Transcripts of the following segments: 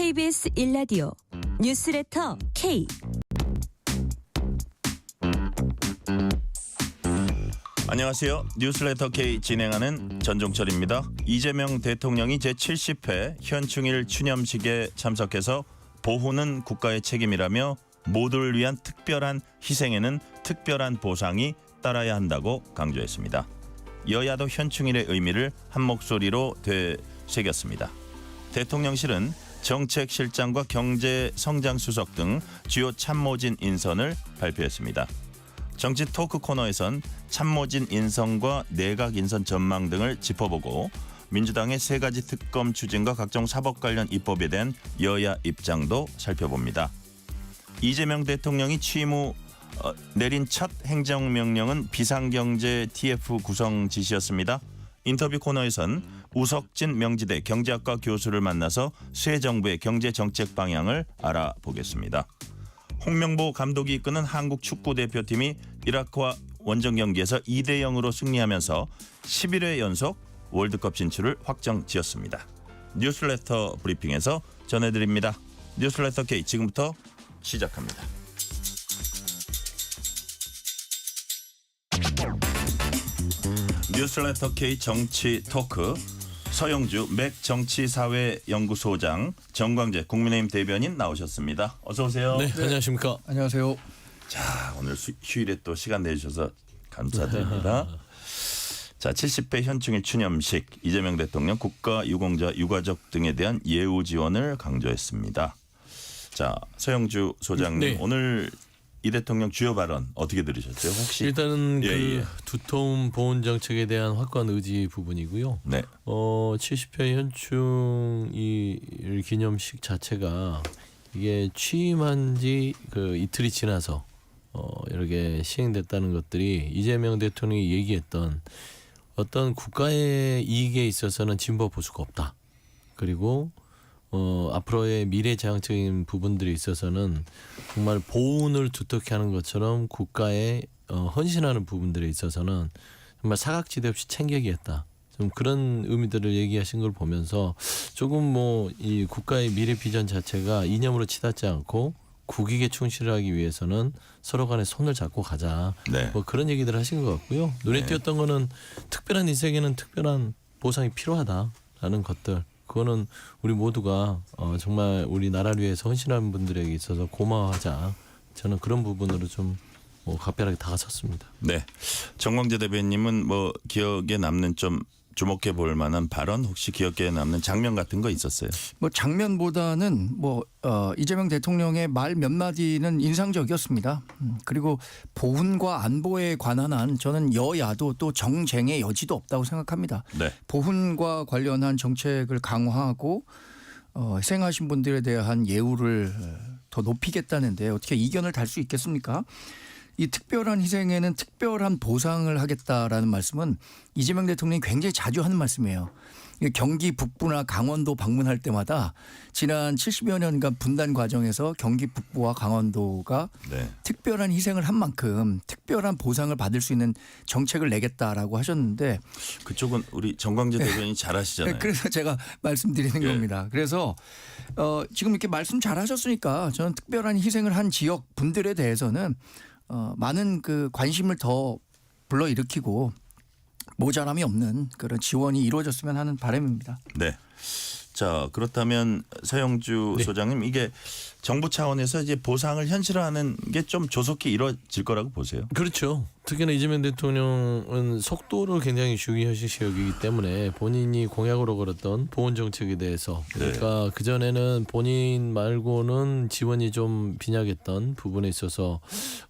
KBS 1라디오 뉴스레터 K. 안녕하세요. 뉴스레터 K 진행하는 전종철입니다. 이재명 대통령이 제70회 현충일 추념식에 참석해서 보훈은 국가의 책임이라며 모두를 위한 특별한 희생에는 특별한 보상이 따라야 한다고 강조했습니다. 여야도 현충일의 의미를 한 목소리로 되새겼습니다. 대통령실은 정책실장과 경제성장수석 등 주요 참모진 인선을 발표했습니다. 정치 토크 코너에선 참모진 인선과 내각 인선 전망 등을 짚어보고 민주당의 세 가지 특검 추진과 각종 사법 관련 입법에 대한 여야 입장도 살펴봅니다. 이재명 대통령이 취임 후 내린 첫 행정명령은 비상경제 TF 구성 지시였습니다. 인터뷰 코너에선 우석진 명지대 경제학과 교수를 만나서 새 정부의 경제정책 방향을 알아보겠습니다. 홍명보 감독이 이끄는 한국 축구대표팀이 이라크와 원정 경기에서 2대0으로 승리하면서 11회 연속 월드컵 진출을 확정지었습니다. 뉴스레터 브리핑에서 전해드립니다. 뉴스레터 K 지금부터 시작합니다. 뉴스레터 K 정치 토크 서영주 맥 정치사회연구소장 정광재 국민의힘 대변인 나오셨습니다. 어서 오세요. 네, 안녕하십니까. 안녕하세요. 자, 오늘 휴일에 또 시간 내주셔서 감사드립니다. 자, 70회 현충일 추념식 이재명 대통령 국가 유공자 유가족 등에 대한 예우 지원을 강조했습니다. 자, 서영주 소장님 네. 오늘 이 대통령 주요 발언 어떻게 들으셨죠? 혹시 일단은 예. 두터운 보훈 정책에 대한 확고한 의지 부분이고요. 네. 70회 현충일 기념식 자체가 이게 취임한 지 이틀이 지나서 이렇게 시행됐다는 것들이 이재명 대통령이 얘기했던 어떤 국가의 이익에 있어서는 진보 보수가 없다. 그리고 앞으로의 미래지향적인 부분들이 있어서는 정말 보훈을 두텁게 하는 것처럼 국가에 헌신하는 부분들에 있어서는 정말 사각지대 없이 챙기겠다. 좀 그런 의미들을 얘기하신 걸 보면서 조금 이 국가의 미래 비전 자체가 이념으로 치닫지 않고 국익에 충실하기 위해서는 서로 간에 손을 잡고 가자. 네. 그런 얘기들을 하신 것 같고요. 눈에 띄었던 거는 특별한 인생에는 특별한 보상이 필요하다라는 것들. 그거는 우리 모두가 정말 우리 나라를 위해서 헌신하는 분들에게 있어서 고마워하자. 저는 그런 부분으로 좀 각별하게 다가섰습니다. 네. 정광재 대변님은 기억에 남는 좀 주목해 볼 만한 발언 혹시 기억에 남는 장면 같은 거 있었어요? 장면보다는 이재명 대통령의 말 몇 마디는 인상적이었습니다. 그리고 보훈과 안보에 관한 한 저는 여야도 또 정쟁의 여지도 없다고 생각합니다. 네. 보훈과 관련한 정책을 강화하고 희생하신 분들에 대한 예우를 더 높이겠다는데 어떻게 이견을 달 수 있겠습니까? 이 특별한 희생에는 특별한 보상을 하겠다라는 말씀은 이재명 대통령이 굉장히 자주 하는 말씀이에요. 경기 북부나 강원도 방문할 때마다 지난 70여 년간 분단 과정에서 경기 북부와 강원도가 네. 특별한 희생을 한 만큼 특별한 보상을 받을 수 있는 정책을 내겠다라고 하셨는데 그쪽은 우리 정광재 대변인이 잘하시잖아요. 그래서 제가 말씀드리는 겁니다. 그래서 지금 이렇게 말씀 잘하셨으니까 저는 특별한 희생을 한 지역 분들에 대해서는 많은 관심을 더 불러일으키고 모자람이 없는 그런 지원이 이루어졌으면 하는 바람입니다. 네. 자, 그렇다면 서영주 네. 소장님 이게 정부 차원에서 이제 보상을 현실화하는 게 좀 조속히 이루어질 거라고 보세요. 그렇죠. 특히나 이재명 대통령은 속도를 굉장히 중요시 여기기 때문에 본인이 공약으로 걸었던 보훈 정책에 대해서 그러니까 그전에는 본인 말고는 지원이 좀 빈약했던 부분에 있어서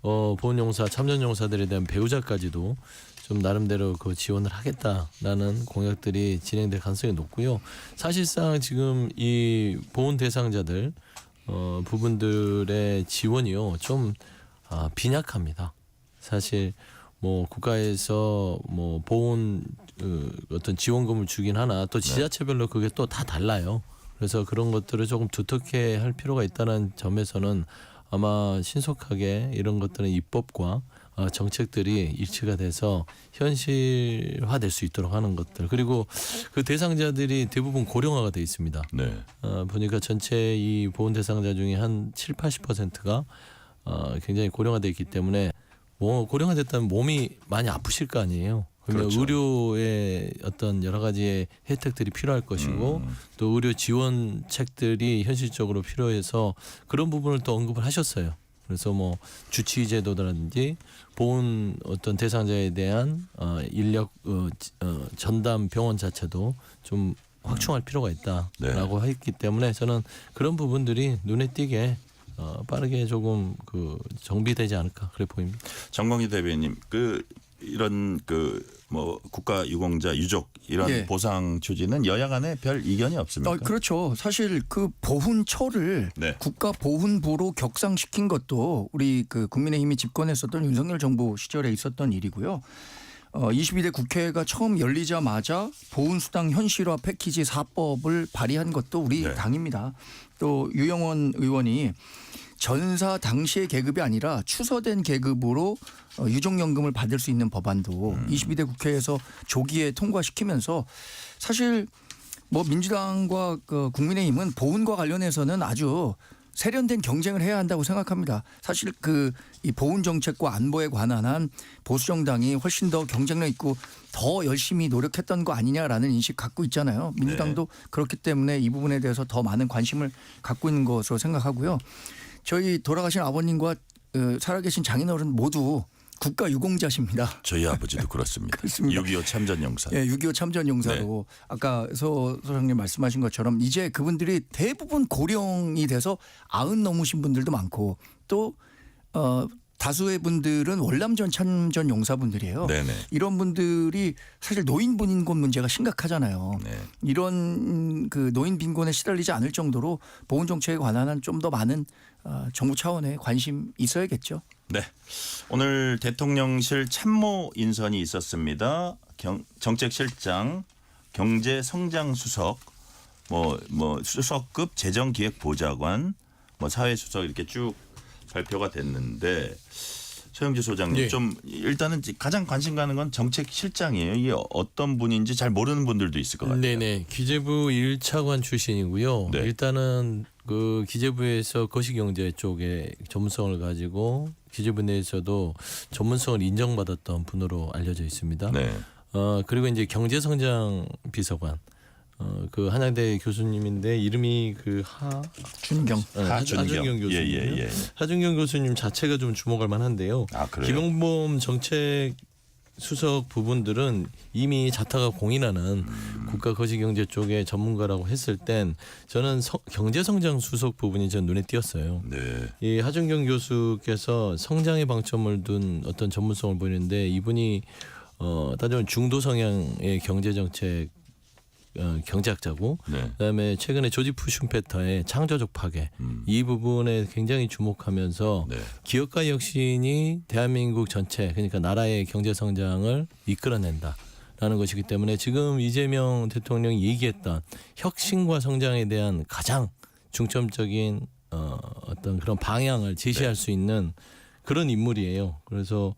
보훈용사 참전용사들에 대한 배우자까지도 좀 나름대로 지원을 하겠다라는 공약들이 진행될 가능성이 높고요. 사실상 지금 이 보훈 대상자들 부분들의 지원이요 좀 빈약합니다. 사실 국가에서 보훈 어떤 지원금을 주긴 하나 또 지자체별로 그게 또 다 달라요. 그래서 그런 것들을 조금 두텁게 할 필요가 있다는 점에서는 아마 신속하게 이런 것들은 입법과 정책들이 일치가 돼서 현실화될 수 있도록 하는 것들 그리고 그 대상자들이 대부분 고령화가 돼 있습니다. 네. 보니까 전체 이 보훈 대상자 중에 한 70~80%가 굉장히 고령화돼 있기 때문에 고령화됐다면 몸이 많이 아프실 거 아니에요. 그러면 그렇죠. 의료의 어떤 여러 가지의 혜택들이 필요할 것이고 또 의료 지원책들이 현실적으로 필요해서 그런 부분을 또 언급을 하셨어요. 그래서 뭐 주치의제도라든지 보훈 어떤 대상자에 대한 인력 전담 병원 자체도 좀 확충할 필요가 있다라고 했기 때문에 저는 그런 부분들이 눈에 띄게 빠르게 조금 그 정비되지 않을까 그래 보입니다. 정광희 대변인 이런 뭐 국가 유공자 유족 이런 예. 보상 추진은 여야 간에 별 이견이 없습니까? 그렇죠. 사실 그 보훈처를 네. 국가보훈부로 격상시킨 것도 우리 그 국민의힘이 집권했었던 윤석열 정부 시절에 있었던 일이고요. 22대 국회가 처음 열리자마자 보훈수당 현실화 패키지 4법을 발의한 것도 우리 네. 당입니다. 또 유영원 의원이 전사 당시의 계급이 아니라 추서된 계급으로 유족연금을 받을 수 있는 법안도 22대 국회에서 조기에 통과시키면서 사실 뭐 민주당과 그 국민의힘은 보훈과 관련해서는 아주 세련된 경쟁을 해야 한다고 생각합니다. 사실 이 보훈 정책과 안보에 관한 한 보수 정당이 훨씬 더 경쟁력 있고 더 열심히 노력했던 거 아니냐라는 인식 갖고 있잖아요. 민주당도 그렇기 때문에 이 부분에 대해서 더 많은 관심을 갖고 있는 것으로 생각하고요. 저희 돌아가신 아버님과 살아계신 장인어른 모두 국가 유공자십니다. 저희 아버지도 그렇습니다. 그렇습니다. 6.25 참전 용사. 예, 6.25 참전 용사로 아까 서 소장님 말씀하신 것처럼 이제 그분들이 대부분 고령이 돼서 90 넘으신 분들도 많고 또 다수의 분들은 월남전 참전 용사분들이에요. 네네. 이런 분들이 사실 노인 빈곤 문제가 심각하잖아요. 네. 이런 그 노인 빈곤에 시달리지 않을 정도로 보훈 정책에 관한 한 좀 더 많은 정부 차원의 관심 있어야겠죠. 네. 오늘 대통령실 참모 인선이 있었습니다. 정책실장, 경제성장수석, 뭐 수석급 재정기획보좌관, 뭐 사회수석 이렇게 쭉 발표가 됐는데 서영주 소장님 네. 좀 일단은 가장 관심 가는 건 정책실장이에요. 이게 어떤 분인지 잘 모르는 분들도 있을 것 같아요. 네네. 기재부 1차관 출신이고요. 네. 일단은 그 기재부에서 거시경제 쪽에 전문성을 가지고 기재부 내에서도 전문성을 인정받았던 분으로 알려져 있습니다. 네. 그리고 이제 경제성장 비서관. 그 한양대 교수님인데 이름이 준경. 하준경 교수님. 예. 하준경 교수님 자체가 좀 주목할 만한데요. 아, 그래요? 기병범 정책 수석 부분들은 이미 자타가 공인하는 국가 거시경제 쪽의 전문가라고 했을 땐 저는 경제성장 수석 부분이 전 눈에 띄었어요. 네. 이 하준경 교수께서 성장의 방점을 둔 어떤 전문성을 보이는데 이분이 따지면 중도 성향의 경제정책 경제학자고 네. 그다음에 최근에 조지프 슌페터의 창조적 파괴 이 부분에 굉장히 주목하면서 네. 기업가 혁신이 대한민국 전체 그러니까 나라의 경제 성장을 이끌어낸다라는 것이기 때문에 지금 이재명 대통령이 얘기했던 혁신과 성장에 대한 가장 중점적인 어떤 그런 방향을 제시할 수 있는 그런 인물이에요. 그래서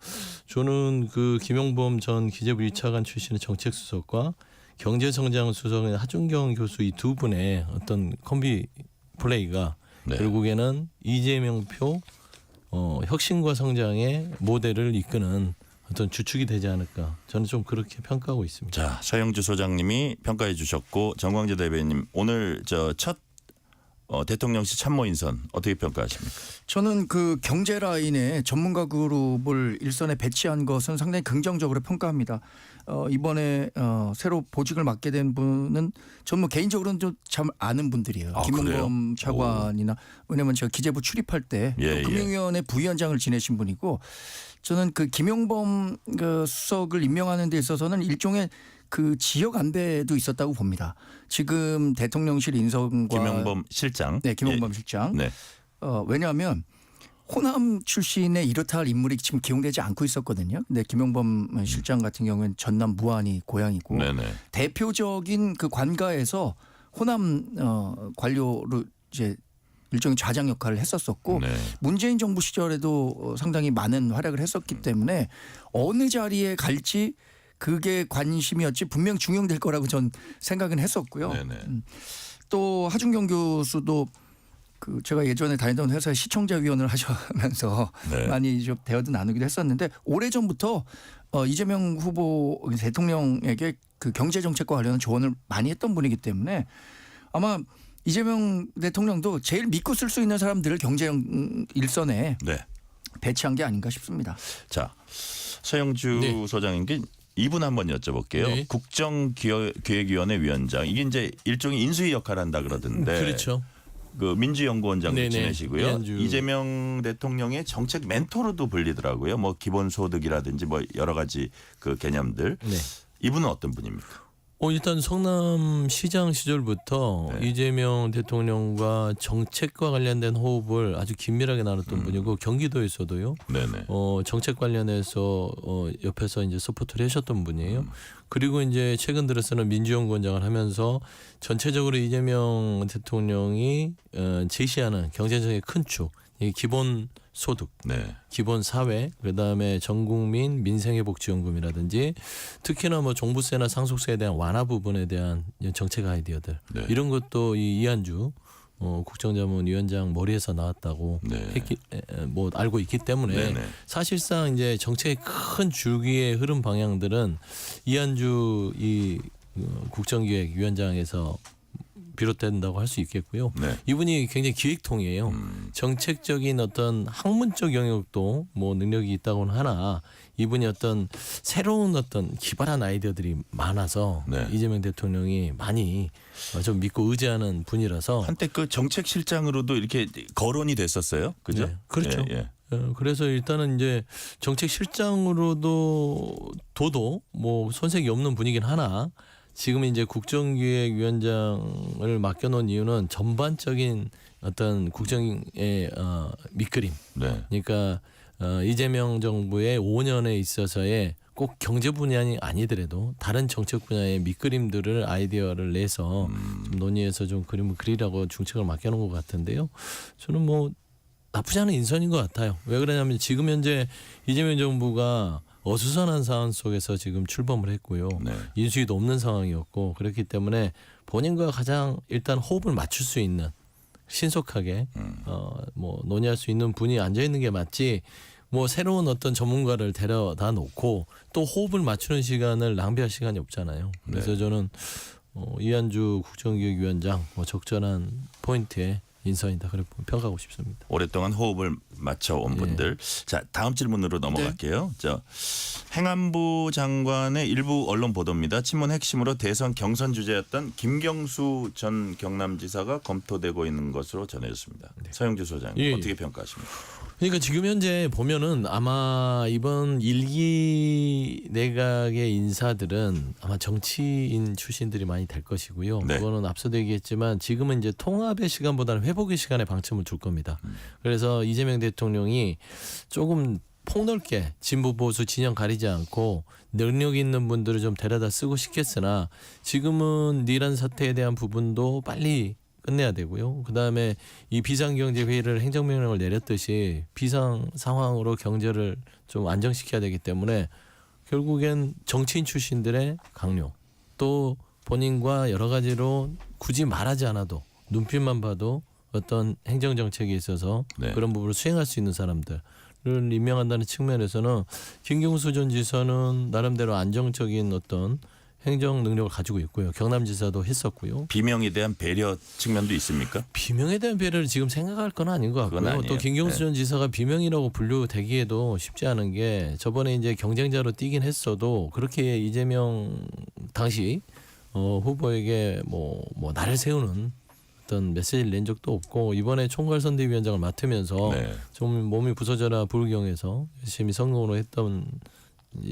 저는 그 김용범 전 기재부 1차관 출신의 정책수석과 경제성장 수석인 하준경 교수 이 두 분의 어떤 콤비 플레이가 네. 결국에는 이재명표 혁신과 성장의 모델을 이끄는 어떤 주축이 되지 않을까 저는 좀 그렇게 평가하고 있습니다. 자, 서영주 소장님이 평가해 주셨고 정광재 대변인 오늘 첫 대통령실 참모 인선 어떻게 평가하십니까? 저는 그 경제 라인에 전문가 그룹을 일선에 배치한 것은 상당히 긍정적으로 평가합니다. 이번에 새로 보직을 맡게 된 분은 저는 뭐 개인적으로는 좀 잘 아는 분들이에요. 아, 김용범 그래요? 차관이나 왜냐하면 제가 기재부 출입할 때 예, 금융위원회 부위원장을 지내신 분이고 저는 그 김용범 그 수석을 임명하는 데 있어서는 일종의 그 지역 안배도 있었다고 봅니다. 지금 대통령실 인선과 김용범 실장. 네, 김용범 실장. 네. 왜냐하면 호남 출신의 이렇다 할 인물이 지금 기용되지 않고 있었거든요. 근데 김용범 실장 같은 경우는 전남 무안이 고향이고 네네. 대표적인 그 관가에서 호남 관료로 이제 일종의 좌장 역할을 했었었고 네. 문재인 정부 시절에도 상당히 많은 활약을 했었기 때문에 어느 자리에 갈지 그게 관심이었지 분명 중용될 거라고 전 생각은 했었고요. 네네. 또 하준경 교수도 그 제가 예전에 다니던 회사에 시청자위원을 하셔면서 네. 많이 좀 대화도 나누기도 했었는데 오래전부터 이재명 후보 대통령에게 그 경제정책과 관련한 조언을 많이 했던 분이기 때문에 아마 이재명 대통령도 제일 믿고 쓸 수 있는 사람들을 경제형 일선에 네. 배치한 게 아닌가 싶습니다. 자, 서영주 네. 소장님께 이분 한번 여쭤볼게요. 네. 국정기획위원회 위원장 이게 이제 일종의 인수위 역할을 한다 그러던데. 그렇죠. 그 민주연구원장도 네네. 지내시고요. 이한주. 이재명 대통령의 정책 멘토로도 불리더라고요. 뭐 기본소득이라든지 뭐 여러 가지 그 개념들. 네. 이분은 어떤 분입니까? 일단 성남시장 시절부터 네. 이재명 대통령과 정책과 관련된 호흡을 아주 긴밀하게 나눴던 분이고 경기도에서도요. 네네. 정책 관련해서 옆에서 이제 서포트를 하셨던 분이에요. 그리고 이제 최근 들어서는 민주연구원장을 하면서 전체적으로 이재명 대통령이 제시하는 경제정책의 큰 축, 이 기본 소득, 네. 기본 사회, 그다음에 전국민 민생회복지원금이라든지 특히나 뭐 종부세나 상속세에 대한 완화 부분에 대한 정책 아이디어들 네. 이런 것도 이 이한주 국정자문위원장 머리에서 나왔다고 네. 뭐 알고 있기 때문에 네네. 사실상 이제 정책의 큰 줄기의 흐름 방향들은 이한주 이 국정기획위원장에서 비롯된다고 할 수 있겠고요. 네. 이분이 굉장히 기획통이에요. 정책적인 어떤 학문적 영역도 뭐 능력이 있다고는 하나 이분이 어떤 새로운 어떤 기발한 아이디어들이 많아서 네. 이재명 대통령이 많이 좀 믿고 의지하는 분이라서 한때 그 정책실장으로도 이렇게 거론이 됐었어요. 그죠? 네, 그렇죠. 예, 예. 그래서 일단은 이제 정책실장으로도 뭐 손색이 없는 분이긴 하나 지금 이제 국정기획위원장을 맡겨놓은 이유는 전반적인 어떤 국정의 밑그림. 네. 그러니까 이재명 정부의 5년에 있어서의 꼭 경제 분야이 아니더라도 다른 정책 분야의 밑그림들을 아이디어를 내서 좀 논의해서 좀 그림을 그리라고 중책을 맡겨놓은 것 같은데요. 저는 뭐 나쁘지 않은 인선인 것 같아요. 왜 그러냐면 지금 현재 이재명 정부가 어수선한 상황 속에서 지금 출범을 했고요. 네. 인수위도 없는 상황이었고 그렇기 때문에 본인과 가장 일단 호흡을 맞출 수 있는 신속하게 뭐 논의할 수 있는 분이 앉아 있는 게 맞지. 뭐 새로운 어떤 전문가를 데려다 놓고 또 호흡을 맞추는 시간을 낭비할 시간이 없잖아요. 그래서 네. 저는 이한주 국정기획위원장 뭐 적절한 포인트에 인선이다 그렇게 평가하고 싶습니다. 오랫동안 호흡을 맞춰온 예. 분들. 자, 다음 질문으로 넘어갈게요. 저 행안부 장관의 일부 언론 보도입니다. 친문 핵심으로 대선 경선 주자였던 김경수 전 경남지사가 검토되고 있는 것으로 전해졌습니다. 서영주 소장님 예. 어떻게 평가하십니까? 그러니까 지금 현재 보면은 아마 이번 1기 내각의 인사들은 아마 정치인 출신들이 많이 될 것이고요. 네. 그거는 앞서도 얘기했지만 지금은 이제 통합의 시간보다는 회복의 시간에 방점을 둘 겁니다. 그래서 이재명 대통령이 조금 폭넓게 진보 보수 진영 가리지 않고 능력 있는 분들을 좀 데려다 쓰고 싶겠으나 지금은 니란 사태에 대한 부분도 빨리 끝내야 되고요. 그다음에 이 비상경제 회의를 행정명령을 내렸듯이 비상 상황으로 경제를 좀 안정시켜야 되기 때문에 결국엔 정치인 출신들의 강요 또 본인과 여러 가지로 굳이 말하지 않아도 눈빛만 봐도 어떤 행정정책에 있어서 네. 그런 부분을 수행할 수 있는 사람들을 임명한다는 측면에서는 김경수 전 지사는 나름대로 안정적인 어떤 행정 능력을 가지고 있고요. 경남지사도 했었고요. 비명에 대한 배려 측면도 있습니까? 비명에 대한 배려를 지금 생각할 건 아닌 것 그건 같고요. 아니에요. 또 김경수 전 지사가 비명이라고 분류되기에도 쉽지 않은 게 저번에 이제 경쟁자로 뛰긴 했어도 그렇게 이재명 당시 후보에게 뭐 나를 세우는 어떤 메시지를 낸 적도 없고 이번에 총괄선대위원장을 맡으면서 네. 좀 몸이 부서져라 불경해서 열심히 성공으로 했던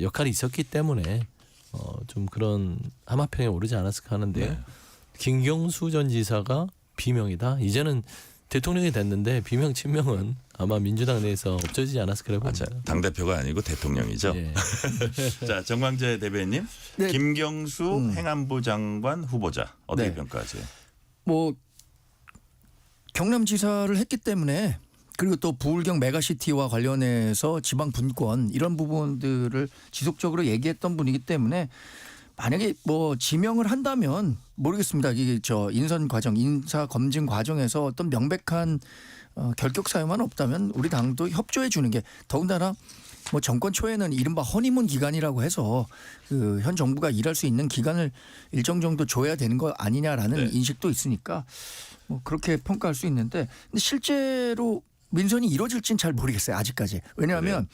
역할이 있었기 때문에 좀 그런 하마평에 오르지 않았을까 하는데요. 네. 김경수 전 지사가 비명이다. 이제는 대통령이 됐는데 비명 친명은 아마 민주당 내에서 없어지지 않았을까 봅니다. 당 대표가 아니고 대통령이죠. 예. 자, 정광재 대변인, 네. 김경수 행안부 장관 후보자 어떻게 네. 평가하세요? 뭐 경남지사를 했기 때문에 그리고 또 부울경 메가시티와 관련해서 지방 분권 이런 부분들을 지속적으로 얘기했던 분이기 때문에 만약에 뭐 지명을 한다면 모르겠습니다. 이게 저 인선 과정, 인사 검증 과정에서 어떤 명백한 결격 사유만 없다면 우리 당도 협조해 주는 게 더군다나 뭐 정권 초에는 이른바 허니문 기간이라고 해서 그 현 정부가 일할 수 있는 기간을 일정 정도 줘야 되는 거 아니냐라는 네. 인식도 있으니까 뭐 그렇게 평가할 수 있는데 근데 실제로 민선이 이루어질지는 잘 모르겠어요. 아직까지. 왜냐하면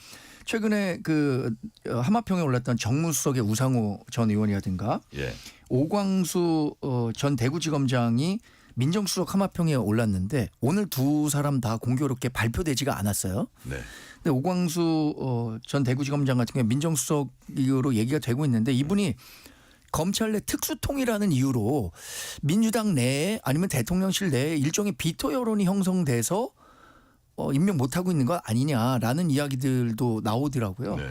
최근에 그 하마평에 올랐던 정무수석의 우상호 전 의원이라든가 예. 오광수 전 대구지검장이 민정수석 하마평에 올랐는데 오늘 두 사람 다 공교롭게 발표되지가 않았어요. 네. 근데 오광수 전 대구지검장 같은 경우 민정수석으로 얘기가 되고 있는데 이분이 검찰 내 특수통이라는 이유로 민주당 내에 아니면 대통령실 내에 일종의 비토 여론이 형성돼서 임명 못하고 있는 거 아니냐라는 이야기들도 나오더라고요. 네.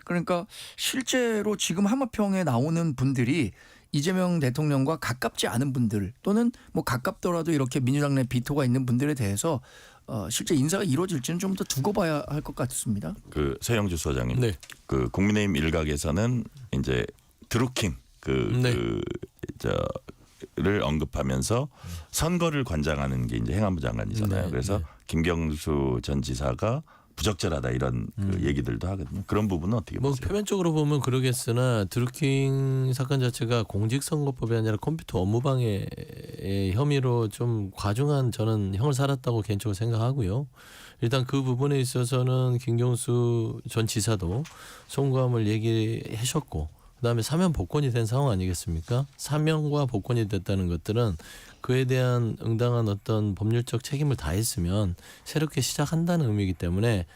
그러니까 실제로 지금 하마평에 나오는 분들이 이재명 대통령과 가깝지 않은 분들 또는 뭐 가깝더라도 이렇게 민주당 내 비토가 있는 분들에 대해서 실제 인사가 이루어질지는 좀 더 두고 봐야 할 것 같습니다. 그 서영주 소장님, 네. 그 국민의힘 일각에서는 이제 드루킹 네. 를 언급하면서 선거를 관장하는 게 이제 행안부 장관이잖아요. 네, 그래서 네. 김경수 전 지사가 부적절하다 이런 그 얘기들도 하거든요. 그런 부분은 어떻게 뭐 보세요? 표면적으로 보면 그러겠으나 드루킹 사건 자체가 공직선거법이 아니라 컴퓨터 업무방해의 혐의로 좀 과중한 저는 형을 살았다고 개인적으로 생각하고요. 일단 그 부분에 있어서는 김경수 전 지사도 송구함을 얘기하셨고 그다음에 사면 복권이 된 상황 아니겠습니까? 사면과 복권이 됐다는 것들은 그에 대한 응당한 어떤 법률적 책임을 다했으면 새롭게 시작한다는 의미이기 때문에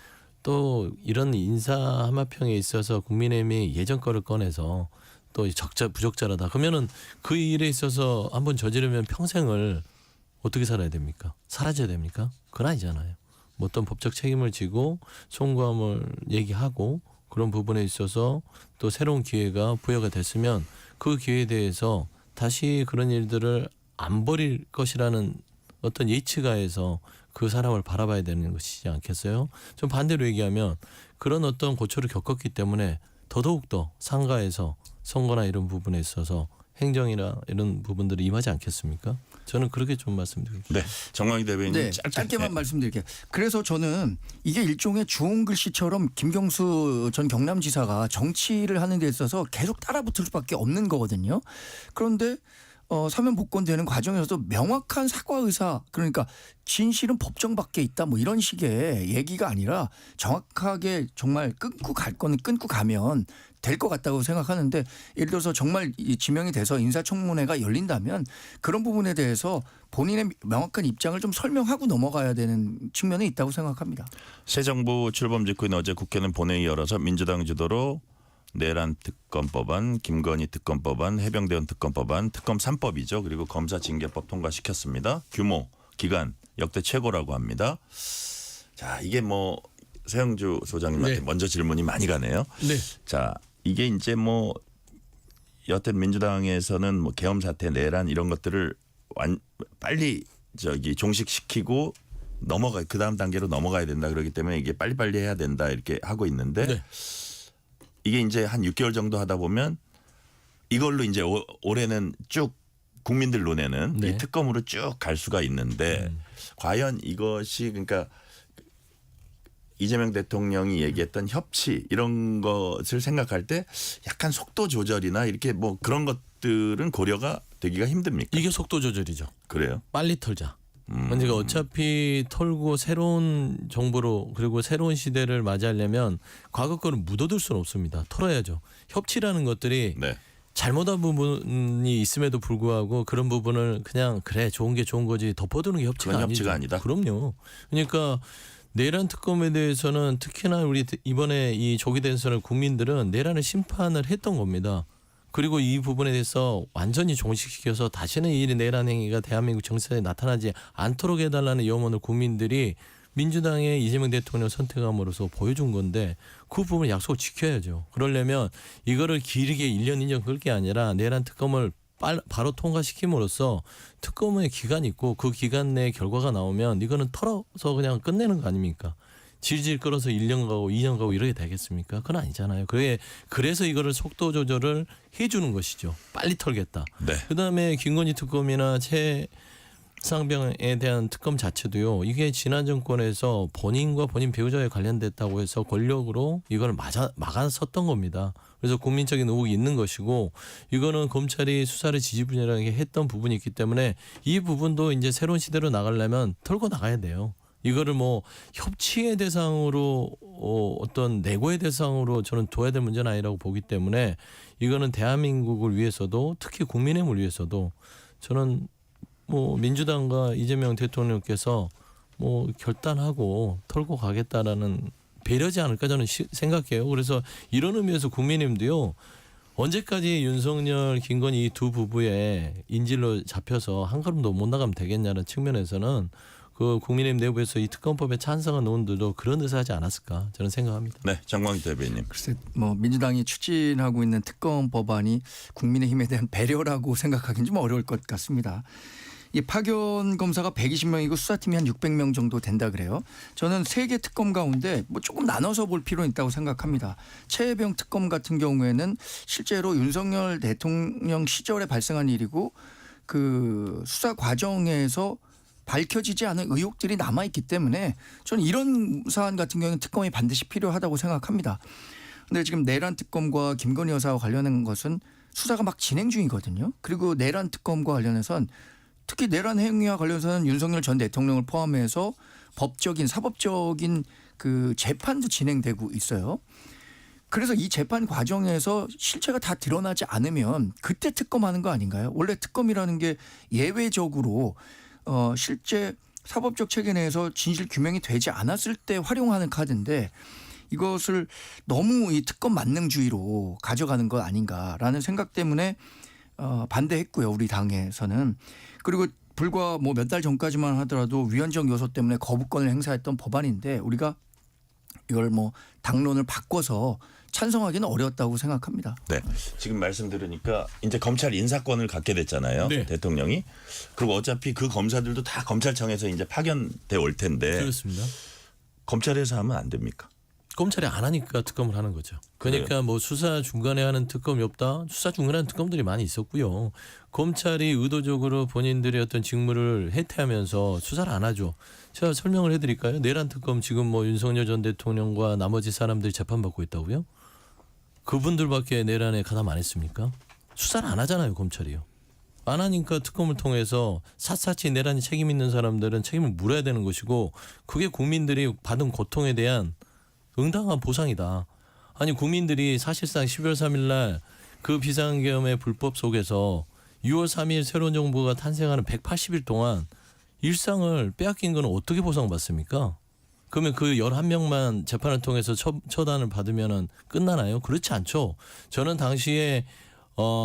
또 이런 인사 하마평에 있어서 국민의힘이 예전 거를 꺼내서 또 적자 부적절하다. 그러면은 그 일에 있어서 한번 저지르면 평생을 어떻게 살아야 됩니까? 사라져야 됩니까? 그건 아니잖아요. 뭐 어떤 법적 책임을 지고 송구함을 얘기하고 그런 부분에 있어서 또 새로운 기회가 부여가 됐으면 그 기회에 대해서 다시 그런 일들을 안 벌일 것이라는 어떤 예측하에서 그 사람을 바라봐야 되는 것이지 않겠어요? 좀 반대로 얘기하면 그런 어떤 고초를 겪었기 때문에 더더욱더 상가에서 선거나 이런 부분에 있어서 행정이나 이런 부분들이 임하지 않겠습니까? 저는 그렇게 좀 말씀드립니다. 네, 정광희 대변인 네, 짧게만 말씀드릴게요. 그래서 저는 이게 일종의 주홍 글씨처럼 김경수 전 경남지사가 정치를 하는 데 있어서 계속 따라붙을 수밖에 없는 거거든요. 그런데 사면 복권되는 과정에서도 명확한 사과 의사 그러니까 진실은 법정 밖에 있다 뭐 이런 식의 얘기가 아니라 정확하게 정말 끊고 갈 거는 끊고 가면 될 것 같다고 생각하는데 예를 들어서 정말 지명이 돼서 인사청문회가 열린다면 그런 부분에 대해서 본인의 명확한 입장을 좀 설명하고 넘어가야 되는 측면이 있다고 생각합니다. 새 정부 출범 직후인 어제 국회는 본회의 열어서 민주당 주도로 내란 특검법안, 김건희 특검법안, 해병대원 특검법안, 특검 3법이죠. 그리고 검사징계법 통과시켰습니다. 규모, 기간 역대 최고라고 합니다. 자, 이게 뭐 서영주 소장님한테 네. 먼저 질문이 많이 가네요. 네. 자, 이게 이제 뭐 여튼 민주당에서는 뭐 계엄 사태, 내란 이런 것들을 빨리 종식시키고 그 다음 단계로 넘어가야 된다 그러기 때문에 이게 빨리빨리 해야 된다 이렇게 하고 있는데 네. 이게 이제 한 6개월 정도 하다 보면 이걸로 이제 올해는 쭉 국민들 눈에는 네. 이 특검으로 쭉 갈 수가 있는데 과연 이것이 그러니까 이재명 대통령이 얘기했던 협치 이런 것을 생각할 때 약간 속도 조절이나 이렇게 뭐 그런 것들은 고려가 되기가 힘듭니까? 이게 속도 조절이죠. 그래요? 빨리 털자. 그러니까 어차피 털고 새로운 정부로 그리고 새로운 시대를 맞이하려면 과거 거를 묻어둘 수는 없습니다. 털어야죠. 협치라는 것들이 네. 잘못한 부분이 있음에도 불구하고 그런 부분을 그냥 그래 좋은 게 좋은 거지 덮어두는 게 협치가 그건 아니죠. 협치가 아니다. 그럼요. 그러니까 내란 특검에 대해서는 특히나 우리 이번에 이 조기 대선을 국민들은 내란을 심판을 했던 겁니다. 그리고 이 부분에 대해서 완전히 종식시켜서 다시는 이 내란 행위가 대한민국 정치사에 나타나지 않도록 해달라는 염원을 국민들이 민주당의 이재명 대통령 선택함으로써 보여준 건데 그 부분 약속을 지켜야죠. 그러려면 이거를 길게 1년 2년 끌 게 아니라 내란 특검을 바로 통과시킴으로써 특검의 기간이 있고 그 기간 내에 결과가 나오면 이거는 털어서 그냥 끝내는 거 아닙니까? 질질 끌어서 1년 가고 2년 가고 이렇게 되겠습니까? 그건 아니잖아요. 그래서 이거를 속도 조절을 해주는 것이죠. 빨리 털겠다. 네. 그다음에 김건희 특검이나 최상병에 대한 특검 자체도요. 이게 지난 정권에서 본인과 본인 배우자에 관련됐다고 해서 권력으로 이걸 막아섰던 겁니다. 그래서 국민적인 의혹이 있는 것이고 이거는 검찰이 수사를 지지부진하게 했던 부분이 있기 때문에 이 부분도 이제 새로운 시대로 나가려면 털고 나가야 돼요. 이거를 뭐 협치의 대상으로 어떤 내고의 대상으로 저는 둬야 될 문제는 아니라고 보기 때문에 이거는 대한민국을 위해서도 특히 국민의힘을 위해서도 저는 뭐 민주당과 이재명 대통령께서 뭐 결단하고 털고 가겠다라는 배려지 않을까 저는 생각해요. 그래서 이런 의미에서 국민의힘도요. 언제까지 윤석열, 김건희 이 두 부부의 인질로 잡혀서 한 걸음도 못 나가면 되겠냐는 측면에서는 그 국민의힘 내부에서 이 특검법에 찬성한 의원들도 그런 의사하지 않았을까 저는 생각합니다. 네, 장광희 대변인. 글쎄 뭐 민주당이 추진하고 있는 특검 법안이 국민의힘에 대한 배려라고 생각하기는 좀 어려울 것 같습니다. 이 파견 검사가 120명이고 수사팀이 한 600명 정도 된다 그래요. 저는 3개 특검 가운데 뭐 조금 나눠서 볼 필요는 있다고 생각합니다. 최혜병 특검 같은 경우에는 실제로 윤석열 대통령 시절에 발생한 일이고 그 수사 과정에서 밝혀지지 않은 의혹들이 남아있기 때문에 저는 이런 사안 같은 경우는 특검이 반드시 필요하다고 생각합니다. 그런데 지금 내란 특검과 김건희 여사와 관련한 것은 수사가 막 진행 중이거든요. 그리고 내란 특검과 관련해서는 특히 내란 행위와 관련해서는 윤석열 전 대통령을 포함해서 법적인 사법적인 그 재판도 진행되고 있어요. 그래서 이 재판 과정에서 실체가 다 드러나지 않으면 그때 특검하는 거 아닌가요? 원래 특검이라는 게 예외적으로 실제 사법적 체계 내에서 진실 규명이 되지 않았을 때 활용하는 카드인데 이것을 너무 이 특검 만능주의로 가져가는 것 아닌가라는 생각 때문에 반대했고요. 우리 당에서는. 그리고 불과 뭐 몇 달 전까지만 하더라도 위헌적 요소 때문에 거부권을 행사했던 법안인데 우리가 이걸 뭐 당론을 바꿔서 찬성하기는 어려웠다고 생각합니다. 네. 지금 말씀 들으니까 이제 검찰 인사권을 갖게 됐잖아요. 네. 대통령이. 그리고 어차피 그 검사들도 다 검찰청에서 이제 파견돼 올 텐데 그렇습니다. 검찰에서 하면 안 됩니까? 검찰이 안 하니까 특검을 하는 거죠. 그러니까 뭐 수사 중간에 하는 특검이 없다. 수사 중간에 하는 특검들이 많이 있었고요. 검찰이 의도적으로 본인들의 어떤 직무를 해태하면서 수사를 안 하죠. 제가 설명을 해드릴까요? 내란 특검 지금 뭐 윤석열 전 대통령과 나머지 사람들이 재판받고 있다고요? 그분들밖에 내란에 가담 안 했습니까? 수사를 안 하잖아요, 검찰이요. 안 하니까 특검을 통해서 샅샅이 내란에 책임 있는 사람들은 책임을 물어야 되는 것이고 그게 국민들이 받은 고통에 대한 응당한 보상이다. 아니 국민들이 사실상 12월 3일 날 그 비상계엄의 불법 속에서 6월 3일 새로운 정부가 탄생하는 180일 동안 일상을 빼앗긴 건 어떻게 보상받습니까? 그러면 그 11명만 재판을 통해서 처단을 받으면 끝나나요? 그렇지 않죠. 저는 당시에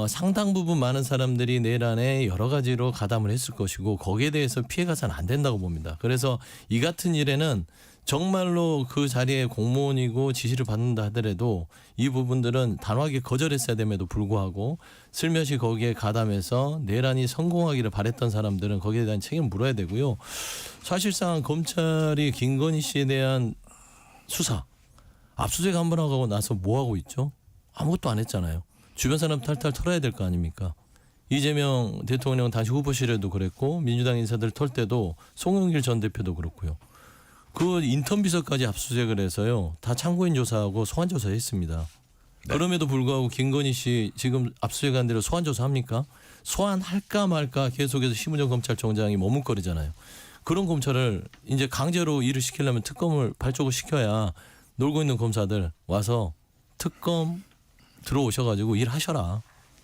상당 부분 많은 사람들이 내란에 여러 가지로 가담을 했을 것이고 거기에 대해서 피해가서는 안 된다고 봅니다. 그래서 이 같은 일에는 정말로 그 자리에 공무원이고 지시를 받는다 하더라도 이 부분들은 단호하게 거절했어야 됨에도 불구하고 슬며시 거기에 가담해서 내란이 성공하기를 바랬던 사람들은 거기에 대한 책임을 물어야 되고요. 사실상 검찰이 김건희 씨에 대한 수사 압수수색 한 번 하고 나서 뭐 하고 있죠? 아무것도 안 했잖아요. 주변 사람 탈탈 털어야 될 거 아닙니까? 이재명 대통령 당시 후보실에도 그랬고 민주당 인사들 털 때도 송영길 전 대표도 그렇고요. 그 인턴 비서까지 압수수색을 해서요. 다 참고인 조사하고 소환 조사했습니다. 네. 그럼에도 불구하고 김건희 씨 지금 압수수색한 대로 소환 조사합니까? 소환할까 말까 계속해서 심우정 검찰총장이 머뭇거리잖아요. 그런 검찰을 이제 강제로 일을 시키려면 특검을 발족을 시켜야 놀고 있는 검사들 와서 특검 들어오셔가지고 일하셔라.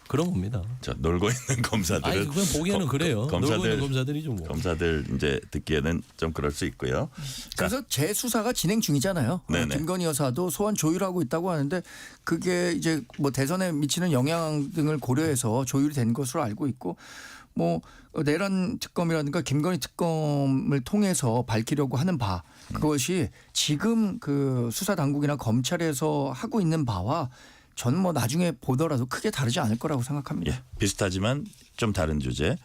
그런 겁니다. 저 놀고 있는 검사들은 아니 그냥 보기에는 그래요. 놀고 있는 검사들이죠. 뭐. 검사들 이제 듣기에는 좀 그럴 수 있고요. 그래서 재수사가 진행 중이잖아요. 김건희 여사도 소환 조율하고 있다고 하는데 그게 이제 뭐 대선에 미치는 영향 등을 고려해서 조율이 된 것으로 알고 있고 뭐 내란 특검이라든가 김건희 특검을 통해서 밝히려고 하는 바 그것이 지금 그 수사 당국이나 검찰에서 하고 있는 바와 저는 뭐 나중에 보더라도 크게 다르지 않을 거라고 생각합니다. 예, 비슷하지만 좀 다른 주제.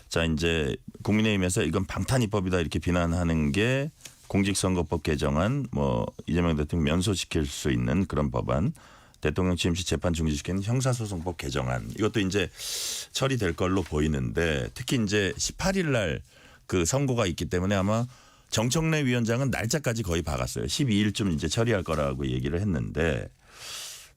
자, 이제 국민의힘에서 이건 방탄 입법이다 이렇게 비난하는 게 공직선거법 개정안, 뭐 이재명 대통령 면소시킬 수 있는 그런 법안, 대통령 취임 시 재판 중지시키는 형사소송법 개정안, 이것도 이제 처리될 걸로 보이는데, 특히 이제 18일 날 그 선고가 있기 때문에 아마 정청래 위원장은 날짜까지 거의 박았어요. 12일쯤 이제 처리할 거라고 얘기를 했는데,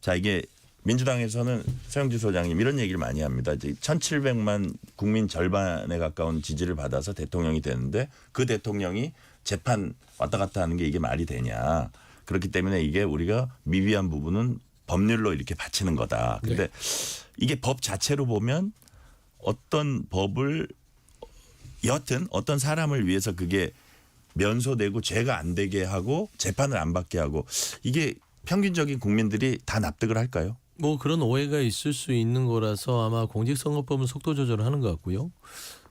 자, 이게 민주당에서는 서영주 소장님 이런 얘기를 많이 합니다. 이제 1,700만 국민 절반에 가까운 지지를 받아서 대통령이 되는데 그 대통령이 재판 왔다 갔다 하는 게 이게 말이 되냐. 그렇기 때문에 이게 우리가 미비한 부분은 법률로 이렇게 바치는 거다. 근데 이게 법 자체로 보면 어떤 법을 여하튼 어떤 사람을 위해서 그게 면소되고 죄가 안 되게 하고 재판을 안 받게 하고, 이게 평균적인 국민들이 다 납득을 할까요? 뭐 그런 오해가 있을 수 있는 거라서 아마 공직선거법은 속도 조절을 하는 것 같고요.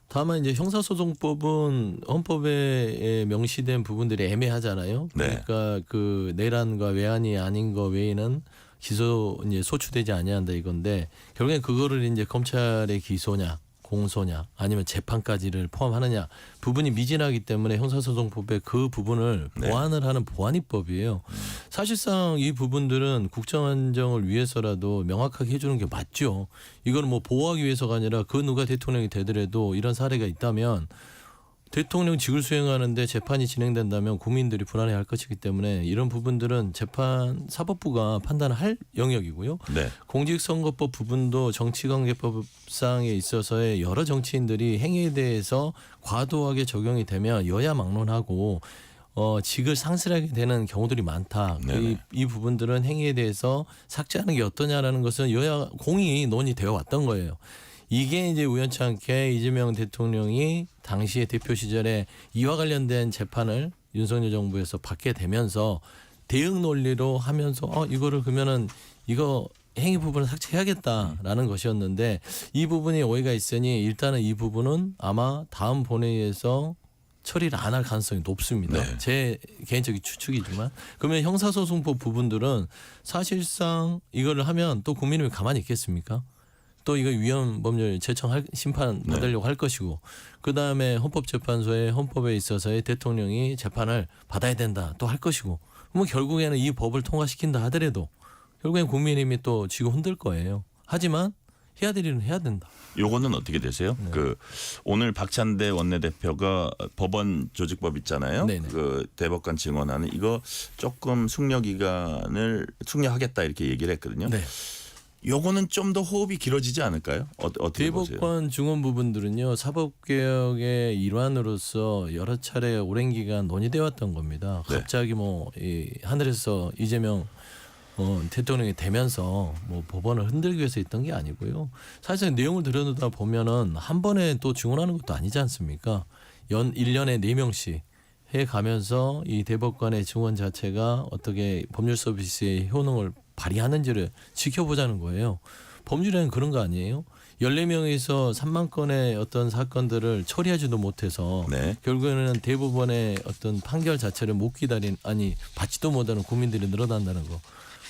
다만 이제 형사소송법은 헌법에 명시된 부분들이 애매하잖아요. 네. 그러니까 그 내란과 외환이 아닌 거 외에는 기소 이제 소추되지 아니한다 이건데, 결국엔 그거를 이제 검찰의 기소냐, 공소냐, 아니면 재판까지를 포함하느냐 부분이 미진하기 때문에 형사소송법의 그 부분을 보완을 하는 보완입법이에요. 사실상 이 부분들은 국정안정을 위해서라도 명확하게 해주는 게 맞죠. 이거는 뭐 보호하기 위해서가 아니라 그 누가 대통령이 되더라도 이런 사례가 있다면 대통령직을 수행하는데 재판이 진행된다면 국민들이 불안해할 것이기 때문에 이런 부분들은 재판 사법부가 판단할 영역이고요. 네. 공직선거법 부분도 정치관계법상에 있어서의 여러 정치인들이 행위에 대해서 과도하게 적용이 되면 여야 막론하고 직을 상실하게 되는 경우들이 많다. 이 부분들은 행위에 대해서 삭제하는 게 어떠냐라는 것은 여야 공히 논의되어 왔던 거예요. 이게 이제 우연치 않게 이재명 대통령이 당시의 대표 시절에 이와 관련된 재판을 윤석열 정부에서 받게 되면서 대응 논리로 하면서 이거를 그러면은 이거 행위 부분을 삭제해야겠다라는 것이었는데, 이 부분이 오해가 있으니 일단은 이 부분은 아마 다음 본회의에서 처리를 안 할 가능성이 높습니다. 네. 제 개인적인 추측이지만, 그러면 형사소송법 부분들은 사실상 이거를 하면 또 국민의힘이 가만히 있겠습니까? 또 이거 위헌 법률 제청 심판 받으려고 할 것이고, 그 다음에 헌법재판소에 헌법에 있어서의 대통령이 재판을 받아야 된다 또 할 것이고, 뭐 결국에는 이 법을 통과시킨다 하더라도 결국엔 국민의힘이 또 지고 흔들 거예요. 하지만 해야 될 일은 해야 된다. 요거는 어떻게 되세요? 그 오늘 박찬대 원내대표가 법원 조직법 있잖아요. 네네. 그 대법관 증언하는 이거 조금 숙려 기간을 숙려하겠다 이렇게 얘기를 했거든요. 네. 요거는 좀 더 호흡이 길어지지 않을까요? 어떻게 보세요? 대법관 증언 부분들은요, 사법개혁의 일환으로서 여러 차례 오랜 기간 논의되어 왔던 겁니다. 네. 갑자기 뭐 이 하늘에서 이재명 대통령이 되면서 뭐 법원을 흔들기 위해서 있던 게 아니고요. 사실 내용을 들여다보다 보면은 한 번에 또 증언하는 것도 아니지 않습니까? 1년에 4명씩 해 가면서 이 대법관의 증언 자체가 어떻게 법률 서비스의 효능을 발휘하는지를 지켜보자는 거예요. 법률에는 그런 거 아니에요? 14명에서 3만 건의 어떤 사건들을 처리하지도 못해서 네. 결국에는 대법원의 어떤 판결 자체를 못 기다린, 아니 받지도 못하는 국민들이 늘어난다는 거.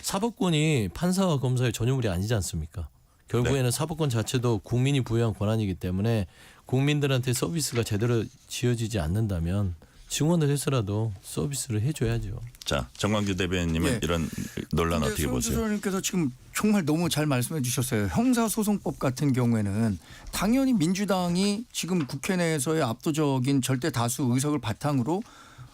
사법권이 판사와 검사의 전유물이 아니지 않습니까? 결국에는 사법권 자체도 국민이 부여한 권한이기 때문에 국민들한테 서비스가 제대로 지어지지 않는다면 증언을 해서라도 서비스를 해줘야죠. 자, 정광규 대변인님은 네. 이런 논란 어떻게 보세요? 소장님께서 지금 정말 너무 잘 말씀해 주셨어요. 형사소송법 같은 경우에는 당연히 민주당이 지금 국회 내에서의 압도적인 절대 다수 의석을 바탕으로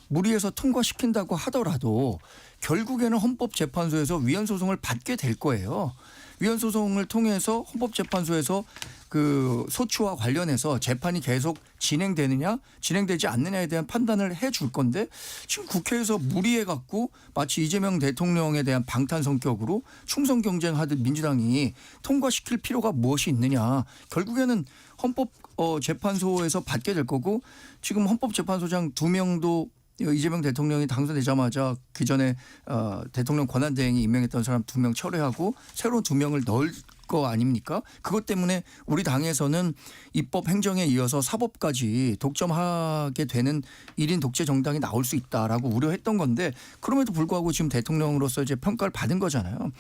무리해서 통과시킨다고 하더라도 결국에는 헌법재판소에서 위헌소송을 받게 될 거예요. 위헌소송을 통해서 헌법재판소에서 그 소추와 관련해서 재판이 계속 진행되느냐 진행되지 않느냐에 대한 판단을 해줄 건데, 지금 국회에서 무리해 갖고 마치 이재명 대통령에 대한 방탄 성격으로 충성 경쟁하듯 민주당이 통과시킬 필요가 무엇이 있느냐. 결국에는 헌법재판소에서 받게 될 거고, 지금 헌법재판소장 2명도 이재명 대통령이 당선되자마자 그 전에 대통령 권한대행이 임명했던 사람 2명 철회하고 새로운 2명을 넣을 거 아닙니까? 그것 때문에 우리 당에서는 입법 행정에 이어서 사법까지 독점하게 되는 1인 독재 정당이 나올 수 있다라고 우려했던 건데, 그럼에도 불구하고 지금 대통령으로서 이제 평가를 받은 거잖아요.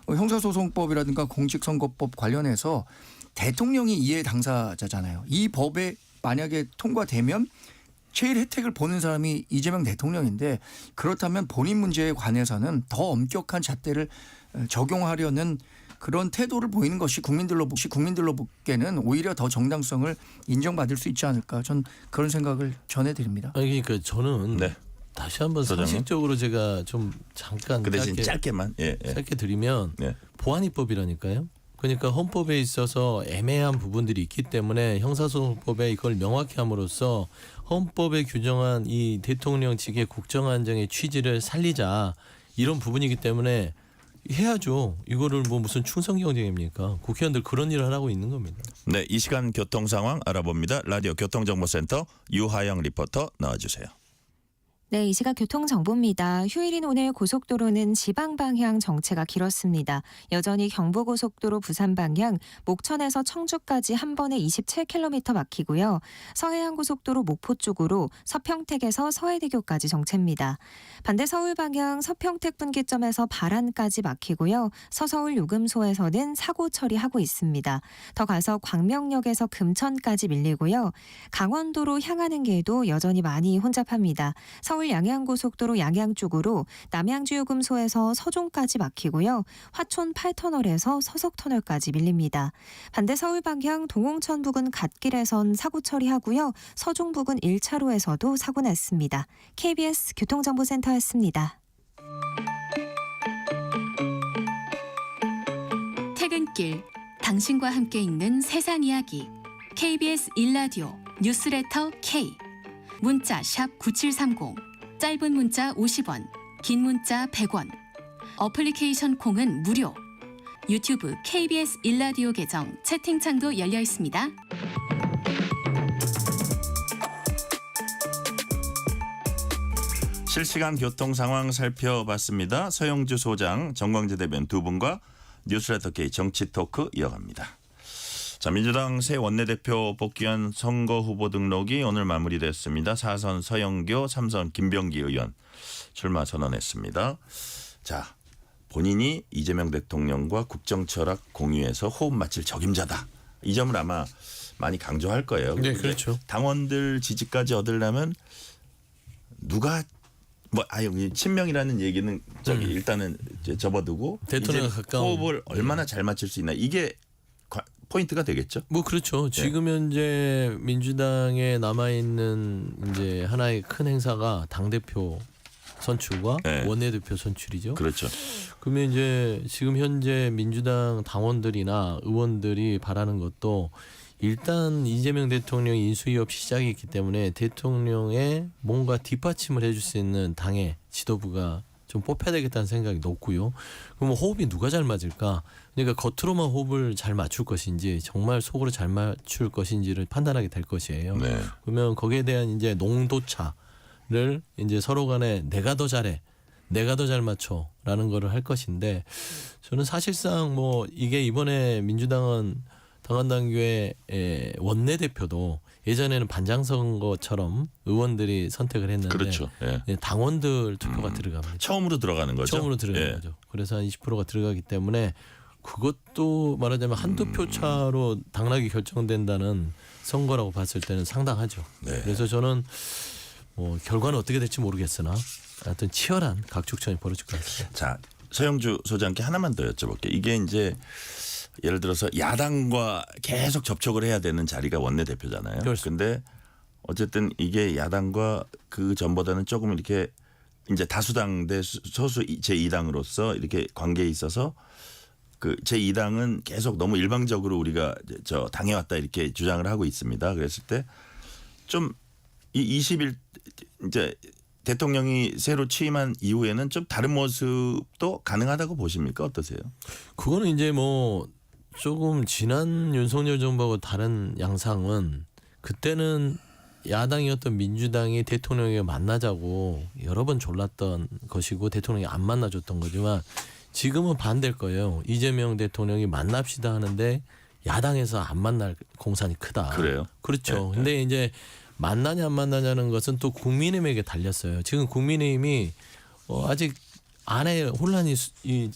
형사소송법이라든가 공직선거법 관련해서 대통령이 이해 당사자잖아요. 이 법에 만약에 통과되면 제일 혜택을 보는 사람이 이재명 대통령인데 그렇다면 본인 문제에 관해서는 더 엄격한 잣대를 적용하려는 그런 태도를 보이는 것이 국민들로 보기에는 오히려 더 정당성을 인정받을 수 있지 않을까. 전 그런 생각을 전해드립니다. 아니 그러니까 저는 네. 다시 한번 소장님. 상식적으로 제가 좀 잠깐 그 대신 짧게만. 예. 짧게 드리면 예. 보안입법이라니까요. 그러니까 헌법에 있어서 애매한 부분들이 있기 때문에 형사소송법에 이걸 명확히 함으로써 헌법에 규정한 이 대통령직의 국정안정의 취지를 살리자 이런 부분이기 때문에 해야죠. 이거를 뭐 무슨 충성 경쟁입니까? 국회의원들 그런 일을 하고 있는 겁니다. 네, 이 시간 교통 상황 알아봅니다. 라디오 교통정보센터 유하영 리포터 나와주세요. 네, 이 시각 교통정보입니다. 휴일인 오늘 고속도로는 지방 방향 정체가 길었습니다. 여전히 경부고속도로 부산 방향 목천에서 청주까지 한 번에 27km 막히고요. 서해안고속도로 목포 쪽으로 서평택에서 서해대교까지 정체입니다. 반대 서울 방향 서평택 분기점에서 발안까지 막히고요. 서서울 요금소에서는 사고 처리하고 있습니다. 더 가서 광명역에서 금천까지 밀리고요. 강원도로 향하는 길도 여전히 많이 혼잡합니다. 서울 양양고속도로 양양 쪽으로 남양주요금소에서 서종까지 막히고요. 화촌 8터널에서 서석터널까지 밀립니다. 반대 서울 방향 동홍천 부근 갓길에선 사고 처리하고요. 서종 부근 1차로에서도 사고 났습니다. KBS 교통정보센터였습니다. 퇴근길 당신과 함께 읽는 세상 이야기 KBS 1라디오 뉴스레터 K 문자 샵 9730 짧은 문자 50원 긴 문자 100원 어플리케이션 콩은 무료 유튜브 KBS 1라디오 계정 채팅창도 열려 있습니다. 실시간 교통 상황 살펴봤습니다. 서영주 소장, 정광재 대변 두 분과 뉴스레터 K 정치 토크 이어갑니다. 자, 민주당 새 원내대표 복귀한 선거 후보 등록이 오늘 마무리됐습니다. 4선 서영교, 3선 김병기 의원 출마 선언했습니다. 자, 본인이 이재명 대통령과 국정철학 공유해서 호흡 맞출 적임자다. 이 점을 아마 많이 강조할 거예요. 네, 그렇죠. 당원들 지지까지 얻으려면 누가 친명이라는 얘기는 일단은 접어두고 대통령과 가까운 호흡을 얼마나 잘 맞출 수 있나 이게 포인트가 되겠죠. 뭐 그렇죠. 지금 현재 민주당에 남아 있는 이제 하나의 큰 행사가 당 대표 선출과 네. 원내대표 선출이죠. 그렇죠. 그러면 이제 지금 현재 민주당 당원들이나 의원들이 바라는 것도 일단 이재명 대통령이 인수위 없이 시작했기 때문에 대통령의 뭔가 뒷받침을 해줄 수 있는 당의 지도부가 좀 뽑혀야 되겠다는 생각이 높고요. 그럼 호흡이 누가 잘 맞을까? 그러니까 겉으로만 호흡을 잘 맞출 것인지 정말 속으로 잘 맞출 것인지를 판단하게 될 것이에요. 네. 그러면 거기에 대한 이제 농도차를 이제 서로 간에 내가 더 잘해, 내가 더 잘 맞춰라는 거를 할 것인데 저는 사실상 뭐 이게 이번에 민주당은 당헌당규의 원내대표도 예전에는 반장선거처럼 의원들이 선택을 했는데 그렇죠. 예. 당원들 투표가 들어갑니다. 처음으로 들어가는 거죠. 처음으로 들어가는 예. 거죠. 그래서 한 20%가 들어가기 때문에 그것도 말하자면 한두 표 차로 당락이 결정된다는 선거라고 봤을 때는 상당하죠. 네. 그래서 저는 뭐 결과는 어떻게 될지 모르겠으나 하여튼 치열한 각축전이 벌어질 것 같습니다. 자, 서영주 소장께 하나만 더 여쭤볼게요. 이게 이제 예를 들어서 야당과 계속 접촉을 해야 되는 자리가 원내대표잖아요. 그런데 어쨌든 이게 야당과 그 전보다는 조금 이렇게 이제 다수당 대 소수 제2당으로서 이렇게 관계에 있어서 그 제2당은 계속 너무 일방적으로 우리가 당해왔다 이렇게 주장을 하고 있습니다. 그랬을 때 좀 이 20일 이제 대통령이 새로 취임한 이후에는 좀 다른 모습도 가능하다고 보십니까? 어떠세요? 그거는 이제 뭐 조금 지난 윤석열 정부하고 다른 양상은 그때는 야당이었던 민주당이 대통령에게 만나자고 여러 번 졸랐던 것이고 대통령이 안 만나줬던 거지만 지금은 반대일 거예요. 이재명 대통령이 만납시다 하는데 야당에서 안 만날 공산이 크다. 그래요? 그렇죠. 근데 이제 만나냐 안 만나냐는 것은 또 국민의힘에게 달렸어요. 지금 국민의힘이 아직 안에 혼란이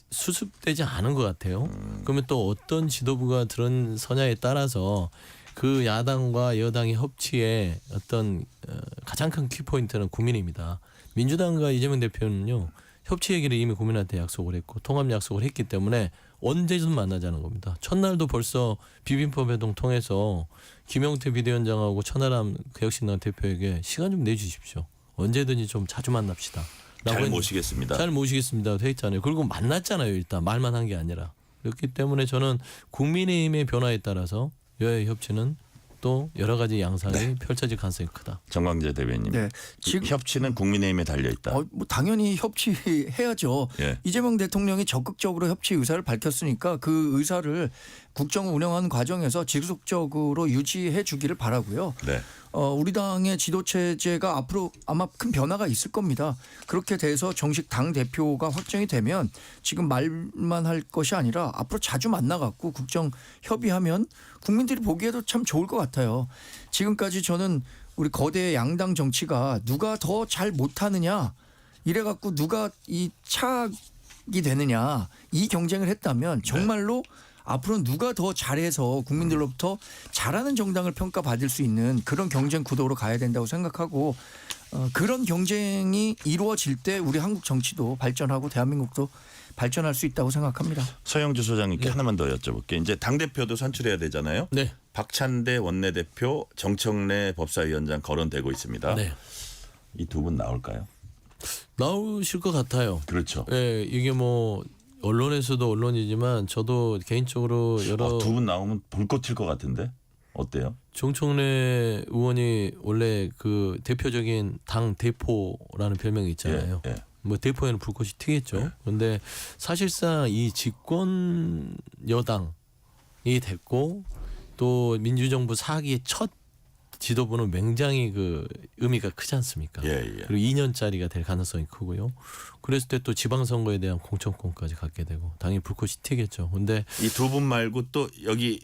수습되지 않은 것 같아요. 그러면 또 어떤 지도부가 들어서냐에 따라서 그 야당과 여당의 협치의 어떤 가장 큰 키포인트는 국민입니다. 민주당과 이재명 대표는요. 협치 얘기를 이미 국민한테 약속을 했고 통합 약속을 했기 때문에 언제든 만나자는 겁니다. 첫날도 벌써 비빔법 회동 통해서 김용태 비대위원장하고 천하람 개혁신당 대표에게 시간 좀 내주십시오. 언제든지 좀 자주 만납시다. 잘 모시겠습니다. 잘 모시겠습니다. 돼 있잖아요. 그리고 만났잖아요. 일단 말만 한 게 아니라. 그렇기 때문에 저는 국민의힘의 변화에 따라서 여야 협치는 또 여러 가지 양상이 펼쳐질 가능성이 크다. 정광재 대변인. 네. 지금 협치는 국민의힘에 달려 있다. 뭐 당연히 협치해야죠. 예. 이재명 대통령이 적극적으로 협치 의사를 밝혔으니까 그 의사를 국정을 운영하는 과정에서 지속적으로 유지해 주기를 바라고요. 네. 우리 당의 지도 체제가 앞으로 아마 큰 변화가 있을 겁니다. 그렇게 돼서 정식 당 대표가 확정이 되면 지금 말만 할 것이 아니라 앞으로 자주 만나갖고 국정 협의하면 국민들이 보기에도 참 좋을 것 같아요. 지금까지 저는 우리 거대 양당 정치가 누가 더 잘 못하느냐 이래갖고 누가 이 차악이 되느냐 이 경쟁을 했다면 정말로 앞으로 누가 더 잘해서 국민들로부터 잘하는 정당을 평가받을 수 있는 그런 경쟁 구도로 가야 된다고 생각하고 그런 경쟁이 이루어질 때 우리 한국 정치도 발전하고 대한민국도 발전할 수 있다고 생각합니다. 서영주 소장님께 하나만 더 여쭤볼게요. 이제 당대표도 선출해야 되잖아요. 네. 박찬대 원내대표, 정청래 법사위원장 거론되고 있습니다. 네. 이 두 분 나올까요? 나오실 것 같아요. 그렇죠. 예, 이게 뭐 언론에서도 언론이지만 저도 개인적으로 여러 두 분 나오면 불꽃 튈 것 같은데 어때요? 정청래 의원이 원래 그 대표적인 당 대포라는 별명이 있잖아요. 예. 뭐 대포에는 불꽃이 튀겠죠. 그런데 사실상 이 집권 여당이 됐고 또 민주정부 4기의 첫 지도부는 굉장히 그 의미가 크지 않습니까? 예. 그리고 2년짜리가 될 가능성이 크고요. 그랬을 때 또 지방선거에 대한 공천권까지 갖게 되고 당연히 불꽃이 튀겠죠. 근데 이 두 분 말고 또 여기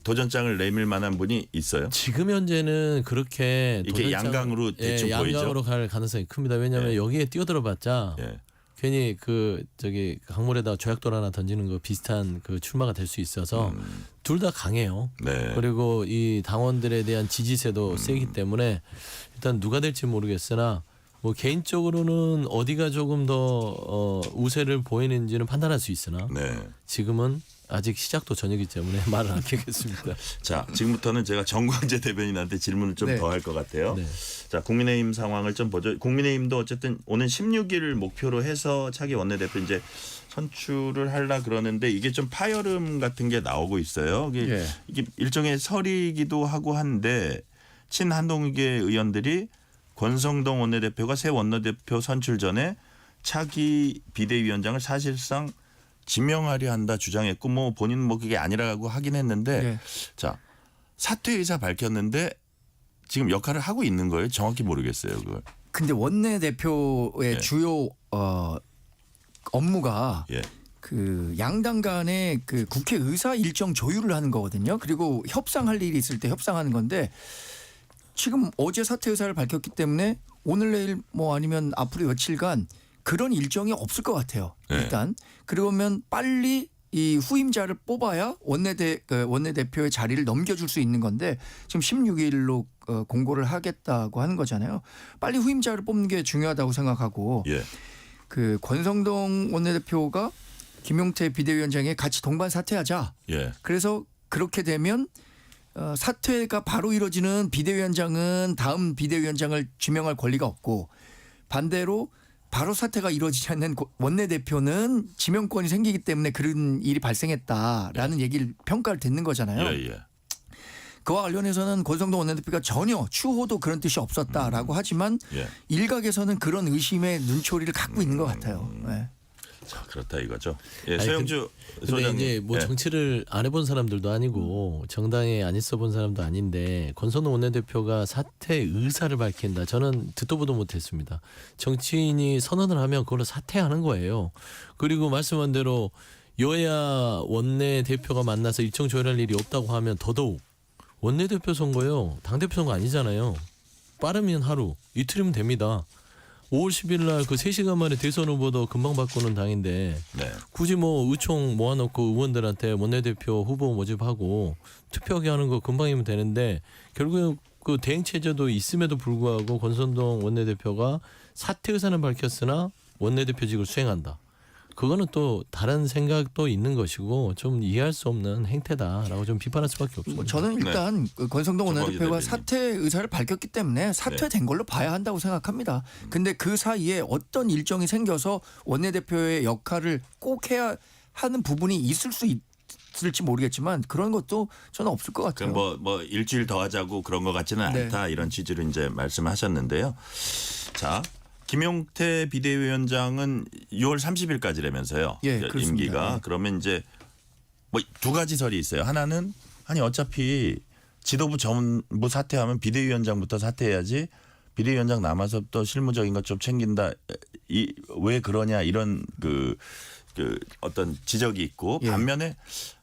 도전장을 내밀 만한 분이 있어요? 지금 현재는 그렇게 이게 양강으로 대충 보이죠? 양강으로 갈 가능성이 큽니다. 왜냐하면 여기에 뛰어들어봤자 예. 괜히 그 저기 강물에다 조약돌 하나 던지는 거 비슷한 그 출마가 될 수 있어서 둘 다 강해요. 네. 그리고 이 당원들에 대한 지지세도 세기 때문에 일단 누가 될지 모르겠으나 뭐 개인적으로는 어디가 조금 더 우세를 보이는지는 판단할 수 있으나 네. 지금은 아직 시작도 전이기 때문에 말을 아끼겠습니다. 자, 지금부터는 제가 정광재 대변인한테 질문을 좀 네. 더 할 것 같아요. 네. 자, 국민의힘 상황을 좀 보죠. 국민의힘도 어쨌든 오는 16일 목표로 해서 차기 원내대표 이제 선출을 하려 그러는데 이게 좀 파열음 같은 게 나오고 있어요. 이게 일종의 설이기도 하고 한데 친한동계 의원들이 권성동 원내대표가 새 원내대표 선출 전에 차기 비대위원장을 사실상 지명하려 한다 주장했고 뭐 본인은 뭐 그게 아니라고 하긴 했는데 자 사퇴 의사 밝혔는데 지금 역할을 하고 있는 거예요? 정확히 모르겠어요 그걸. 근데 원내대표의 예. 주요 업무가 예. 그 양당 간의 그 국회 의사 일정 조율을 하는 거거든요. 그리고 협상할 일이 있을 때 협상하는 건데 지금 어제 사퇴 의사를 밝혔기 때문에 오늘 내일 뭐 아니면 앞으로 며칠간 그런 일정이 없을 것 같아요. 일단 그러면 빨리 이 후임자를 뽑아야 원내대표의 자리를 넘겨줄 수 있는 건데 지금 16일로 공고를 하겠다고 하는 거잖아요. 빨리 후임자를 뽑는 게 중요하다고 생각하고 예. 그 권성동 원내대표가 김용태 비대위원장에 같이 동반 사퇴하자. 예. 그래서 그렇게 되면 사퇴가 바로 이루어지는 비대위원장은 다음 비대위원장을 지명할 권리가 없고 반대로 바로 사퇴가 이루어지지 않는 원내대표는 지명권이 생기기 때문에 그런 일이 발생했다라는 얘기를 평가를 듣는 거잖아요. 예. 그와 관련해서는 권성동 원내대표가 전혀 추호도 그런 뜻이 없었다라고 하지만 예. 일각에서는 그런 의심의 눈초리를 갖고 있는 것 같아요. 네. 자 그렇다 이거죠. 예. 아니, 서영주 근데 소장님. 이제 뭐 예. 정치를 안 해본 사람들도 아니고 정당에 안 있어본 사람도 아닌데 권성동 원내대표가 사퇴 의사를 밝힌다. 저는 듣도 보도 못했습니다. 정치인이 선언을 하면 그걸로 사퇴하는 거예요. 그리고 말씀한 대로 여야 원내대표가 만나서 일정 조율할 일이 없다고 하면 더더욱 원내대표 선거요. 당대표 선거 아니잖아요. 빠르면 하루, 이틀이면 됩니다. 5월 10일 날 그 3시간 만에 대선 후보도 금방 바꾸는 당인데 네. 굳이 뭐 의총 모아놓고 의원들한테 원내대표 후보 모집하고 투표하게 하는 거 금방이면 되는데 결국 그 대행 체제도 있음에도 불구하고 권선동 원내대표가 사퇴 의사는 밝혔으나 원내대표직을 수행한다. 그거는 또 다른 생각도 있는 것이고 좀 이해할 수 없는 행태다라고 좀 비판할 수밖에 없습니다. 뭐 저는 일단 그 권성동 정광희 원내대표가 대변인. 사퇴 의사를 밝혔기 때문에 사퇴된 걸로 봐야 한다고 생각합니다. 근데 그 사이에 어떤 일정이 생겨서 원내대표의 역할을 꼭 해야 하는 부분이 있을 수 있을지 모르겠지만 그런 것도 저는 없을 것 같아요. 그럼 뭐 일주일 더 하자고 그런 것 같지는 네. 않다 이런 취지로 이제 말씀하셨는데요. 자. 김용태 비대위원장은 6월 30일까지라면서요. 예, 그렇습니다. 임기가. 네. 그러면 이제 뭐 두 가지 설이 있어요. 하나는 아니 어차피 지도부 전부 사퇴하면 비대위원장부터 사퇴해야지 비대위원장 남아서 또 실무적인 것 좀 챙긴다. 왜 그러냐 이런 그 어떤 지적이 있고 예. 반면에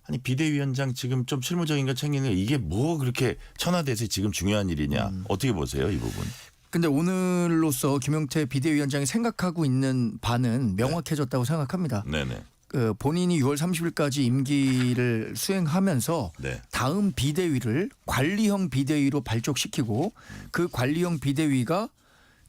아니 비대위원장 지금 좀 실무적인 거 챙기는 게 이게 뭐 그렇게 천하대세 지금 중요한 일이냐. 어떻게 보세요 이 부분? 근데 오늘로써 김용태 비대위원장이 생각하고 있는 바는 명확해졌다고 생각합니다. 네네. 그 본인이 6월 30일까지 임기를 수행하면서 네. 다음 비대위를 관리형 비대위로 발족시키고 그 관리형 비대위가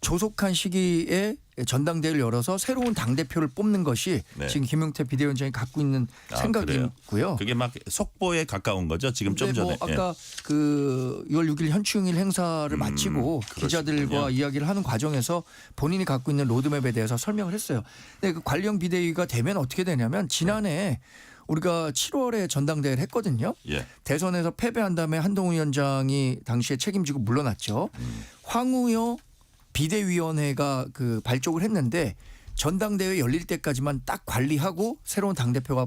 조속한 시기에 전당대회를 열어서 새로운 당대표를 뽑는 것이 네. 지금 김용태 비대위원장이 갖고 있는 아, 생각이고요. 그게 막 속보에 가까운 거죠. 지금 좀 근데 전에. 뭐 아까 그 6월 6일 현충일 행사를 마치고 그러시군요. 기자들과 이야기를 하는 과정에서 본인이 갖고 있는 로드맵에 대해서 설명을 했어요. 근데 그 관리형 비대위가 되면 어떻게 되냐면 지난해 우리가 7월에 전당대회를 했거든요. 예. 대선에서 패배한 다음에 한동훈 위원장이 당시에 책임지고 물러났죠. 황우여 비대위원회가 그 발족을 했는데 전당대회 열릴 때까지만 딱 관리하고 새로운 당대표가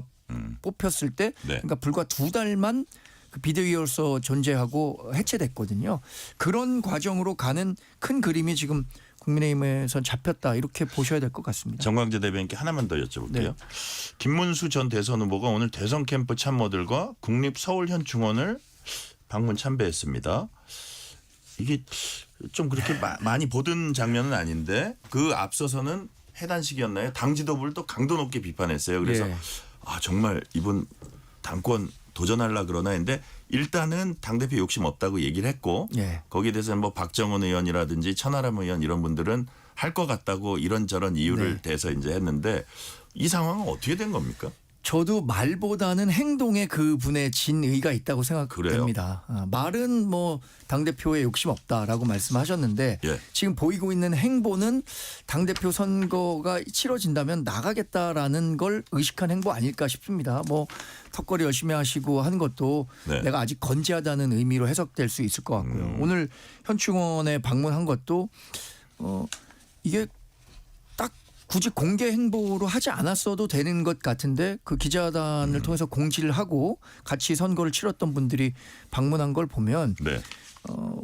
뽑혔을 때 네. 그러니까 불과 2달만 그 비대위로서 존재하고 해체됐거든요. 그런 과정으로 가는 큰 그림이 지금 국민의힘에선 잡혔다 이렇게 보셔야 될 것 같습니다. 정광재 대변인께 하나만 더 여쭤볼게요. 네. 김문수 전 대선 후보가 오늘 대선 캠프 참모들과 국립서울현충원을 방문 참배했습니다. 이게 좀 그렇게 많이 보던 장면은 아닌데 그 앞서서는 해단식이었나요? 당 지도부를 또 강도 높게 비판했어요. 그래서 예. 아 정말 이분 당권 도전하려 그러나 했는데 일단은 당대표 욕심 없다고 얘기를 했고 예. 거기에 대해서는 뭐 박정은 의원이라든지 천하람 의원 이런 분들은 할 것 같다고 이런저런 이유를 네. 대서 이제 했는데 이 상황은 어떻게 된 겁니까? 저도 말보다는 행동에 그분의 진의가 있다고 생각됩니다. 말은 뭐 당대표에 욕심 없다라고 말씀하셨는데 예. 지금 보이고 있는 행보는 당대표 선거가 치러진다면 나가겠다라는 걸 의식한 행보 아닐까 싶습니다. 뭐 턱걸이 열심히 하시고 하는 것도 네. 내가 아직 건재하다는 의미로 해석될 수 있을 것 같고요. 오늘 현충원에 방문한 것도 이게 딱 굳이 공개 행보로 하지 않았어도 되는 것 같은데 그 기자단을 통해서 공지를 하고 같이 선거를 치렀던 분들이 방문한 걸 보면 네.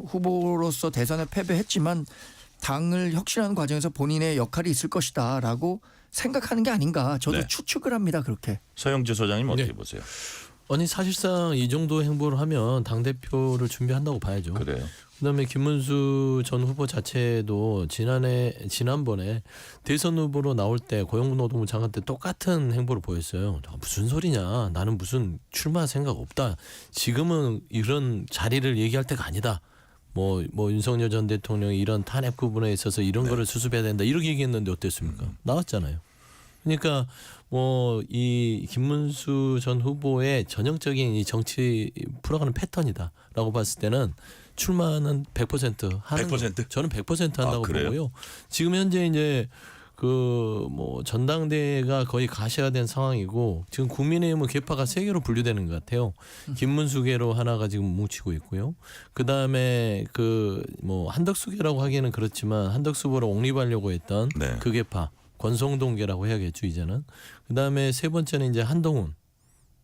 후보로서 대선에 패배했지만 당을 혁신하는 과정에서 본인의 역할이 있을 것이다라고 생각하는 게 아닌가 저도 네. 추측을 합니다. 그렇게. 서영재 소장님 어떻게 네. 보세요? 아니 사실상 이 정도 행보를 하면 당 대표를 준비한다고 봐야죠. 그래요. 그다음에 김문수 전 후보 자체도 지난번에 대선 후보로 나올 때 고용노동부 장관 때 똑같은 행보를 보였어요. 무슨 소리냐? 나는 무슨 출마 생각 없다. 지금은 이런 자리를 얘기할 때가 아니다. 뭐 윤석열 전 대통령이 이런 탄핵 부분에 있어서 이런 거를 수습해야 된다. 이렇게 얘기했는데 어땠습니까? 나왔잖아요. 그러니까 뭐 이 김문수 전 후보의 전형적인 이 정치 풀어가는 패턴이다라고 봤을 때는 출마는 100% 하는 100%? 거. 저는 100% 한다고 그래요? 보고요. 지금 현재 이제 그 뭐 전당대회가 거의 가시화된 상황이고 지금 국민의힘은 계파가 세 개로 분류되는 것 같아요. 김문수계로 하나가 지금 뭉치고 있고요. 그 다음에 그 뭐 한덕수계라고 하기에는 그렇지만 한덕수 후보를 옹립하려고 했던 네. 그 계파 권성동계라고 해야겠죠 이제는. 그 다음에 세 번째는 이제 한동훈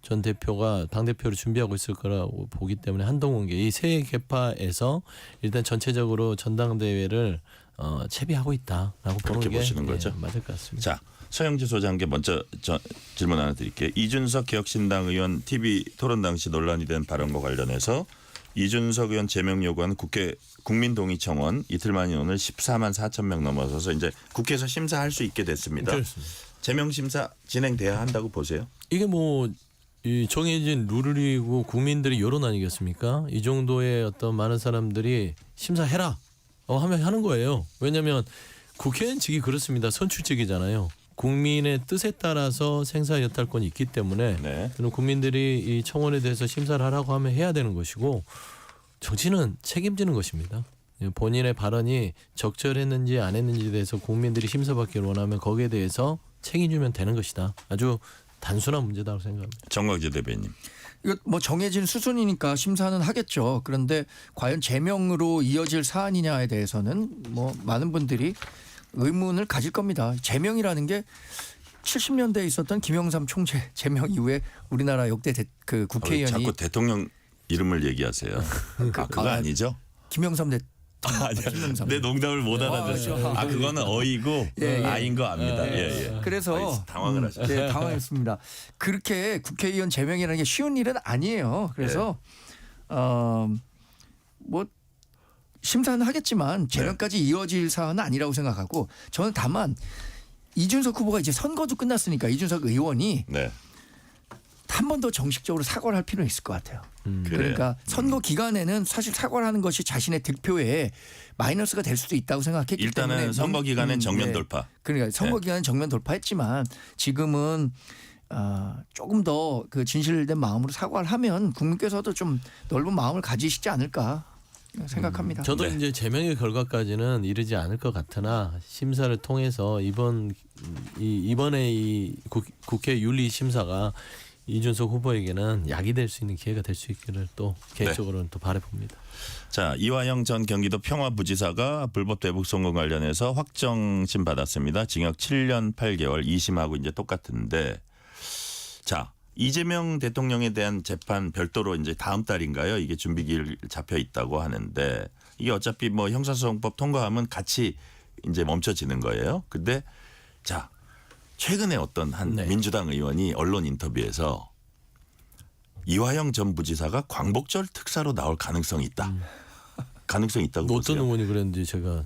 전 대표가 당 대표를 준비하고 있을 거라고 보기 때문에 한동훈계 이 세 계파에서 일단 전체적으로 전당대회를 채비하고 있다라고 보는 그렇게 게 보시는 거죠? 맞을 것 같습니다. 자, 서영재 소장께 먼저 질문 하나 드릴게요. 이준석 개혁신당 의원 TV 토론 당시 논란이 된 발언과 관련해서 이준석 의원 제명 요구하는 국회 국민동의청원 이틀 만인 오늘 14만 4천 명 넘어서서 이제 국회에서 심사할 수 있게 됐습니다. 그렇습니다. 제명 심사 진행돼야 한다고 보세요? 이게 뭐 이 정해진 룰이고 국민들의 여론 아니겠습니까? 이 정도의 어떤 많은 사람들이 심사해라 하면 하는 거예요. 왜냐하면 국회의원 직이 그렇습니다. 선출직이잖아요. 국민의 뜻에 따라서 생사 여탈권이 있기 때문에 네. 저는 국민들이 이 청원에 대해서 심사를 하라고 하면 해야 되는 것이고 정치는 책임지는 것입니다. 본인의 발언이 적절했는지 안 했는지에 대해서 국민들이 심사받기를 원하면 거기에 대해서 책임지면 되는 것이다. 아주 단순한 문제다고 생각합니다. 정광재 대변인. 이거 뭐 정해진 수순이니까 심사는 하겠죠. 그런데 과연 제명으로 이어질 사안이냐에 대해서는 뭐 많은 분들이 의문을 가질 겁니다. 제명이라는 게 70년대에 있었던 김영삼 총재 제명 이후에 우리나라 역대 그 국회의원이 자꾸 대통령 이름을 얘기하세요. 그거 아니죠? 김영삼 아니야. 김영삼. 내 농담을 못 알아들었어요. 아, 그거는 어이고 예, 예. 아인 거 압니다. 예. 그래서 당황을 하셨어요. 네, 당황했습니다. 그렇게 국회의원 제명이라는 게 쉬운 일은 아니에요. 그래서 뭐 심사는 하겠지만 제명까지 이어질 사안은 아니라고 생각하고 저는 다만 이준석 후보가 이제 선거도 끝났으니까 이준석 의원이 네. 한 번 더 정식적으로 사과를 할 필요는 있을 것 같아요. 그래요. 그러니까 선거 기간에는 사실 사과를 하는 것이 자신의 득표에 마이너스가 될 수도 있다고 생각했기 때문에 일단은 선거 기간엔 정면 네. 돌파. 그러니까 선거 네. 기간은 정면 돌파했지만 지금은 조금 더 그 진실된 마음으로 사과를 하면 국민께서도 좀 넓은 마음을 가지시지 않을까 생각합니다. 저도 네. 이제 제명의 결과까지는 이르지 않을 것 같으나 심사를 통해서 이번에 이 국회 윤리 심사가 이준석 후보에게는 약이 될 수 있는 기회가 될 수 있기를 또 개인적으로는 또 바라봅니다. 자, 이화영 전 경기도 평화부지사가 불법 대북 송금 관련해서 확정심 받았습니다. 징역 7년 8개월 2심하고 이제 똑같은데 자, 이재명 대통령에 대한 재판 별도로 이제 다음 달인가요? 이게 준비기일 잡혀 있다고 하는데 이게 어차피 뭐 형사소송법 통과하면 같이 이제 멈춰지는 거예요. 근데 자, 최근에 어떤 한 네. 민주당 의원이 언론 인터뷰에서 이화영 전 부지사가 광복절 특사로 나올 가능성이 있다. 가능성이 있다고 어떤 보세요. 의원이 그랬는지 제가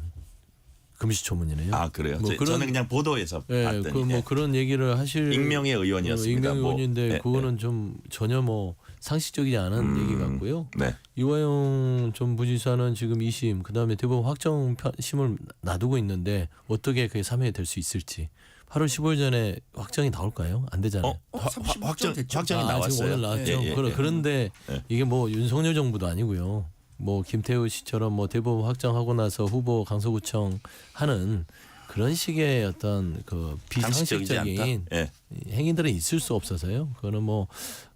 금시초문이네요. 아 그래요? 뭐 저는 그냥 보도에서 예, 봤더니 뭐 그런 얘기를 하실 익명의 의원이었습니다. 익명 뭐. 의원인데 네, 그거는 좀 전혀 뭐 상식적이지 않은 얘기 같고요. 네. 이화영 전 부지사는 지금 2심 그다음에 대법원 확정심을 놔두고 있는데 어떻게 그게 3회에 될 수 있을지 8월 15일 전에 확정이 나올까요? 안 되잖아요. 확정이 지금 나왔어요. 오늘 나왔죠. 예. 그런데 예. 이게 뭐 윤석열 정부도 아니고요. 뭐 김태우 씨처럼 뭐 대법원 확정하고 나서 후보 강서구청 하는 그런 식의 어떤 그 상식적이지 않다. 비상식적인 예. 행위들은 있을 수 없어서요. 그거는 뭐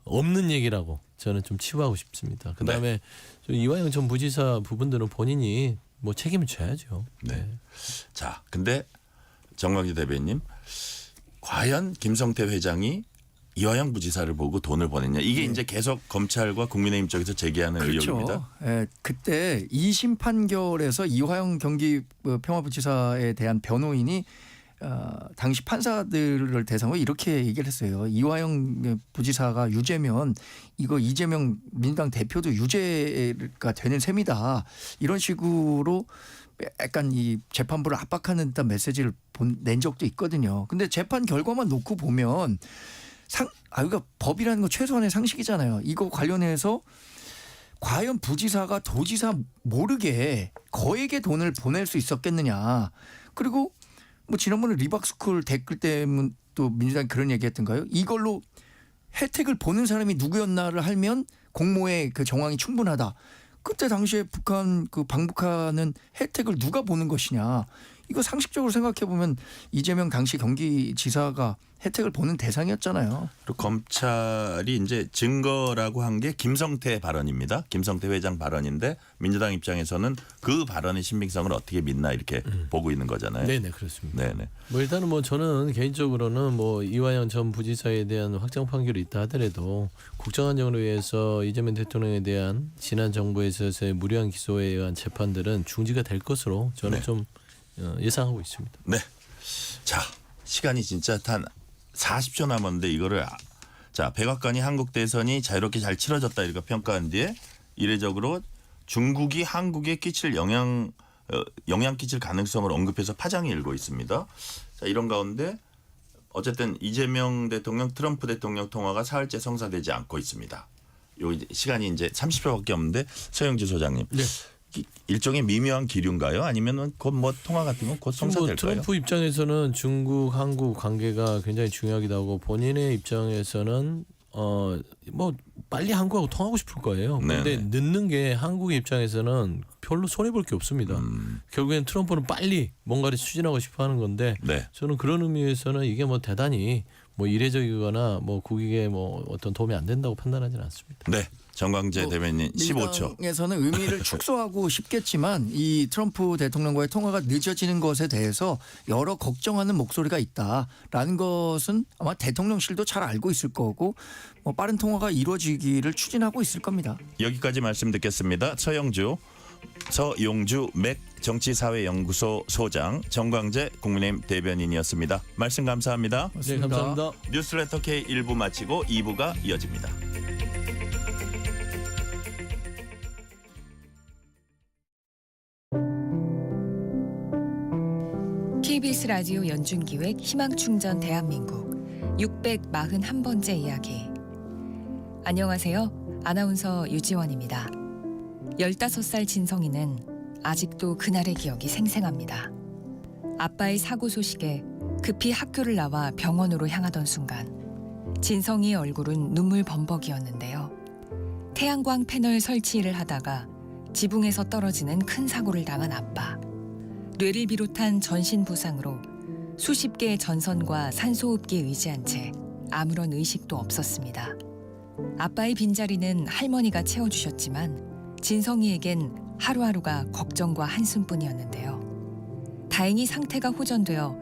없는 얘기라고 저는 좀 치부하고 싶습니다. 그다음에 좀 이화영 전 부지사 부분들은 본인이 뭐 책임을 져야죠. 네. 자, 근데 정광재 대변인 과연 김성태 회장이 이화영 부지사를 보고 돈을 보냈냐 이게 이제 계속 검찰과 국민의힘 쪽에서 제기하는 의혹입니다. 예, 그때 2심 판결에서 이화영 경기 평화부지사에 대한 변호인이 당시 판사들을 대상으로 이렇게 얘기를 했어요. 이화영 부지사가 유죄면 이거 이재명 민주당 대표도 유죄가 되는 셈이다. 이런 식으로 약간 이 재판부를 압박하는 듯한 메시지를 낸 적도 있거든요. 근데 재판 결과만 놓고 보면 그러니까 법이라는 건 최소한의 상식이잖아요. 이거 관련해서 과연 부지사가 도지사 모르게 거액의 돈을 보낼 수 있었겠느냐. 그리고 뭐 지난번에 리박스쿨 댓글 때문에 또 민주당이 그런 얘기했던가요? 이걸로 혜택을 보는 사람이 누구였나를 하면 공모의 그 정황이 충분하다. 그때 당시에 북한 그 방북하는 혜택을 누가 보는 것이냐. 이거 상식적으로 생각해 보면 이재명 당시 경기지사가 혜택을 보는 대상이었잖아요. 그리고 검찰이 이제 증거라고 한 게 김성태 발언입니다. 김성태 회장 발언인데 민주당 입장에서는 그 발언의 신빙성을 어떻게 믿나 이렇게 보고 있는 거잖아요. 네네 그렇습니다. 네네. 뭐 일단은 뭐 저는 개인적으로는 뭐 이화영 전 부지사에 대한 확정 판결이 있다 하더라도 국정안정을 위해서 이재명 대통령에 대한 지난 정부에서의 무리한 기소에 의한 재판들은 중지가 될 것으로 저는 좀 예상하고 있습니다. 네. 자, 시간이 진짜 한 40초 남았는데 이거를 자, 백악관이 한국 대선이 자유롭게 잘 치러졌다 이렇게 평가한 뒤에 이례적으로 중국이 한국에 끼칠 영향 끼칠 가능성을 언급해서 파장이 일고 있습니다. 자, 이런 가운데 어쨌든 이재명 대통령, 트럼프 대통령 통화가 사흘째 성사되지 않고 있습니다. 요 시간이 이제 30초밖에 없는데 서영주 소장님. 네. 일종의 미묘한 기류인가요? 아니면 곧 뭐 통화 같은 건 곧 성사될까요? 트럼프 입장에서는 중국 한국 관계가 굉장히 중요하기도 하고 본인의 입장에서는 뭐 빨리 한국하고 통하고 싶을 거예요. 그런데 네네. 늦는 게 한국의 입장에서는 별로 손해 볼 게 없습니다. 결국엔 트럼프는 빨리 뭔가를 추진하고 싶어 하는 건데 네. 저는 그런 의미에서는 이게 뭐 대단히 뭐 이례적이거나 뭐 국익에 뭐 어떤 도움이 안 된다고 판단하지는 않습니다. 네. 정광재 대변인 15초. 민주당에서는 의미를 축소하고 싶겠지만 이 트럼프 대통령과의 통화가 늦어지는 것에 대해서 여러 걱정하는 목소리가 있다라는 것은 아마 대통령실도 잘 알고 있을 거고 뭐 빠른 통화가 이루어지기를 추진하고 있을 겁니다. 여기까지 말씀 듣겠습니다. 서용주 맥 정치사회연구소 소장, 정광재 국민의힘 대변인이었습니다. 말씀 감사합니다. 네, 감사합니다. 뉴스레터 K 1부 마치고 2부가 이어집니다. KBS 라디오 연중기획 희망충전 대한민국 641번째 이야기. 안녕하세요. 아나운서 유지원입니다. 15살 진성이는 아직도 그날의 기억이 생생합니다. 아빠의 사고 소식에 급히 학교를 나와 병원으로 향하던 순간 진성이의 얼굴은 눈물 범벅이었는데요. 태양광 패널 설치를 하다가 지붕에서 떨어지는 큰 사고를 당한 아빠. 뇌를 비롯한 전신 부상으로 수십 개의 전선과 산소호흡기에 의지한 채 아무런 의식도 없었습니다. 아빠의 빈자리는 할머니가 채워주셨지만 진성이에겐 하루하루가 걱정과 한숨뿐이었는데요. 다행히 상태가 호전되어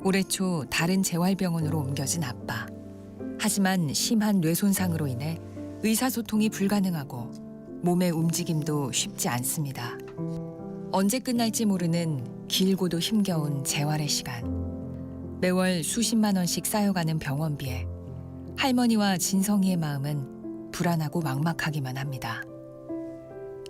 올해 초 다른 재활병원으로 옮겨진 아빠. 하지만 심한 뇌손상으로 인해 의사소통이 불가능하고 몸의 움직임도 쉽지 않습니다. 언제 끝날지 모르는 길고도 힘겨운 재활의 시간. 매월 수십만 원씩 쌓여가는 병원비에 할머니와 진성이의 마음은 불안하고 막막하기만 합니다.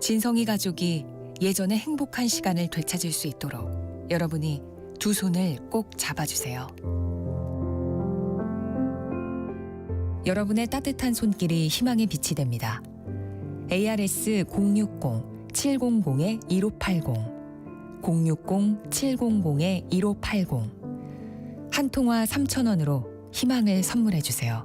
진성이 가족이 예전의 행복한 시간을 되찾을 수 있도록 여러분이 두 손을 꼭 잡아주세요. 여러분의 따뜻한 손길이 희망의 빛이 됩니다. ARS 060-700-1580 060-700-1580 한 통화 3,000원으로 희망을 선물해 주세요.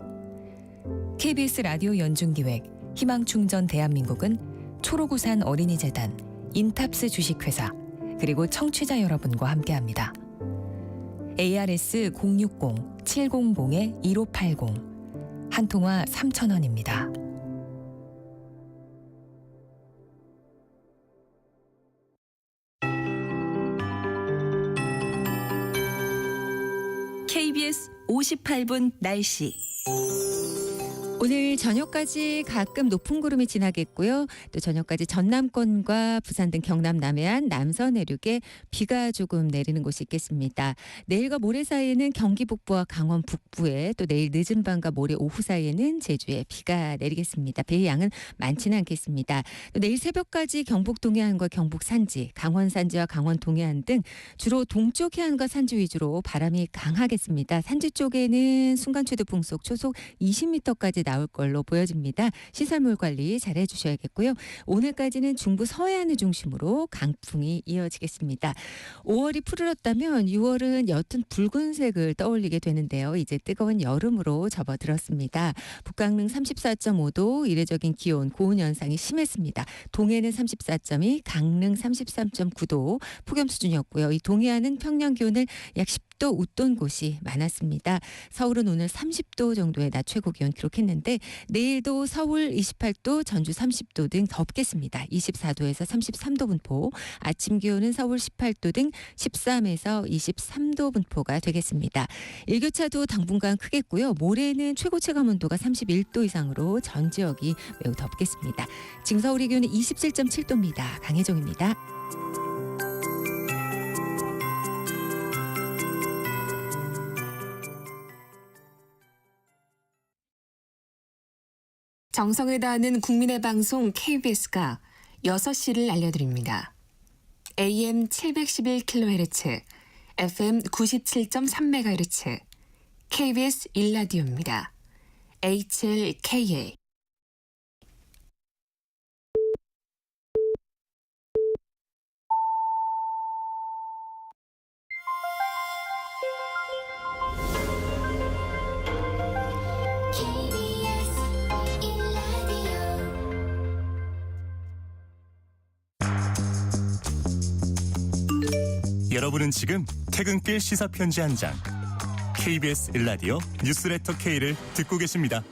KBS 라디오 연중기획 희망충전 대한민국은 초록우산 어린이재단, 인탑스 주식회사 그리고 청취자 여러분과 함께합니다. ARS 060-700-1580 한 통화 3,000원입니다. KBS 58분 날씨. 오늘 저녁까지 가끔 높은 구름이 지나겠고요. 또 저녁까지 전남권과 부산 등 경남 남해안 남서 내륙에 비가 조금 내리는 곳이 있겠습니다. 내일과 모레 사이에는 경기 북부와 강원 북부에 또 내일 늦은 밤과 모레 오후 사이에는 제주에 비가 내리겠습니다. 비의 양은 많지는 않겠습니다. 또 내일 새벽까지 경북 동해안과 경북 산지, 강원 산지와 강원 동해안 등 주로 동쪽 해안과 산지 위주로 바람이 강하겠습니다. 산지 쪽에는 순간 최대 풍속 초속 20m까지 나올 걸로 보여집니다. 시설물 관리 잘 해주셔야겠고요. 오늘까지는 중부 서해안을 중심으로 강풍이 이어지겠습니다. 5월이 푸르렀다면 6월은 옅은 붉은색을 떠올리게 되는데요. 이제 뜨거운 여름으로 접어들었습니다. 북강릉 34.5도, 이례적인 기온, 고온 현상이 심했습니다. 동해는 34.2, 강릉 33.9도 폭염 수준이었고요. 이 동해안은 평년 기온을 약 10도 웃돈 곳이 많았습니다. 서울은 오늘 30도 정도의 낮 최고 기온 기록했는데 내일도 서울 28도, 전주 30도 등 덥겠습니다. 24도에서 33도 분포, 아침 기온은 서울 18도 등 13에서 23도 분포가 되겠습니다. 일교차도 당분간 크겠고요. 모레는 최고 체감 온도가 31도 이상으로 전 지역이 매우 덥겠습니다. 지금 서울의 기온은 27.7도입니다. 강혜정입니다. 정성을 다하는 국민의 방송 KBS가 6시를 알려드립니다. AM 711kHz, FM 97.3MHz, KBS 1라디오입니다. HLKA. 여러분은 지금 퇴근길 시사편지 한 장 KBS 1라디오 뉴스레터 K를 듣고 계십니다.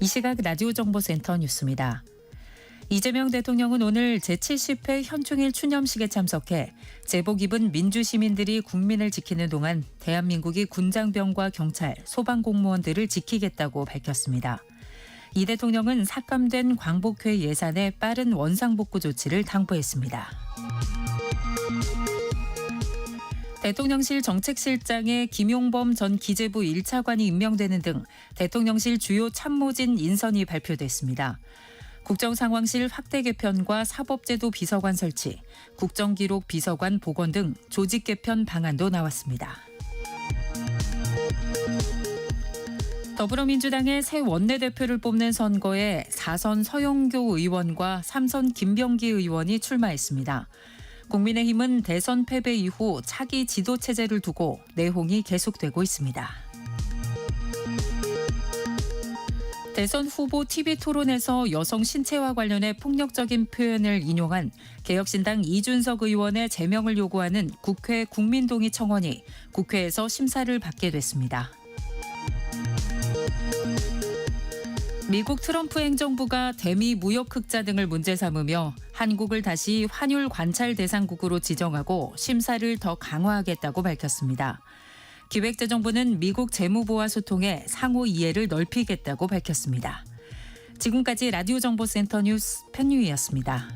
이 시각 라디오 정보센터 뉴스입니다. 이재명 대통령은 오늘 제70회 현충일 추념식에 참석해 제복 입은 민주시민들이 국민을 지키는 동안 대한민국이 군장병과 경찰, 소방공무원들을 지키겠다고 밝혔습니다. 이 대통령은 삭감된 광복회 예산의 빠른 원상복구 조치를 당부했습니다. 대통령실 정책실장에 김용범 전 기재부 1차관이 임명되는 등 대통령실 주요 참모진 인선이 발표됐습니다. 국정상황실 확대 개편과 사법제도 비서관 설치, 국정기록 비서관 복원 등 조직 개편 방안도 나왔습니다. 더불어민주당의 새 원내대표를 뽑는 선거에 4선 서영교 의원과 3선 김병기 의원이 출마했습니다. 국민의힘은 대선 패배 이후 차기 지도체제를 두고 내홍이 계속되고 있습니다. 대선 후보 TV토론에서 여성 신체와 관련해 폭력적인 표현을 인용한 개혁신당 이준석 의원의 제명을 요구하는 국회 국민동의 청원이 국회에서 심사를 받게 됐습니다. 미국 트럼프 행정부가 대미 무역 흑자 등을 문제 삼으며 한국을 다시 환율 관찰 대상국으로 지정하고 심사를 더 강화하겠다고 밝혔습니다. 기획재정부는 미국 재무부와 소통해 상호 이해를 넓히겠다고 밝혔습니다. 지금까지 라디오 정보센터 뉴스 편유희였습니다.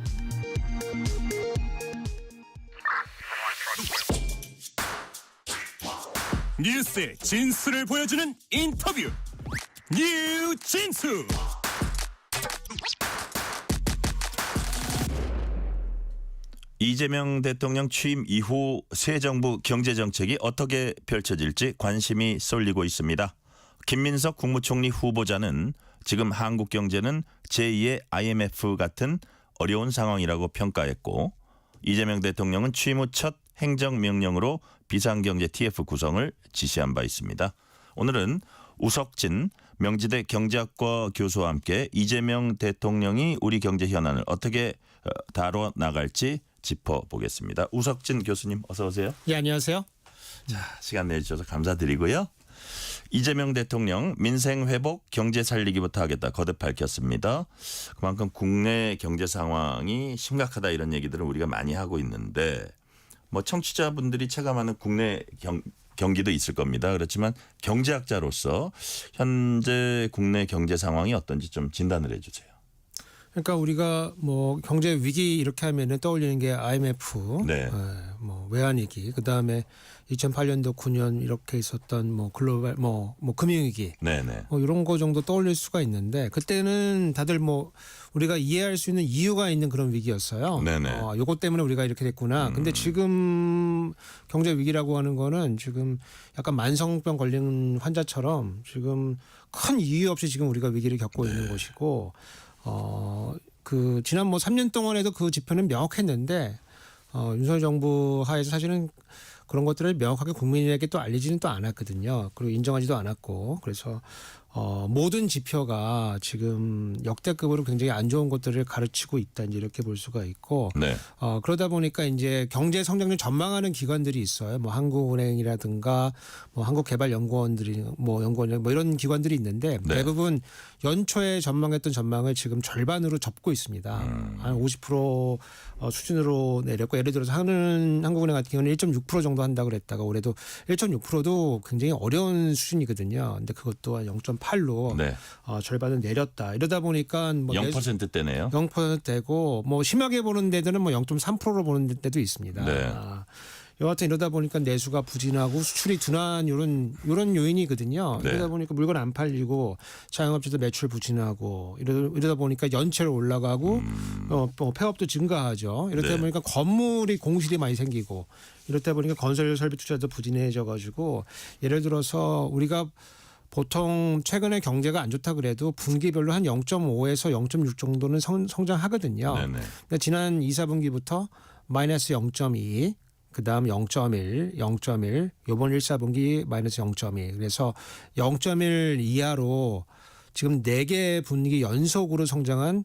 뉴스의 진수를 보여주는 인터뷰. 뉴진수. 이재명 대통령 취임 이후 새 정부 경제정책이 어떻게 펼쳐질지 관심이 쏠리고 있습니다. 김민석 국무총리 후보자는 지금 한국 경제는 제2의 IMF 같은 어려운 상황이라고 평가했고, 이재명 대통령은 취임 후 첫 행정명령으로 비상경제 TF 구성을 지시한 바 있습니다. 오늘은 우석진 명지대 경제학과 교수와 함께 이재명 대통령이 우리 경제 현안을 어떻게 다뤄 나갈지 짚어보겠습니다. 우석진 교수님 어서 오세요. 예, 안녕하세요. 자, 시간 내주셔서 감사드리고요. 이재명 대통령 민생 회복, 경제 살리기부터 하겠다 거듭 밝혔습니다. 그만큼 국내 경제 상황이 심각하다 이런 얘기들을 우리가 많이 하고 있는데, 뭐 청취자분들이 체감하는 국내 경기도 있을 겁니다. 그렇지만 경제학자로서 현재 국내 경제 상황이 어떤지 좀 진단을 해주세요. 그러니까 우리가 뭐 경제 위기 이렇게 하면은 떠올리는 게 IMF, 네. 뭐 외환 위기, 그 다음에 2008년도 9년 이렇게 있었던 뭐 글로벌 뭐 금융위기, 네네. 뭐 이런 거 정도 떠올릴 수가 있는데, 그때는 다들 뭐 우리가 이해할 수 있는 이유가 있는 그런 위기였어요. 네네. 요것 때문에 우리가 이렇게 됐구나. 근데 지금 경제 위기라고 하는 거는 지금 약간 만성병 걸린 환자처럼 지금 큰 이유 없이 지금 우리가 위기를 겪고 있는 것이고. 그 지난 뭐 3년 동안에도 그 지표는 명확했는데 윤석열 정부 하에서 사실은 그런 것들을 명확하게 국민에게 또 알리지는 또 않았거든요. 그리고 인정하지도 않았고, 그래서 모든 지표가 지금 역대급으로 굉장히 안 좋은 것들을 가르치고 있다, 이제 이렇게 볼 수가 있고, 네. 그러다 보니까 이제 경제 성장률 전망하는 기관들이 있어요. 뭐 한국은행이라든가 뭐 한국개발연구원들이 뭐 연구원 뭐 이런 기관들이 있는데, 네. 대부분 연초에 전망했던 전망을 지금 절반으로 접고 있습니다. 한 50% 수준으로 내렸고, 예를 들어서 한국은행 같은 경우는 1.6% 정도 한다고 그랬다가 올해도 1.6%도 굉장히 어려운 수준이거든요. 근데 그것도 한 0.8로 네. 절반을 내렸다. 이러다 보니까 뭐 0%대네요. 0%대고 뭐 심하게 보는 데들은 뭐 0.3%로 보는 데도 있습니다. 네. 여하튼 이러다 보니까 내수가 부진하고 수출이 둔한 이런 요인이거든요. 네. 이러다 보니까 물건 안 팔리고 자영업자도 매출 부진하고 이러다 보니까 연체로 올라가고 뭐 폐업도 증가하죠. 이렇다 네. 보니까 건물이 공실이 많이 생기고 이렇다 보니까 건설 설비 투자도 부진해져 가지고 예를 들어서 우리가 보통 최근에 경제가 안 좋다 그래도 분기별로 한 0.5에서 0.6 정도는 성장하거든요. 네네. 근데 지난 2, 4분기부터 마이너스 0.2, 그다음 0.1, 요번 1, 4분기 마이너스 0.2. 그래서 0.1 이하로 지금 4개 분기 연속으로 성장한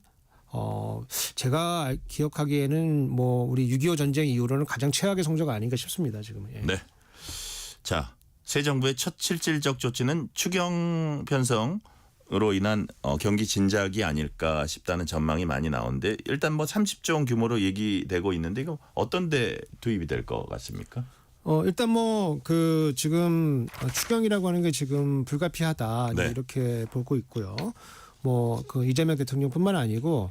제가 기억하기에는 뭐 우리 6.25 전쟁 이후로는 가장 최악의 성적 아닌가 싶습니다. 지금. 예. 네. 자, 새 정부의 첫 실질적 조치는 추경 편성으로 인한 경기 진작이 아닐까 싶다는 전망이 많이 나오는데 일단 뭐 30조 원 규모로 얘기되고 있는데 이거 어떤 데 투입이 될 것 같습니까? 일단 뭐 그 지금 추경이라고 하는 게 지금 불가피하다 네. 이렇게 보고 있고요. 뭐 그 이재명 대통령뿐만 아니고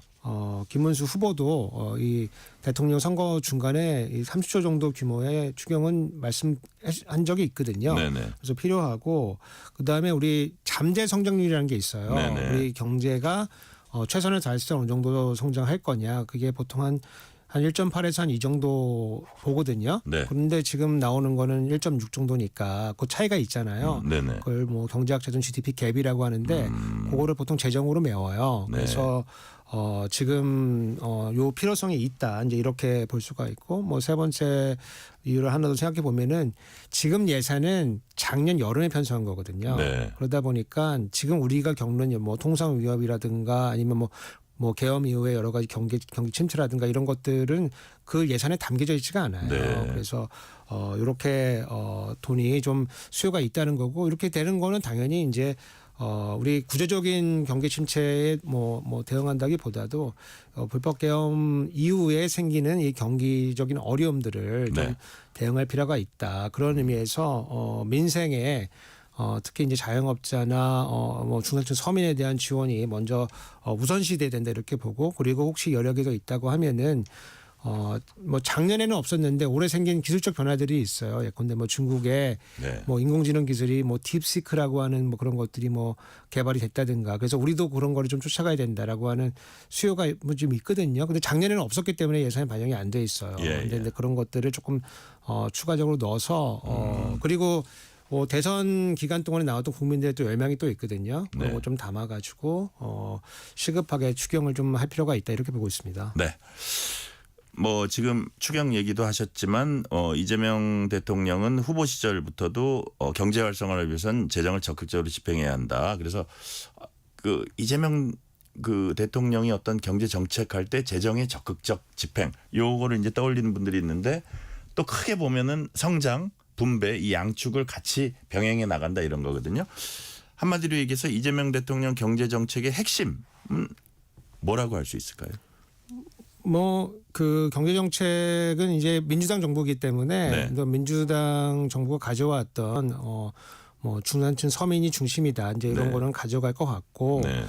김문수 후보도 이 대통령 선거 중간에 이 30조 정도 규모의 추경은 말씀한 적이 있거든요. 네네. 그래서 필요하고 그다음에 우리 잠재 성장률이라는 게 있어요. 네네. 우리 경제가 최선을 다해서 어느 정도 성장할 거냐. 그게 보통 한 1.8에서 한 2 정도 보거든요. 네. 그런데 지금 나오는 거는 1.6 정도니까 그 차이가 있잖아요. 네네. 그걸 뭐 경제학자들은 GDP 갭이라고 하는데 그거를 보통 재정으로 메워요. 네. 그래서 지금 요 필요성이 있다. 이제 이렇게 볼 수가 있고 뭐 세 번째 이유를 하나 더 생각해 보면은 지금 예산은 작년 여름에 편성한 거거든요. 네. 그러다 보니까 지금 우리가 겪는 뭐 통상 위협이라든가 아니면 뭐 계엄 이후에 여러 가지 경기 침체라든가 이런 것들은 그 예산에 담겨져 있지가 않아요. 네. 그래서 이렇게 돈이 좀 수요가 있다는 거고 이렇게 되는 거는 당연히 이제 우리 구조적인 경기 침체에 뭐 대응한다기보다도 불법 계엄 이후에 생기는 이 경기적인 어려움들을 좀 네. 대응할 필요가 있다. 그런 의미에서 민생에 특히 이제 자영업자나 뭐 중산층 서민에 대한 지원이 먼저 우선시돼야 된다 이렇게 보고 그리고 혹시 여력이 더 있다고 하면은 뭐 작년에는 없었는데 올해 생긴 기술적 변화들이 있어요. 예컨대 뭐 중국에 네. 뭐 인공지능 기술이 뭐 딥시크라고 하는 뭐 그런 것들이 뭐 개발이 됐다든가 그래서 우리도 그런 거를 좀 쫓아가야 된다라고 하는 수요가 뭐 좀 있거든요. 근데 작년에는 없었기 때문에 예산이 반영이 안 돼 있어요. 예, 근데 그런 것들을 조금 추가적으로 넣어서 그리고 뭐 대선 기간 동안에 나왔던 국민들의 또 열망이 또 있거든요. 네. 그거 좀 담아가지고 시급하게 추경을 좀 할 필요가 있다 이렇게 보고 있습니다. 네. 뭐 지금 추경 얘기도 하셨지만 이재명 대통령은 후보 시절부터도 경제 활성화를 위해선 재정을 적극적으로 집행해야 한다. 그래서 그 이재명 그 대통령이 어떤 경제 정책할 때 재정의 적극적 집행 요거를 이제 떠올리는 분들이 있는데 또 크게 보면은 성장, 분배 이 양축을 같이 병행해 나간다 이런 거거든요. 한마디로 얘기해서 이재명 대통령 경제 정책의 핵심은 뭐라고 할 수 있을까요? 뭐 그 경제 정책은 이제 민주당 정부이기 때문에 네. 민주당 정부가 가져왔던 뭐 중산층 서민이 중심이다 이제 이런 네. 거는 가져갈 것 같고 네.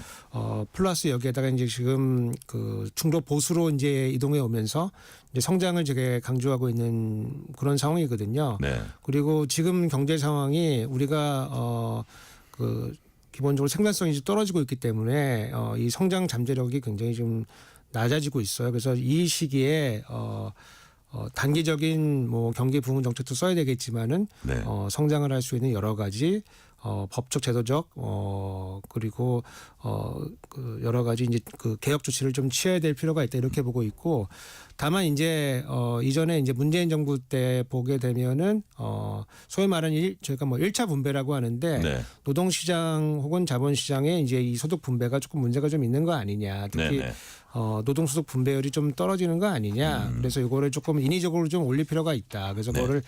플러스 여기에다가 이제 지금 그 중도 보수로 이제 이동해 오면서 이제 성장을 되게 강조하고 있는 그런 상황이거든요. 네. 그리고 지금 경제 상황이 우리가 그 기본적으로 생산성이 좀 떨어지고 있기 때문에 이 성장 잠재력이 굉장히 좀 낮아지고 있어요. 그래서 이 시기에 단기적인 뭐 경기 부흥 정책도 써야 되겠지만은 네. 성장을 할 수 있는 여러 가지 법적 제도적 그리고 그 여러 가지 이제 그 개혁 조치를 좀 취해야 될 필요가 있다 이렇게 보고 있고 다만 이제 이전에 이제 문재인 정부 때 보게 되면은 소위 말하는 저희가 뭐 1차 분배라고 하는데 네. 노동시장 혹은 자본시장에 이제 이 소득 분배가 조금 문제가 좀 있는 거 아니냐 특히 네네. 노동소득 분배율이 좀 떨어지는 거 아니냐. 그래서 이거를 조금 인위적으로 좀 올릴 필요가 있다. 그래서 네. 그거를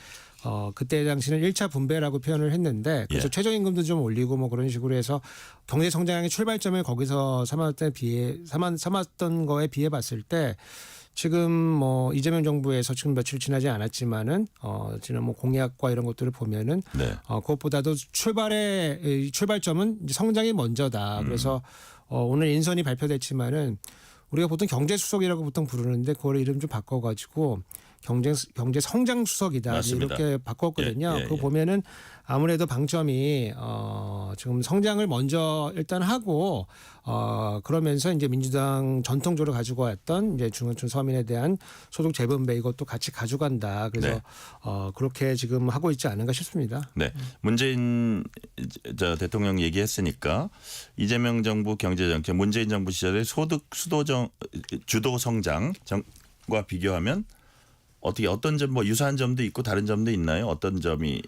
그때 당시는 1차 분배라고 표현을 했는데 그래서 예. 최저임금도 좀 올리고 뭐 그런 식으로 해서 경제 성장의 출발점을 거기서 삼았던 거에 비해 봤을 때 지금 뭐 이재명 정부에서 지금 며칠 지나지 않았지만은 지난 뭐 공약과 이런 것들을 보면은 네. 그것보다도 출발점은 이제 성장이 먼저다. 그래서 오늘 인선이 발표됐지만은 우리가 보통 경제수석이라고 보통 부르는데 그걸 이름 좀 바꿔가지고 경제 성장 수석이다 맞습니다. 이렇게 바꿨거든요. 예, 예, 그거 예. 보면은 아무래도 방점이 지금 성장을 먼저 일단 하고 그러면서 이제 민주당 전통적으로 가지고 왔던 이제 중산층 서민에 대한 소득 재분배 이것도 같이 가져간다. 그래서 네. 그렇게 지금 하고 있지 않은가 싶습니다. 네, 문재인 대통령 얘기했으니까 이재명 정부 경제정책, 문재인 정부 시절의 소득 주도 성장과 비교하면 어떻게 어떤 점 뭐 유사한 점도 있고 다른 점도 있나요? 어떤 점이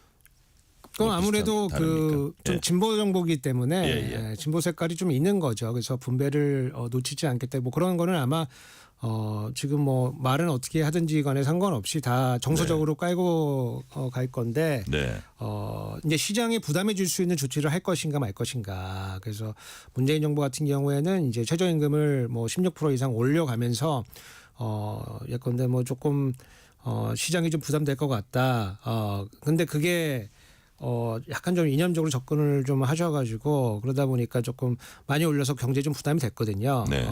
그럼 뭐 아무래도 비슷한, 다릅니까? 좀 예. 진보 정보기 때문에 예. 진보 색깔이 좀 있는 거죠. 그래서 분배를 놓치지 않겠다. 뭐 그런 거는 아마 지금 뭐 말은 어떻게 하든지 간에 상관없이 다 정서적으로 깔고 갈 건데 네. 이제 시장에 부담해 줄 수 있는 조치를 할 것인가 말 것인가. 그래서 문재인 정부 같은 경우에는 이제 최저임금을 뭐 16% 이상 올려가면서 예컨대 뭐 조금 시장이 좀 부담될 것 같다. 근데 그게 약간 좀 이념적으로 접근을 좀 하셔가지고 그러다 보니까 조금 많이 올려서 경제에 좀 부담이 됐거든요. 네.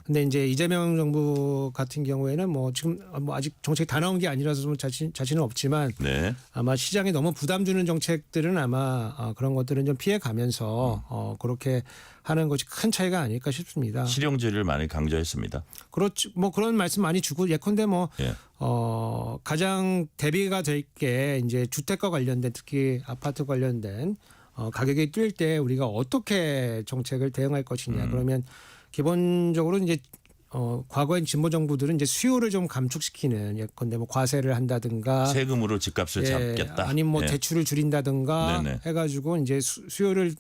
근데 이제 이재명 정부 같은 경우에는 뭐 지금 뭐 아직 정책이 다 나온 게 아니라서 좀 자신은 없지만 네. 아마 시장에 너무 부담 주는 정책들은 아마 그런 것들은 좀 피해 가면서 그렇게 하는 것이 큰 차이가 아닐까 싶습니다. 실용주의를 많이 강조했습니다. 그렇죠. 뭐 그런 말씀 많이 주고 예컨대 뭐 예. 가장 대비가 될 게 이제 주택과 관련된 특히 아파트 관련된 가격이 뛸 때 우리가 어떻게 정책을 대응할 것이냐. 그러면 기본적으로 이제 과거엔 진보 정부들은 이제 수요를 좀 감축시키는 예컨대 뭐 과세를 한다든가 세금으로 집값을 잡겠다. 아니면 뭐 예. 대출을 줄인다든가 네네. 해가지고 이제 수요를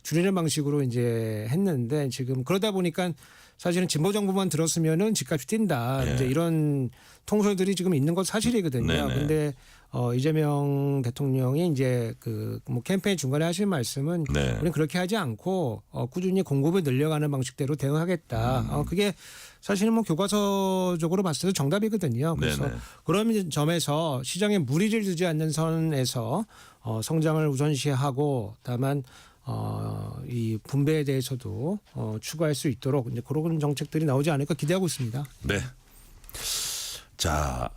줄이는 방식으로 이제 했는데 지금 그러다 보니까 사실은 진보 정부만 들었으면은 집값이 뛴다. 예. 이제 이런 통설들이 지금 있는 건 사실이거든요. 네네. 근데 이재명 대통령이 이제 그 뭐 캠페인 중간에 하신 말씀은 네. 우리는 그렇게 하지 않고 꾸준히 공급을 늘려가는 방식대로 대응하겠다. 그게 사실은 뭐 교과서적으로 봤을 때도 정답이거든요. 그래서 네네. 그런 점에서 시장에 무리를 두지 않는 선에서 성장을 우선시하고 다만 이 분배에 대해서도 추가할 수 있도록 이제 그런 정책들이 나오지 않을까 기대하고 있습니다. 네. 자,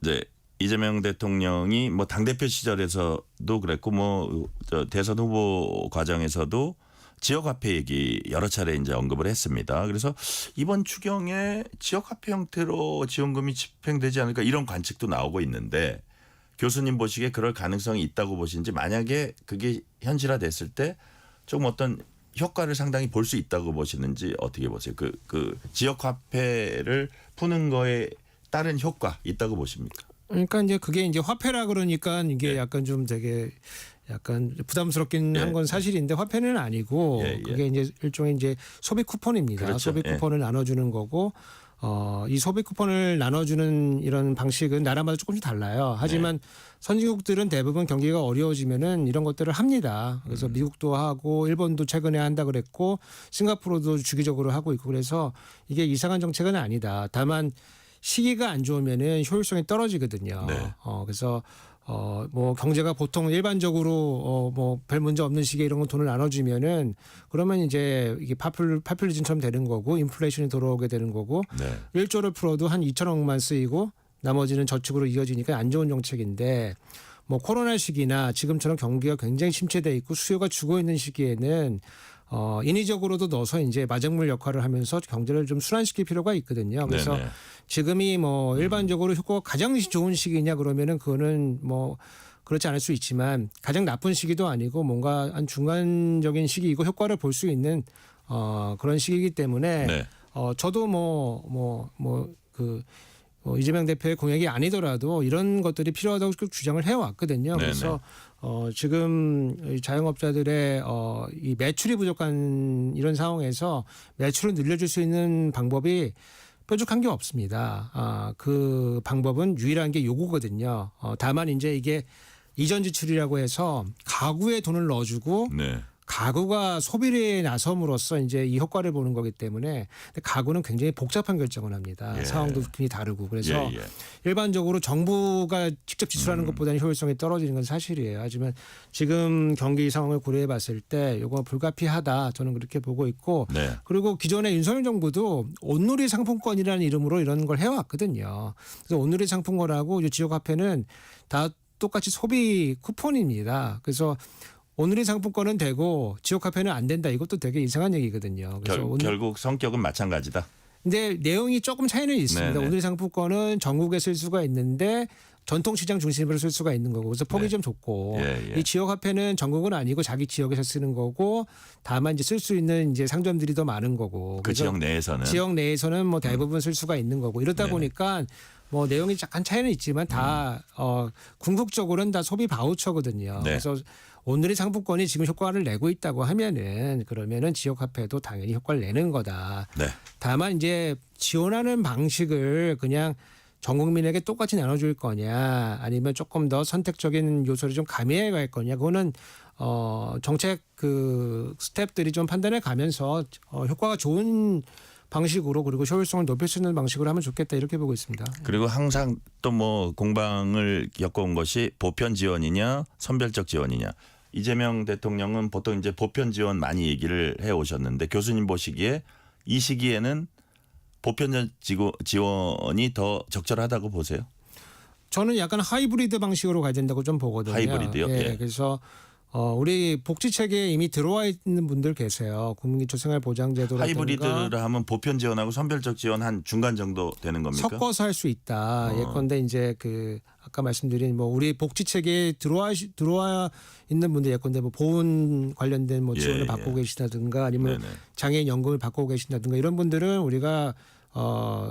이제 이재명 대통령이 뭐 당대표 시절에서도 그랬고 뭐 대선 후보 과정에서도 지역화폐 얘기 여러 차례 이제 언급을 했습니다. 그래서 이번 추경에 지역화폐 형태로 지원금이 집행되지 않을까 이런 관측도 나오고 있는데 교수님 보시기에 그럴 가능성이 있다고 보시는지 만약에 그게 현실화됐을 때 좀 어떤 효과를 상당히 볼 수 있다고 보시는지 어떻게 보세요? 그 지역화폐를 푸는 거에 따른 효과 있다고 보십니까? 그러니까 이제 그게 이제 화폐라 그러니까 이게 약간 좀 되게 약간 부담스럽긴 예. 한 건 사실인데 화폐는 아니고 예, 예. 그게 이제 일종의 이제 소비 쿠폰입니다. 그렇죠. 소비 예. 쿠폰을 나눠주는 거고 이 소비 쿠폰을 나눠주는 이런 방식은 나라마다 조금씩 달라요. 하지만 선진국들은 대부분 경기가 어려워지면은 이런 것들을 합니다. 그래서 미국도 하고 일본도 최근에 한다 그랬고 싱가포르도 주기적으로 하고 있고 그래서 이게 이상한 정책은 아니다. 다만 시기가 안 좋으면은 효율성이 떨어지거든요. 네. 그래서 뭐 경제가 보통 일반적으로 뭐 별 문제 없는 시기에 이런 거 돈을 나눠주면은 그러면 이제 이게 파퓰리즘처럼 되는 거고 인플레이션이 돌아오게 되는 거고 네. 1조를 풀어도 한 2천억만 쓰이고 나머지는 저축으로 이어지니까 안 좋은 정책인데 뭐 코로나 시기나 지금처럼 경기가 굉장히 침체돼 있고 수요가 죽어 있는 시기에는 인위적으로도 넣어서 이제 마장물 역할을 하면서 경제를 좀 순환시킬 필요가 있거든요. 그래서 네네. 지금이 뭐 일반적으로 효과가 가장 좋은 시기냐 그러면은 그거는 뭐 그렇지 않을 수 있지만 가장 나쁜 시기도 아니고 뭔가 한 중간적인 시기이고 효과를 볼 수 있는 그런 시기이기 때문에 네. 저도 이재명 대표의 공약이 아니더라도 이런 것들이 필요하다고 주장을 해왔거든요. 네네. 그래서 지금 이 자영업자들의 이 매출이 부족한 이런 상황에서 매출을 늘려줄 수 있는 방법이 뾰족한 게 없습니다. 그 방법은 유일한 게 요거거든요. 다만 이제 이게 이전 지출이라고 해서 가구에 돈을 넣어주고 네. 가구가 소비에 나섬으로써 이제 이 효과를 보는 거기 때문에 근데 가구는 굉장히 복잡한 결정을 합니다. 예. 상황도 굉장히 다르고 그래서 예. 일반적으로 정부가 직접 지출하는 것보다는 효율성이 떨어지는 건 사실이에요. 하지만 지금 경기 상황을 고려해 봤을 때 이거 불가피하다 저는 그렇게 보고 있고 네. 그리고 기존의 윤석열 정부도 온누리 상품권이라는 이름으로 이런 걸 해왔거든요. 그래서 온누리 상품권하고 지역화폐는 다 똑같이 소비 쿠폰입니다. 그래서 오늘의 상품권은 되고 지역화폐는 안 된다. 이것도 되게 이상한 얘기거든요. 그래서 결국 성격은 마찬가지다. 근데 내용이 조금 차이는 있습니다. 네네. 오늘의 상품권은 전국에 쓸 수가 있는데 전통시장 중심으로 쓸 수가 있는 거고 그래서 폭이 네. 좀 좁고 예. 이 지역화폐는 전국은 아니고 자기 지역에서 쓰는 거고 다만 이제 쓸 수 있는 이제 상점들이 더 많은 거고 그 그래서 지역 내에서는 지역 내에서는 뭐 대부분 쓸 수가 있는 거고 이러다 네네. 보니까 뭐 내용이 약간 차이는 있지만 다 궁극적으로는 다 소비 바우처거든요. 네. 그래서 오늘의 상품권이 지금 효과를 내고 있다고 하면은 그러면은 지역화폐도 당연히 효과를 내는 거다. 네. 다만 이제 지원하는 방식을 그냥 전 국민에게 똑같이 나눠줄 거냐 아니면 조금 더 선택적인 요소를 좀 가미해 갈 거냐 그거는 정책 그 스텝들이 좀 판단해 가면서 효과가 좋은 방식으로 그리고 효율성을 높일 수 있는 방식으로 하면 좋겠다 이렇게 보고 있습니다. 그리고 항상 또 뭐 공방을 겪어온 것이 보편 지원이냐 선별적 지원이냐. 이재명 대통령은 보통 이제 보편 지원 많이 얘기를 해 오셨는데 교수님 보시기에 이 시기에는 보편 지원이 더 적절하다고 보세요? 저는 약간 하이브리드 방식으로 가야 된다고 좀 보거든요. 하이브리드요? 예. 그래서 우리 복지 체계에 이미 들어와 있는 분들 계세요. 국민기초생활보장제도라든가 하이브리드를 하면 보편 지원하고 선별적 지원 한 중간 정도 되는 겁니까? 섞어서 할 수 있다. 예컨대 이제 그 아까 말씀드린 뭐 우리 복지 체계에 들어와 있는 분들 예컨대 뭐 보훈 관련된 뭐 지원을 예. 받고 계시다든가 아니면 네네. 장애인 연금을 받고 계신다든가 이런 분들은 우리가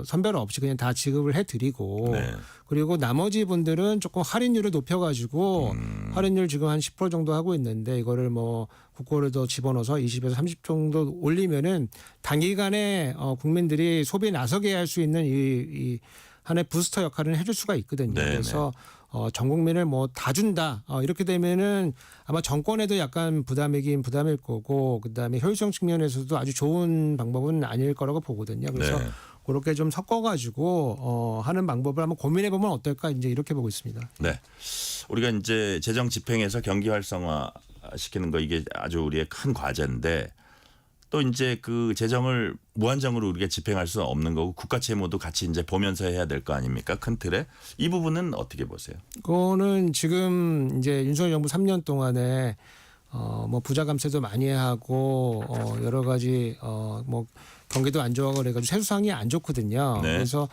선별 없이 그냥 다 지급을 해드리고 네. 그리고 나머지 분들은 조금 할인율을 높여가지고 할인율 지금 한 10% 정도 하고 있는데 이거를 뭐 국고를 더 집어넣어서 20에서 30 정도 올리면은 단기간에 국민들이 소비에 나서게 할 수 있는 이 하나의 부스터 역할을 해줄 수가 있거든요. 네네. 그래서 전 국민을 뭐 다 준다 이렇게 되면은 아마 정권에도 약간 부담이긴 부담일 거고 그다음에 효율성 측면에서도 아주 좋은 방법은 아닐 거라고 보거든요. 그래서 네. 그렇게 좀 섞어가지고 하는 방법을 한번 고민해 보면 어떨까 이제 이렇게 보고 있습니다. 네. 우리가 이제 재정 집행에서 경기 활성화 시키는 거 이게 아주 우리의 큰 과제인데 또 이제 그 재정을 무한정으로 우리가 집행할 수 없는 거고 국가 채무도 같이 이제 보면서 해야 될 거 아닙니까? 큰 틀에 이 부분은 어떻게 보세요? 그거는 지금 이제 윤석열 정부 3년 동안에 뭐 부자 감세도 많이 하고 여러 가지 뭐 경기도 안 좋아가 그래가지고 세수상이 안 좋거든요. 네. 그래서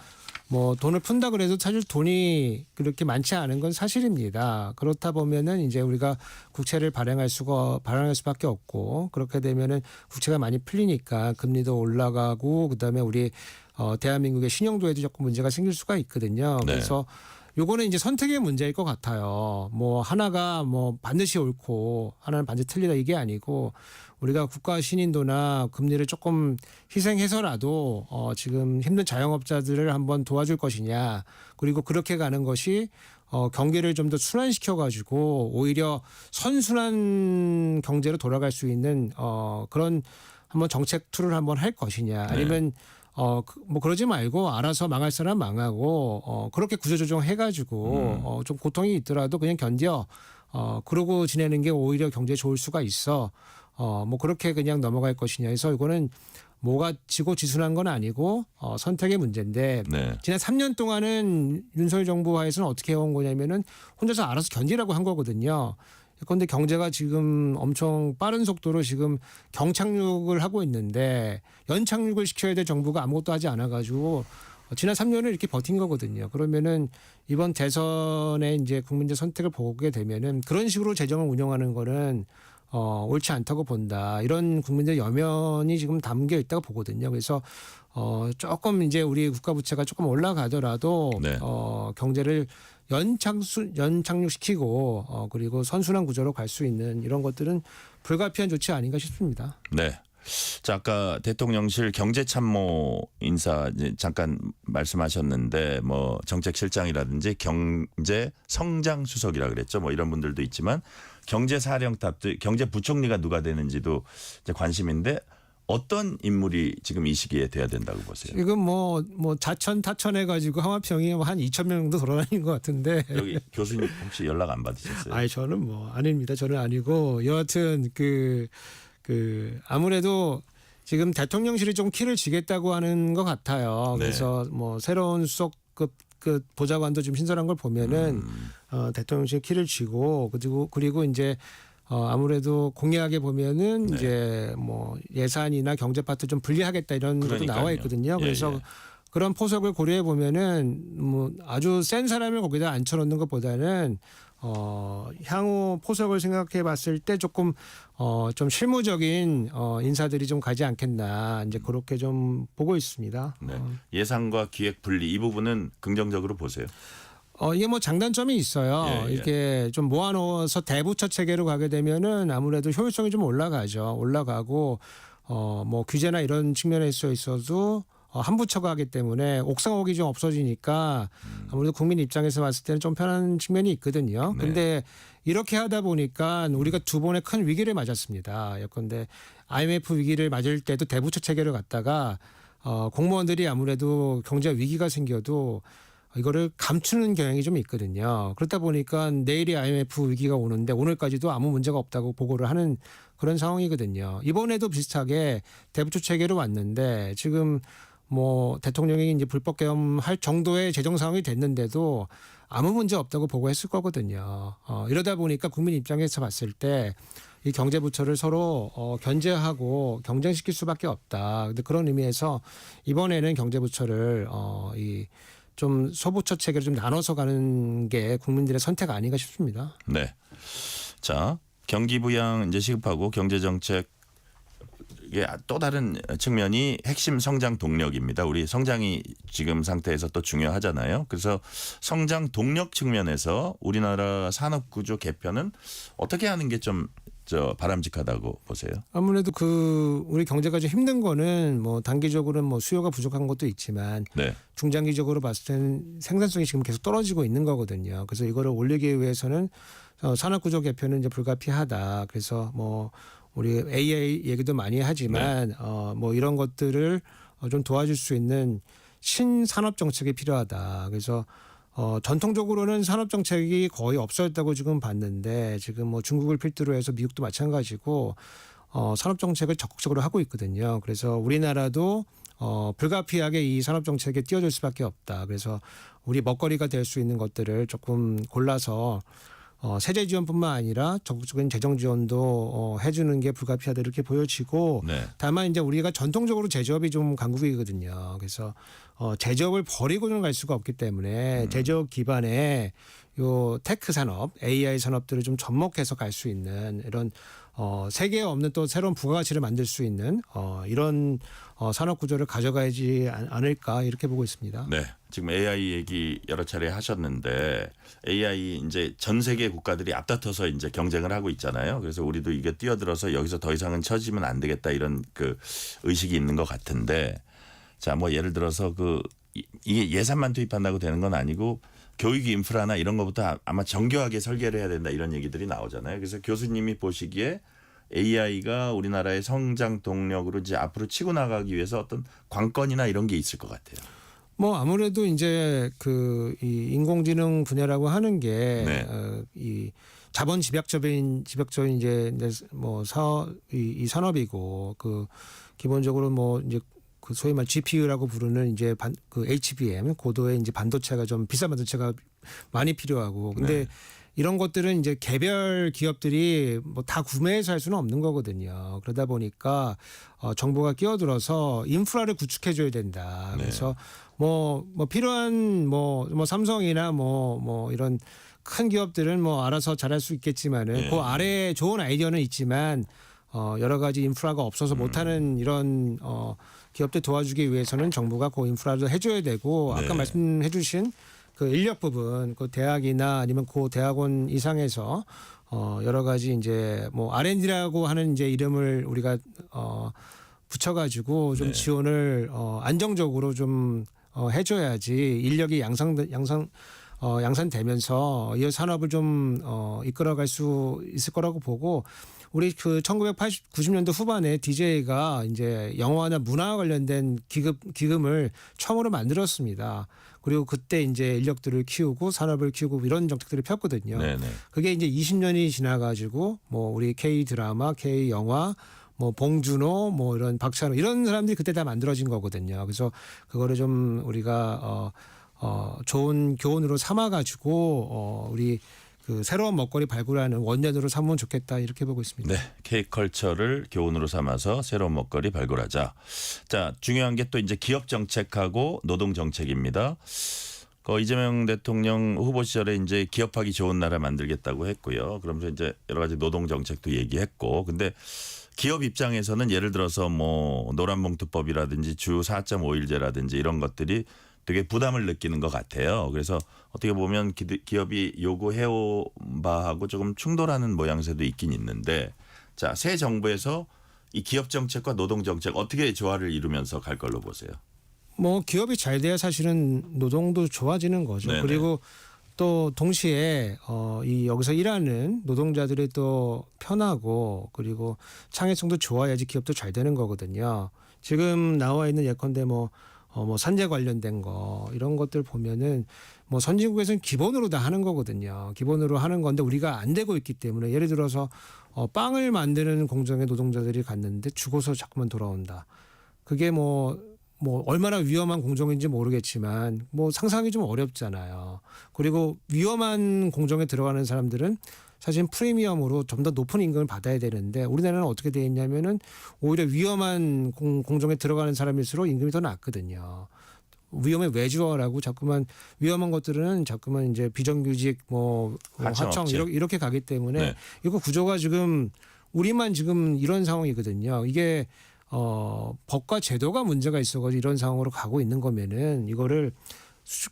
뭐 돈을 푼다 그래도 사실 돈이 그렇게 많지 않은 건 사실입니다. 그렇다 보면은 이제 우리가 국채를 발행할 수밖에 없고 그렇게 되면은 국채가 많이 풀리니까 금리도 올라가고 그다음에 우리 대한민국의 신용도에도 조금 문제가 생길 수가 있거든요. 네. 그래서 요거는 이제 선택의 문제일 것 같아요. 뭐 하나가 뭐 반드시 옳고 하나는 반드시 틀리다 이게 아니고 우리가 국가 신인도나 금리를 조금 희생해서라도 지금 힘든 자영업자들을 한번 도와줄 것이냐 그리고 그렇게 가는 것이 경기를 좀 더 순환시켜 가지고 오히려 선순환 경제로 돌아갈 수 있는 그런 한번 정책 툴을 한번 할 것이냐 아니면 뭐 그러지 말고 알아서 망할 사람 망하고 그렇게 구조조정 해가지고 좀 고통이 있더라도 그냥 견뎌 그러고 지내는 게 오히려 경제에 좋을 수가 있어 뭐 그렇게 그냥 넘어갈 것이냐 해서 이거는 뭐가 지고지순한 건 아니고 선택의 문제인데 네. 지난 3년 동안은 윤석열 정부 하에서는 어떻게 해온 거냐면은 혼자서 알아서 견디라고 한 거거든요. 그런데 경제가 지금 엄청 빠른 속도로 지금 경착륙을 하고 있는데 연착륙을 시켜야 될 정부가 아무것도 하지 않아가지고 지난 3년을 이렇게 버틴 거거든요. 그러면은 이번 대선에 이제 국민들 선택을 보게 되면은 그런 식으로 재정을 운영하는 거는 옳지 않다고 본다. 이런 국민들 여면이 지금 담겨 있다고 보거든요. 그래서 조금 이제 우리 국가 부채가 조금 올라가더라도 네. 경제를 연착륙시키고 그리고 선순환 구조로 갈 수 있는 이런 것들은 불가피한 조치 아닌가 싶습니다. 네. 자, 아까 대통령실 경제참모 인사 이제 잠깐 말씀하셨는데 뭐 정책실장이라든지 경제 성장 수석이라 그랬죠. 뭐 이런 분들도 있지만 경제사령탑도 경제부총리가 누가 되는지도 이제 관심인데 어떤 인물이 지금 이 시기에 돼야 된다고 보세요? 지금 뭐 자천 타천해 가지고 하마평이 한 2,000명 정도 돌아다니는 것 같은데. 여기 교수님 혹시 연락 안 받으셨어요? 아니 저는 뭐 아닙니다. 저는 아니고 여하튼 그 아무래도 지금 대통령실이 좀 키를 쥐겠다고 하는 것 같아요. 네. 그래서 뭐 새로운 수석급 그 보좌관도 좀 신설한 걸 보면은 대통령실 키를 쥐고 그리고 이제 아무래도 공약에 보면은 네. 이제 뭐 예산이나 경제 파트 좀 분리하겠다 이런 것도 그러니까요. 나와 있거든요. 그래서 예. 그런 포석을 고려해 보면은 뭐 아주 센 사람을 거기다 앉혀놓는 것보다는 향후 포석을 생각해 봤을 때 조금 좀 실무적인 인사들이 좀 가지 않겠나 이제 그렇게 좀 보고 있습니다. 네. 예산과 기획 분리 이 부분은 긍정적으로 보세요. 이게 뭐 장단점이 있어요. 예, 예. 이렇게 좀 모아놓아서 대부처 체계로 가게 되면은 아무래도 효율성이 좀 올라가고 뭐 규제나 이런 측면에 있어도 한 부처가 하기 때문에 옥상옥이 좀 없어지니까 아무래도 국민 입장에서 봤을 때는 좀 편한 측면이 있거든요. 네. 근데 이렇게 하다 보니까 우리가 두 번의 큰 위기를 맞았습니다. 예컨대 IMF 위기를 맞을 때도 대부처 체계를 갖다가 공무원들이 아무래도 경제 위기가 생겨도 이거를 감추는 경향이 좀 있거든요. 그렇다 보니까 내일이 IMF 위기가 오는데 오늘까지도 아무 문제가 없다고 보고를 하는 그런 상황이거든요. 이번에도 비슷하게 대부처 체계로 왔는데 지금 뭐 대통령이 이제 불법 개헌할 정도의 재정 상황이 됐는데도 아무 문제 없다고 보고했을 거거든요. 이러다 보니까 국민 입장에서 봤을 때 이 경제부처를 서로 견제하고 경쟁시킬 수밖에 없다. 근데 그런 의미에서 이번에는 경제부처를 좀 소부처 체계를 좀 나눠서 가는 게 국민들의 선택 아닌가 싶습니다. 네. 자, 경기 부양 이제 시급하고 경제 정책 이게 또 다른 측면이 핵심 성장 동력입니다. 우리 성장이 지금 상태에서 또 중요하잖아요. 그래서 성장 동력 측면에서 우리나라 산업 구조 개편은 어떻게 하는 게 좀 바람직하다고 보세요? 아무래도 우리 경제가 좀 힘든 거는 뭐 단기적으로는 뭐 수요가 부족한 것도 있지만 네. 중장기적으로 봤을 때는 생산성이 지금 계속 떨어지고 있는 거거든요. 그래서 이거를 올리기 위해서는 산업 구조 개편은 이제 불가피하다. 그래서 뭐 우리 AI 얘기도 많이 하지만 뭐 이런 것들을 좀 도와줄 수 있는 신산업 정책이 필요하다. 그래서 전통적으로는 산업 정책이 거의 없어졌다고 지금 봤는데 지금 뭐 중국을 필두로 해서 미국도 마찬가지고 산업 정책을 적극적으로 하고 있거든요. 그래서 우리나라도 불가피하게 이 산업 정책에 뛰어들 수밖에 없다. 그래서 우리 먹거리가 될 수 있는 것들을 조금 골라서 세제 지원뿐만 아니라 적극적인 재정 지원도 해주는 게 불가피하다 이렇게 보여지고 네. 다만 이제 우리가 전통적으로 제조업이 좀 강국이거든요. 그래서 제조업을 버리고는 갈 수가 없기 때문에 제조업 기반의 요 테크 산업, AI 산업들을 좀 접목해서 갈 수 있는 이런 세계에 없는 또 새로운 부가가치를 만들 수 있는 이런 산업 구조를 가져가야지 않을까 이렇게 보고 있습니다. 네. 지금 AI 얘기 여러 차례 하셨는데 AI 이제 전 세계 국가들이 앞다퉈서 이제 경쟁을 하고 있잖아요. 그래서 우리도 이게 뛰어들어서 여기서 더 이상은 처지면 안 되겠다 이런 그 의식이 있는 것 같은데 자, 뭐 예를 들어서 이게 예산만 투입한다고 되는 건 아니고 교육 인프라나 이런 것부터 아마 정교하게 설계를 해야 된다 이런 얘기들이 나오잖아요. 그래서 교수님이 보시기에 AI가 우리나라의 성장 동력으로 이제 앞으로 치고 나가기 위해서 어떤 관건이나 이런 게 있을 것 같아요. 뭐 아무래도 이제 이 인공지능 분야라고 하는 게 이 자본 집약적인 이제 뭐 이 산업이고 기본적으로 뭐 이제 소위 말 GPU라고 부르는 이제 HBM 고도의 이제 반도체가 좀 비싼 반도체가 많이 필요하고 근데 이런 것들은 이제 개별 기업들이 뭐 다 구매해서 할 수는 없는 거거든요. 그러다 보니까 정부가 끼어들어서 인프라를 구축해 줘야 된다. 그래서 뭐 필요한 뭐 삼성이나 뭐 이런 큰 기업들은 뭐 알아서 잘할 수 있겠지만은 그 아래에 좋은 아이디어는 있지만 여러 가지 인프라가 없어서 못하는 이런 기업들 도와주기 위해서는 정부가 그 인프라를 해줘야 되고 아까 말씀해주신 그 인력 부분, 그 대학이나 아니면 그 대학원 이상에서 여러 가지 이제 뭐 R&D라고 하는 이제 이름을 우리가 붙여가지고 좀 네. 지원을 안정적으로 좀 해줘야지 인력이 양산되면서 이 산업을 좀 이끌어갈 수 있을 거라고 보고 우리 그 1990년대 후반에 DJ가 이제 영화나 문화와 관련된 기금을 처음으로 만들었습니다. 그리고 그때 이제 인력들을 키우고 산업을 키우고 이런 정책들을 폈거든요. 네네. 그게 이제 20년이 지나가지고 뭐 우리 K 드라마, K 영화, 뭐 봉준호, 뭐 이런 박찬호 이런 사람들이 그때 다 만들어진 거거든요. 그래서 그거를 좀 우리가 좋은 교훈으로 삼아가지고 우리 그 새로운 먹거리 발굴하는 원년으로 삼으면 좋겠다 이렇게 보고 있습니다. 네, K컬처를 교훈으로 삼아서 새로운 먹거리 발굴하자. 자, 중요한 게 또 이제 기업 정책하고 노동 정책입니다. 이재명 대통령 후보 시절에 이제 기업하기 좋은 나라 만들겠다고 했고요. 그러면서 이제 여러 가지 노동 정책도 얘기했고, 근데 기업 입장에서는 예를 들어서 뭐 노란봉투법이라든지 주 4.5일제라든지 이런 것들이 되게 부담을 느끼는 것 같아요. 그래서 어떻게 보면 기업이 요구해온 바하고 조금 충돌하는 모양새도 있긴 있는데, 자, 새 정부에서 이 기업 정책과 노동 정책 어떻게 조화를 이루면서 갈 걸로 보세요? 뭐 기업이 잘 돼야 사실은 노동도 좋아지는 거죠. 네네. 그리고 또 동시에 이 여기서 일하는 노동자들이 또 편하고 그리고 창의성도 좋아야지 기업도 잘 되는 거거든요. 지금 나와 있는 예컨대 뭐 산재 관련된 거 이런 것들 보면은 뭐 선진국에서는 기본으로 다 하는 거거든요. 기본으로 하는 건데 우리가 안 되고 있기 때문에 예를 들어서 빵을 만드는 공장에 노동자들이 갔는데 죽어서 자꾸만 돌아온다. 그게 뭐 얼마나 위험한 공정인지 모르겠지만 뭐 상상이 좀 어렵잖아요. 그리고 위험한 공정에 들어가는 사람들은 사실 프리미엄으로 좀 더 높은 임금을 받아야 되는데 우리나라는 어떻게 돼 있냐면은 오히려 위험한 공정에 들어가는 사람일수록 임금이 더 낮거든요. 위험에 외주어라고 자꾸만 위험한 것들은 자꾸만 이제 비정규직 하청 이렇게 가기 때문에 네. 이거 구조가 지금 우리만 지금 이런 상황이거든요. 이게 법과 제도가 문제가 있어가지고 이런 상황으로 가고 있는 거면은 이거를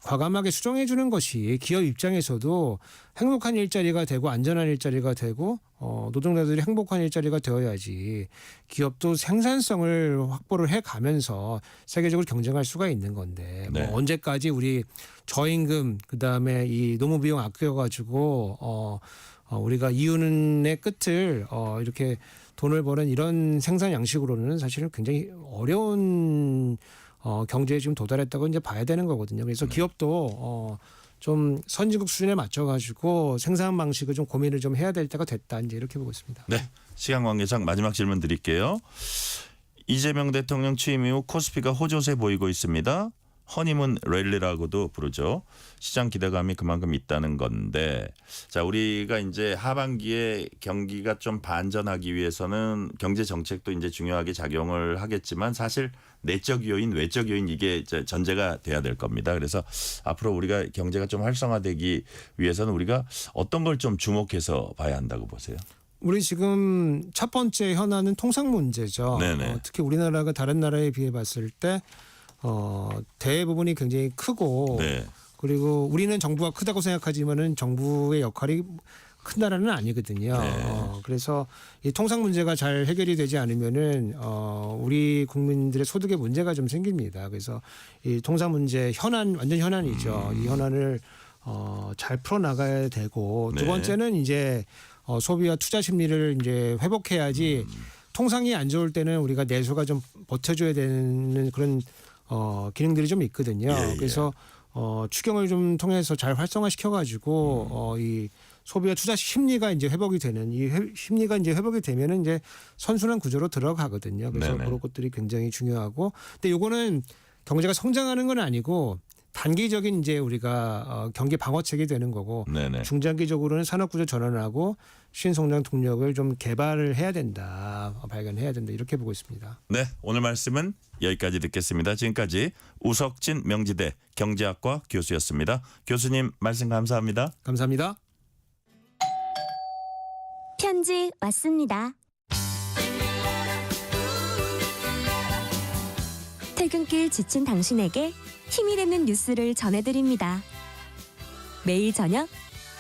과감하게 수정해 주는 것이 기업 입장에서도 행복한 일자리가 되고 안전한 일자리가 되고 노동자들이 행복한 일자리가 되어야지 기업도 생산성을 확보를 해가면서 세계적으로 경쟁할 수가 있는 건데 네. 뭐 언제까지 우리 저임금 그다음에 이 노무비용 아껴가지고 우리가 이윤의 끝을 이렇게 돈을 버는 이런 생산 양식으로는 사실은 굉장히 어려운 경제에 지금 도달했다고 이제 봐야 되는 거거든요. 그래서 기업도 좀 선진국 수준에 맞춰가지고 생산 방식을 좀 고민을 좀 해야 될 때가 됐다 이제 이렇게 보고 있습니다. 네, 시간 관계상 마지막 질문 드릴게요. 이재명 대통령 취임 이후 코스피가 호조세 보이고 있습니다. 허니문 랠리라고도 부르죠. 시장 기대감이 그만큼 있다는 건데, 자, 우리가 이제 하반기에 경기가 좀 반전하기 위해서는 경제 정책도 이제 중요하게 작용을 하겠지만 사실 내적 요인, 외적 요인 이게 전제가 돼야 될 겁니다. 그래서 앞으로 우리가 경제가 좀 활성화되기 위해서는 우리가 어떤 걸 좀 주목해서 봐야 한다고 보세요? 우리 지금 첫 번째 현안은 통상 문제죠. 네네. 특히 우리나라가 다른 나라에 비해 봤을 때 대부분이 굉장히 크고 네. 그리고 우리는 정부가 크다고 생각하지만은 정부의 역할이 큰 나라는 아니거든요. 네. 그래서 이 통상 문제가 잘 해결이 되지 않으면은 우리 국민들의 소득에 문제가 좀 생깁니다. 그래서 이 통상 문제 현안 완전 현안이죠. 이 현안을 잘 풀어 나가야 되고 네. 두 번째는 이제 소비와 투자 심리를 이제 회복해야지 통상이 안 좋을 때는 우리가 내수가 좀 버텨줘야 되는 그런 기능들이 좀 있거든요. 예. 그래서 추경을 좀 통해서 잘 활성화시켜가지고 이 소비와 투자 심리가 이제 회복이 되는 이 심리가 이제 회복이 되면은 이제 선순환 구조로 들어가거든요. 그래서 네네. 그런 것들이 굉장히 중요하고, 근데 요거는 경제가 성장하는 건 아니고 단기적인 이제 우리가 경기 방어책이 되는 거고 네네. 중장기적으로는 산업 구조 전환하고 신성장 동력을 좀 개발을 해야 된다, 발견해야 된다 이렇게 보고 있습니다. 네, 오늘 말씀은 여기까지 듣겠습니다. 지금까지 우석진 명지대 경제학과 교수였습니다. 교수님 말씀 감사합니다. 감사합니다. 편지 왔습니다. 퇴근길 지친 당신에게 힘이 되는 뉴스를 전해드립니다. 매일 저녁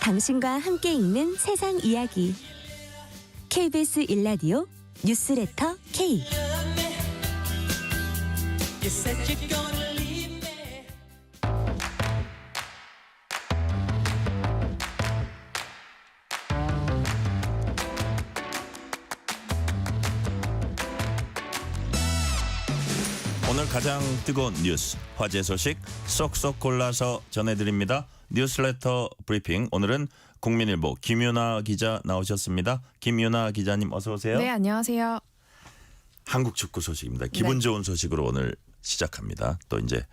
당신과 함께 읽는 세상 이야기. KBS 일라디오 뉴스레터 K. 오늘 가장 뜨거운 뉴스, 화제 소식 쏙쏙 골라서 전해드립니다. 뉴스레터 브리핑. 오늘은 국민일보 김윤아 기자 나오셨습니다. 김윤아 기자님 어서 오세요. 네, 안녕하세요. 한국 축구 소식입니다. 기분 좋은 소식으로 오늘 시작합니다. 또 이제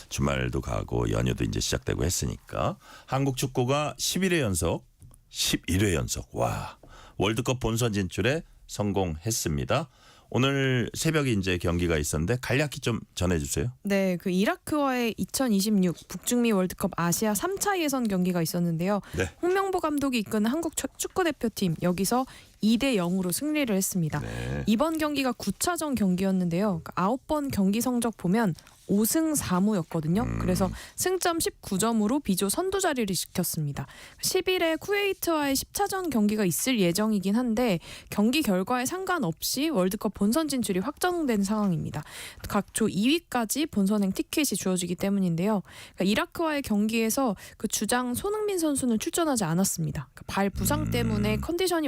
주말도 가고 연휴도 이제 시작되고 했으니까 한국 축구가 11회 연속, 11회 연속 와 월드컵 본선 진출에 성공했습니다. 오늘 새벽에 이제 경기가 있었는데 간략히 좀 전해주세요. 네, 그 이라크와의 2026 북중미 월드컵 아시아 3차 예선 경기가 있었는데요. 네. 홍명보 감독이 이끄는 한국 축구대표팀 여기서 2대 0으로 승리를 했습니다. 네. 이번 경기가 9차전 경기였는데요. 9번 경기 성적 보면 5승 4무였거든요. 그래서 승점 19점으로 비조 선두 자리를 지켰습니다. 10일에 쿠웨이트와의 10차전 경기가 있을 예정이긴 한데 경기 결과에 상관없이 월드컵 본선 진출이 확정된 상황입니다. 각 조 2위까지 본선행 티켓이 주어지기 때문인데요. 그러니까 이라크와의 경기에서 그 주장 손흥민 선수는 출전하지 않았습니다. 발 부상 때문에 컨디션이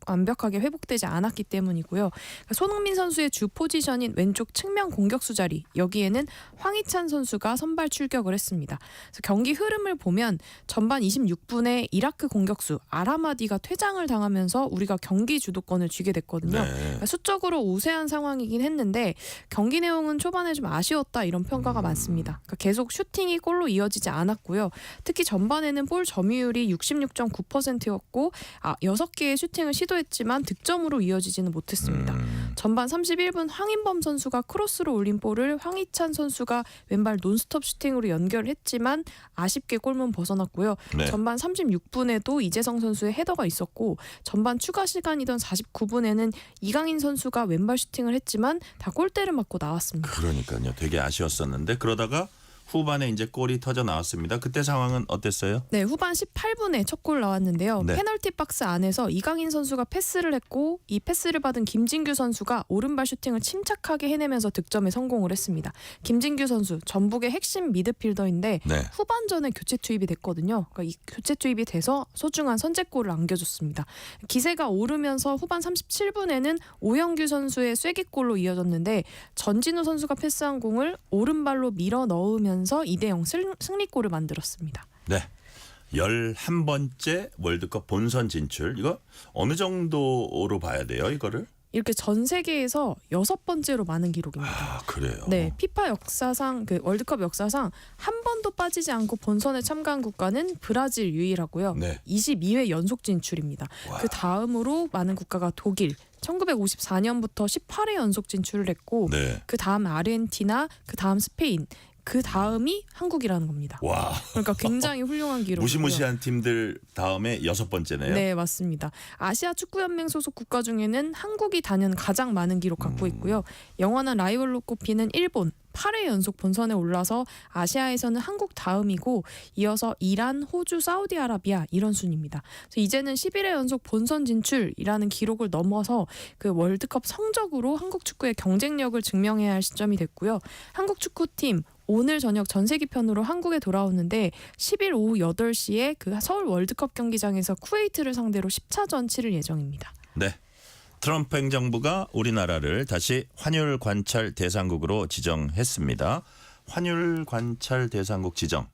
완벽하게 회복되지 않았기 때문이고요. 그러니까 손흥민 선수의 주 포지션인 왼쪽 측면 공격수 자리 여기에는 황희찬 선수가 선발 출격을 했습니다. 그래서 경기 흐름을 보면 전반 26분에 이라크 공격수 아라마디가 퇴장을 당하면서 우리가 경기 주도권을 쥐게 됐거든요. 네. 그러니까 수적으로 우세한 상황이긴 했는데 경기 내용은 초반에 좀 아쉬웠다 이런 평가가 많습니다. 그러니까 계속 슈팅이 골로 이어지지 않았고요. 특히 전반에는 볼 점유율이 66.9%였고 6개의 슈팅을 시도했지만 득점으로 이어지지는 못했습니다. 전반 31분 황인범 선수가 크로스로 올린 볼을 황희찬 선수가 왼발 논스톱 슈팅으로 연결했지만 아쉽게 골문 벗어났고요. 네. 전반 36분에도 이재성 선수의 헤더가 있었고 전반 추가 시간이던 49분에는 이강인 선수가 왼발 슈팅을 했지만 다 골대를 맞고 나왔습니다. 그러니까요. 되게 아쉬웠었는데 그러다가 후반에 이제 골이 터져 나왔습니다. 그때 상황은 어땠어요? 네, 후반 18분에 첫 골 나왔는데요. 네. 페널티 박스 안에서 이강인 선수가 패스를 했고 이 패스를 받은 김진규 선수가 오른발 슈팅을 침착하게 해내면서 득점에 성공을 했습니다. 김진규 선수 전북의 핵심 미드필더인데 네. 후반전에 교체 투입이 됐거든요. 그러니까 이 교체 투입이 돼서 소중한 선제골을 안겨줬습니다. 기세가 오르면서 후반 37분에는 오영규 선수의 쐐기골로 이어졌는데 전진우 선수가 패스한 공을 오른발로 밀어 넣으면서 2대0 승리골을 만들었습니다. 네. 11번째 월드컵 본선 진출. 이거 어느 정도로 봐야 돼요, 이거를? 이렇게 전 세계에서 6번째로 많은 기록입니다. 아, 그래요. 네, 피파 역사상 그 월드컵 역사상 한 번도 빠지지 않고 본선에 참가한 국가는 브라질 유일하고요. 네. 22회 연속 진출입니다. 와. 그 다음으로 많은 국가가 독일 1954년부터 18회 연속 진출을 했고 네. 그 다음 아르헨티나, 그 다음 스페인, 그 다음이 한국이라는 겁니다. 와. 그러니까 굉장히 훌륭한 기록이고요. 무시무시한 팀들 다음에 6번째네요. 네, 맞습니다. 아시아 축구연맹 소속 국가 중에는 한국이 단연 가장 많은 기록 갖고 있고요. 영원한 라이벌로 꼽히는 일본 8회 연속 본선에 올라서 아시아에서는 한국 다음이고 이어서 이란, 호주, 사우디아라비아 이런 순입니다. 그래서 이제는 11회 연속 본선 진출이라는 기록을 넘어서 그 월드컵 성적으로 한국 축구의 경쟁력을 증명해야 할 시점이 됐고요. 한국 축구팀 오늘 저녁 전세기 편으로 한국에 돌아오는데 10일 오후 8시에 그 서울 월드컵 경기장에서 쿠웨이트를 상대로 10차전 치를 예정입니다. 네. 트럼프 행정부가 우리나라를 다시 환율 관찰 대상국으로 지정했습니다. 환율 관찰 대상국 지정.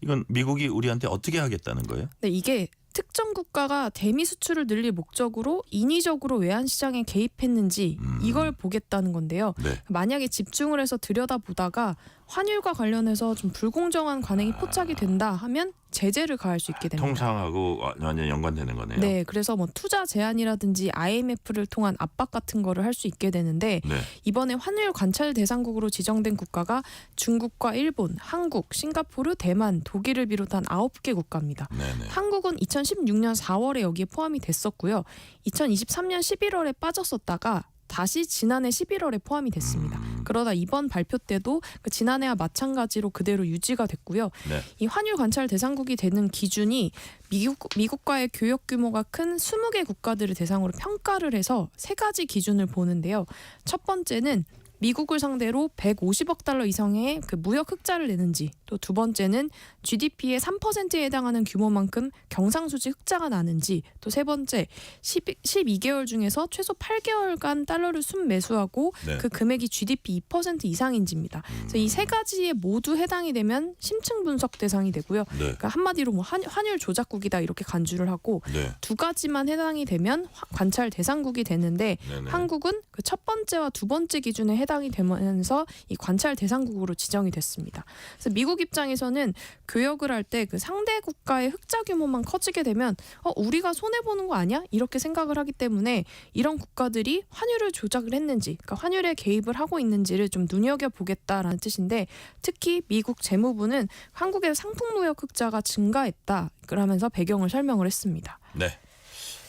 이건 미국이 우리한테 어떻게 하겠다는 거예요? 네, 이게 특정 국가가 대미 수출을 늘릴 목적으로 인위적으로 외환 시장에 개입했는지 이걸 보겠다는 건데요. 네. 만약에 집중을 해서 들여다보다가 환율과 관련해서 좀 불공정한 관행이 포착이 된다 하면 제재를 가할 수 있게 됩니다. 통상하고 완전 연관되는 거네요. 네, 그래서 뭐 투자 제한이라든지 IMF를 통한 압박 같은 거를 할 수 있게 되는데 네. 이번에 환율 관찰 대상국으로 지정된 국가가 중국과 일본, 한국, 싱가포르, 대만, 독일을 비롯한 9개 국가입니다. 네네. 한국은 2016년 4월에 여기에 포함이 됐었고요. 2023년 11월에 빠졌었다가 다시 지난해 11월에 포함이 됐습니다. 그러다 이번 발표 때도 그 지난해와 마찬가지로 그대로 유지가 됐고요. 네. 이 환율 관찰 대상국이 되는 기준이 미국과의 교역 규모가 큰 20개 국가들을 대상으로 평가를 해서 세 가지 기준을 보는데요. 첫 번째는 미국을 상대로 150억 달러 이상의 그 무역 흑자를 내는지, 또 두 번째는 GDP의 3%에 해당하는 규모만큼 경상수지 흑자가 나는지, 또 세 번째 12개월 중에서 최소 8개월간 달러를 순매수하고 네. 그 금액이 GDP 2% 이상인지입니다. 그래서 이 세 가지에 모두 해당이 되면 심층 분석 대상이 되고요. 네. 그러니까 한마디로 뭐 환율 조작국이다 이렇게 간주를 하고 네. 두 가지만 해당이 되면 관찰 대상국이 되는데 네네. 한국은 그 첫 번째와 두 번째 기준에 해당이 되면서 이 관찰 대상국으로 지정이 됐습니다. 그래서 미국 입장에서는 교역을 할 때 그 상대 국가의 흑자 규모만 커지게 되면 우리가 손해 보는 거 아니야? 이렇게 생각을 하기 때문에 이런 국가들이 환율을 조작을 했는지, 그러니까 환율에 개입을 하고 있는지를 좀 눈여겨 보겠다라는 뜻인데, 특히 미국 재무부는 한국의 상품 무역 흑자가 증가했다 그러면서 배경을 설명을 했습니다. 네.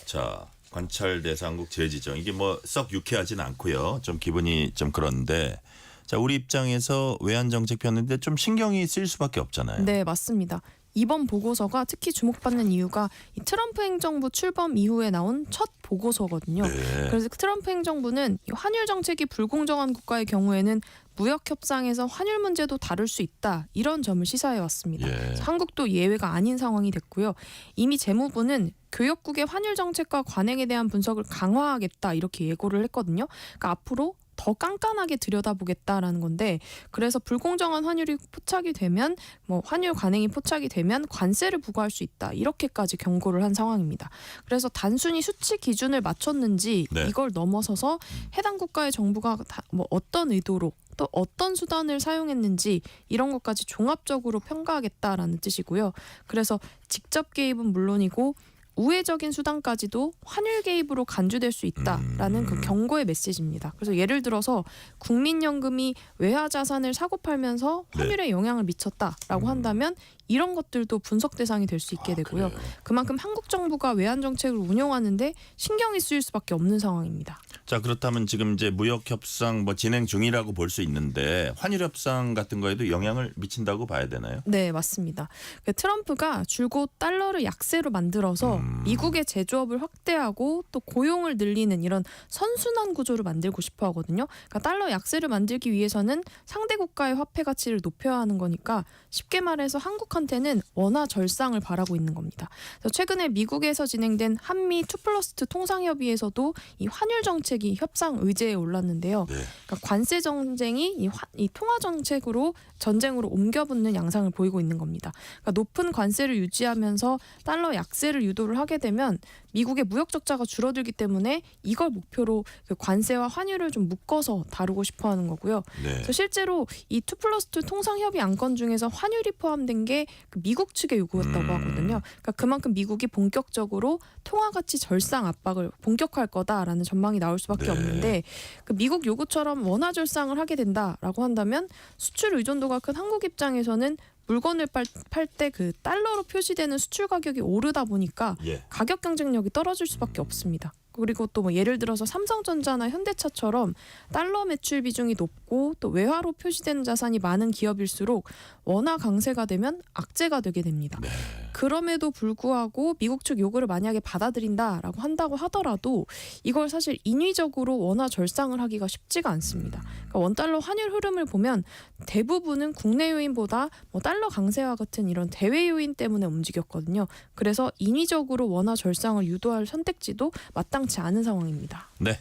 자, 관찰 대상국 재지정 이게 뭐 썩 유쾌하진 않고요. 좀 기분이 좀 그런데 자, 우리 입장에서 외환 정책 폈는데 좀 신경이 쓰일 수밖에 없잖아요. 네, 맞습니다. 이번 보고서가 특히 주목받는 이유가 이 트럼프 행정부 출범 이후에 나온 첫 보고서거든요. 네. 그래서 트럼프 행정부는 이 환율 정책이 불공정한 국가의 경우에는 무역 협상에서 환율 문제도 다룰 수 있다, 이런 점을 시사해 왔습니다. 예. 한국도 예외가 아닌 상황이 됐고요. 이미 재무부는 교역국의 환율 정책과 관행에 대한 분석을 강화하겠다 이렇게 예고를 했거든요. 그러니까 앞으로 더 깐깐하게 들여다보겠다라는 건데, 그래서 불공정한 환율이 포착이 되면 뭐 환율 관행이 포착이 되면 관세를 부과할 수 있다, 이렇게까지 경고를 한 상황입니다. 그래서 단순히 수치 기준을 맞췄는지 네. 이걸 넘어서서 해당 국가의 정부가 뭐 어떤 의도로 또 어떤 수단을 사용했는지 이런 것까지 종합적으로 평가하겠다라는 뜻이고요. 그래서 직접 개입은 물론이고 우회적인 수단까지도 환율 개입으로 간주될 수 있다라는 그 경고의 메시지입니다. 그래서 예를 들어서 국민연금이 외화 자산을 사고 팔면서 환율에 영향을 미쳤다라고 한다면 이런 것들도 분석 대상이 될 수 있게 되고요. 그래요? 그만큼 한국 정부가 외환 정책을 운용하는데 신경이 쓰일 수밖에 없는 상황입니다. 자, 그렇다면 지금 이제 무역 협상 뭐 진행 중이라고 볼 수 있는데 환율 협상 같은 거에도 영향을 미친다고 봐야 되나요? 네, 맞습니다. 트럼프가 줄곧 달러를 약세로 만들어서 미국의 제조업을 확대하고 또 고용을 늘리는 이런 선순환 구조를 만들고 싶어 하거든요. 그러니까 달러 약세를 만들기 위해서는 상대 국가의 화폐 가치를 높여야 하는 거니까 쉽게 말해서 한국한테는 원화 절상을 바라고 있는 겁니다. 그래서 최근에 미국에서 진행된 한미 2+2 통상협의에서도 이 환율 정책이 협상 의제에 올랐는데요. 네. 그러니까 관세 전쟁이 이 통화 정책으로 전쟁으로 옮겨붙는 양상을 보이고 있는 겁니다. 그러니까 높은 관세를 유지하면서 달러 약세를 유도를 하게 되면 미국의 무역 적자가 줄어들기 때문에 이걸 목표로 그 관세와 환율을 좀 묶어서 다루고 싶어하는 거고요. 네. 그래서 실제로 이 2+2 통상협의 안건 중에서 환율이 포함된 게 그 미국 측의 요구였다고 하거든요. 그러니까 그만큼 미국이 본격적으로 통화 가치 절상 압박을 본격화할 거다라는 전망이 나올 수밖에 네. 없는데, 그 미국 요구처럼 원화 절상을 하게 된다라고 한다면 수출 의존도가 큰 한국 입장에서는 물건을 팔 때 그 달러로 표시되는 수출 가격이 오르다 보니까 예. 가격 경쟁력이 떨어질 수밖에 없습니다. 그리고 또 뭐 예를 들어서 삼성전자나 현대차처럼 달러 매출 비중이 높고 또 외화로 표시되는 자산이 많은 기업일수록 원화 강세가 되면 악재가 되게 됩니다. 네. 그럼에도 불구하고 미국 측 요구를 만약에 받아들인다라고 한다고 하더라도 이걸 사실 인위적으로 원화 절상을 하기가 쉽지가 않습니다. 그러니까 원달러 환율 흐름을 보면 대부분은 국내 요인보다 뭐 달러 강세와 같은 이런 대외 요인 때문에 움직였거든요. 그래서 인위적으로 원화 절상을 유도할 선택지도 마땅치 않은 상황입니다. 네.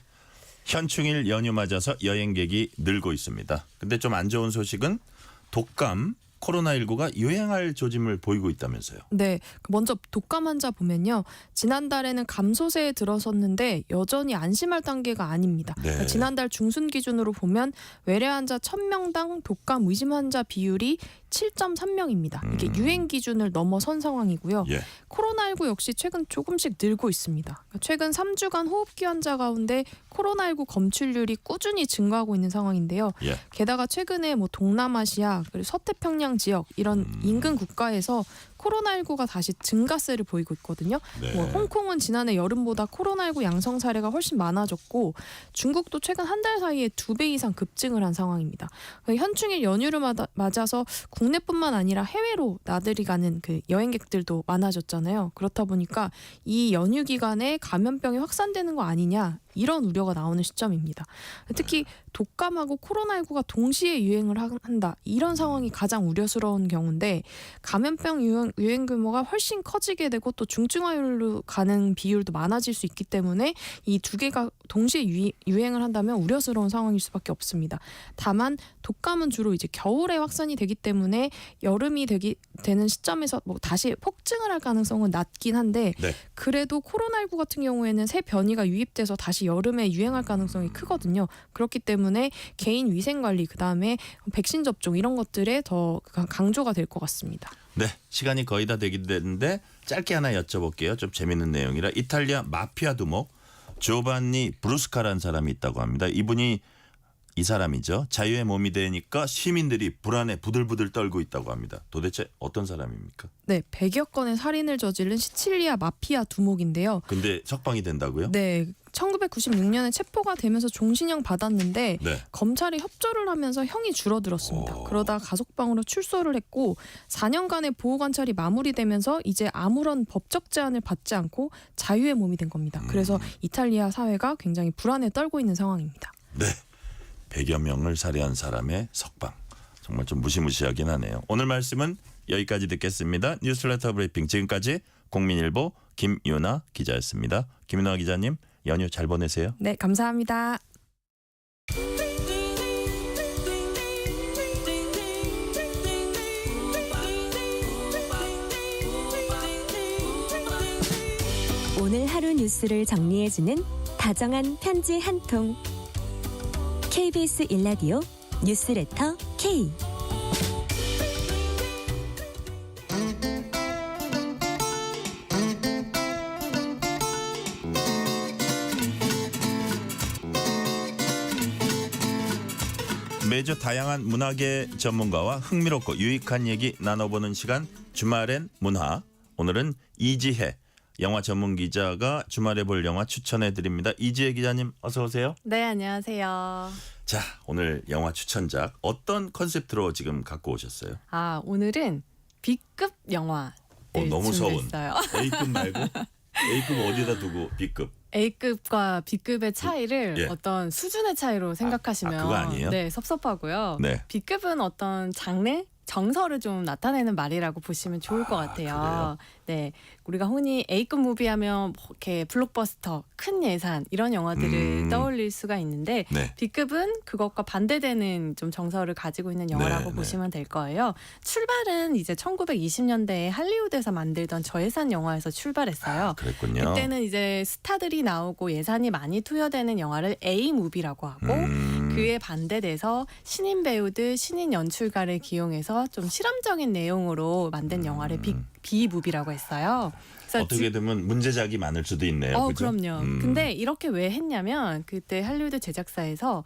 현충일 연휴 맞아서 여행객이 늘고 있습니다. 근데 좀 안 좋은 소식은 독감, 코로나19가 유행할 조짐을 보이고 있다면서요. 네, 먼저 독감 환자 보면요. 지난달에는 감소세에 들어섰는데 여전히 안심할 단계가 아닙니다. 네. 그러니까 지난달 중순 기준으로 보면 외래 환자 1000명당 독감 의심 환자 비율이 7.3명입니다. 이게 유행 기준을 넘어선 상황이고요. 예. 코로나19 역시 최근 조금씩 늘고 있습니다. 그러니까 최근 3주간 호흡기 환자 가운데 코로나19 검출률이 꾸준히 증가하고 있는 상황인데요. 예. 게다가 최근에 뭐 동남아시아 그리고 서태평양 지역 이런 인근 국가에서 코로나19가 다시 증가세를 보이고 있거든요. 네. 홍콩은 지난해 여름보다 코로나19 양성 사례가 훨씬 많아졌고 중국도 최근 한 달 사이에 2배 이상 급증을 한 상황입니다. 현충일 연휴를 맞아서 국내뿐만 아니라 해외로 나들이 가는 그 여행객들도 많아졌잖아요. 그렇다 보니까 이 연휴 기간에 감염병이 확산되는 거 아니냐 이런 우려가 나오는 시점입니다. 특히 독감하고 코로나19가 동시에 유행을 한다 이런 상황이 가장 우려스러운 경우인데 감염병 유행 규모가 훨씬 커지게 되고 또 중증화율로 가는 비율도 많아질 수 있기 때문에 이 두 개가 동시에 유행을 한다면 우려스러운 상황일 수밖에 없습니다. 다만 독감은 주로 이제 겨울에 확산이 되기 때문에 여름이 되는 시점에서 뭐 다시 폭증을 할 가능성은 낮긴 한데 네. 그래도 코로나19 같은 경우에는 새 변이가 유입돼서 다시 여름에 유행할 가능성이 크거든요. 그렇기 때문에 개인 위생 관리 그다음에 백신 접종 이런 것들에 더 강조가 될 것 같습니다. 네, 시간이 거의 다 되긴 됐는데 짧게 하나 여쭤볼게요. 좀 재밌는 내용이라 이탈리아 마피아 두목 조반니 브루스카라는 사람이 있다고 합니다. 이분이 이 사람이죠. 자유의 몸이 되니까 시민들이 불안에 부들부들 떨고 있다고 합니다. 도대체 어떤 사람입니까? 네, 100여 건의 살인을 저지른 시칠리아 마피아 두목인데요. 근데 석방이 된다고요? 네, 1996년에 체포가 되면서 종신형 받았는데 네. 검찰이 협조를 하면서 형이 줄어들었습니다. 그러다 가석방으로 출소를 했고 4년간의 보호관찰이 마무리되면서 이제 아무런 법적 제한을 받지 않고 자유의 몸이 된 겁니다. 그래서 이탈리아 사회가 굉장히 불안에 떨고 있는 상황입니다. 네. 100여 명을 살해한 사람의 석방. 정말 좀 무시무시하긴 하네요. 오늘 말씀은 여기까지 듣겠습니다. 뉴스레터 브리핑 지금까지 국민일보 김윤아 기자였습니다. 김윤아 기자님 연휴 잘 보내세요. 네, 감사합니다. 오늘 하루 뉴스를 정리해주는 다정한 편지 한 통. KBS 일라디오 뉴스레터 K. 매주 다양한 문화계 전문가와 흥미롭고 유익한 얘기 나눠보는 시간 주말엔 문화. 오늘은 이지혜 영화 전문 기자가 주말에 볼 영화 추천해 드립니다. 이지혜 기자님 어서 오세요. 네, 안녕하세요. 자, 오늘 영화 추천작 어떤 컨셉트로 지금 갖고 오셨어요? 아, 오늘은 B급 영화 너무 서운. 준비했어요. A급 말고 A급 어디다 두고 B급? A급과 B급의 차이를 예. 어떤 수준의 차이로 생각하시면 그거 아니에요? 네, 섭섭하고요. 네. B급은 어떤 장르, 정서를 좀 나타내는 말이라고 보시면 좋을 것 같아요. 그래요? 네, 우리가 흔히 A급 무비하면 뭐 이렇게 블록버스터, 큰 예산 이런 영화들을 떠올릴 수가 있는데 네. B급은 그것과 반대되는 좀 정서를 가지고 있는 영화라고 네, 보시면 될 거예요. 출발은 이제 1920년대에 할리우드에서 만들던 저예산 영화에서 출발했어요. 그랬군요. 그때는 이제 스타들이 나오고 예산이 많이 투여되는 영화를 A 무비라고 하고 그에 반대돼서 신인 배우들, 신인 연출가를 기용해서 좀 실험적인 내용으로 만든 영화를 B 무비라고 했어요. 그래서 어떻게 되면 문제작이 많을 수도 있네요. 그죠? 그럼요. 근데 이렇게 왜 했냐면 그때 할리우드 제작사에서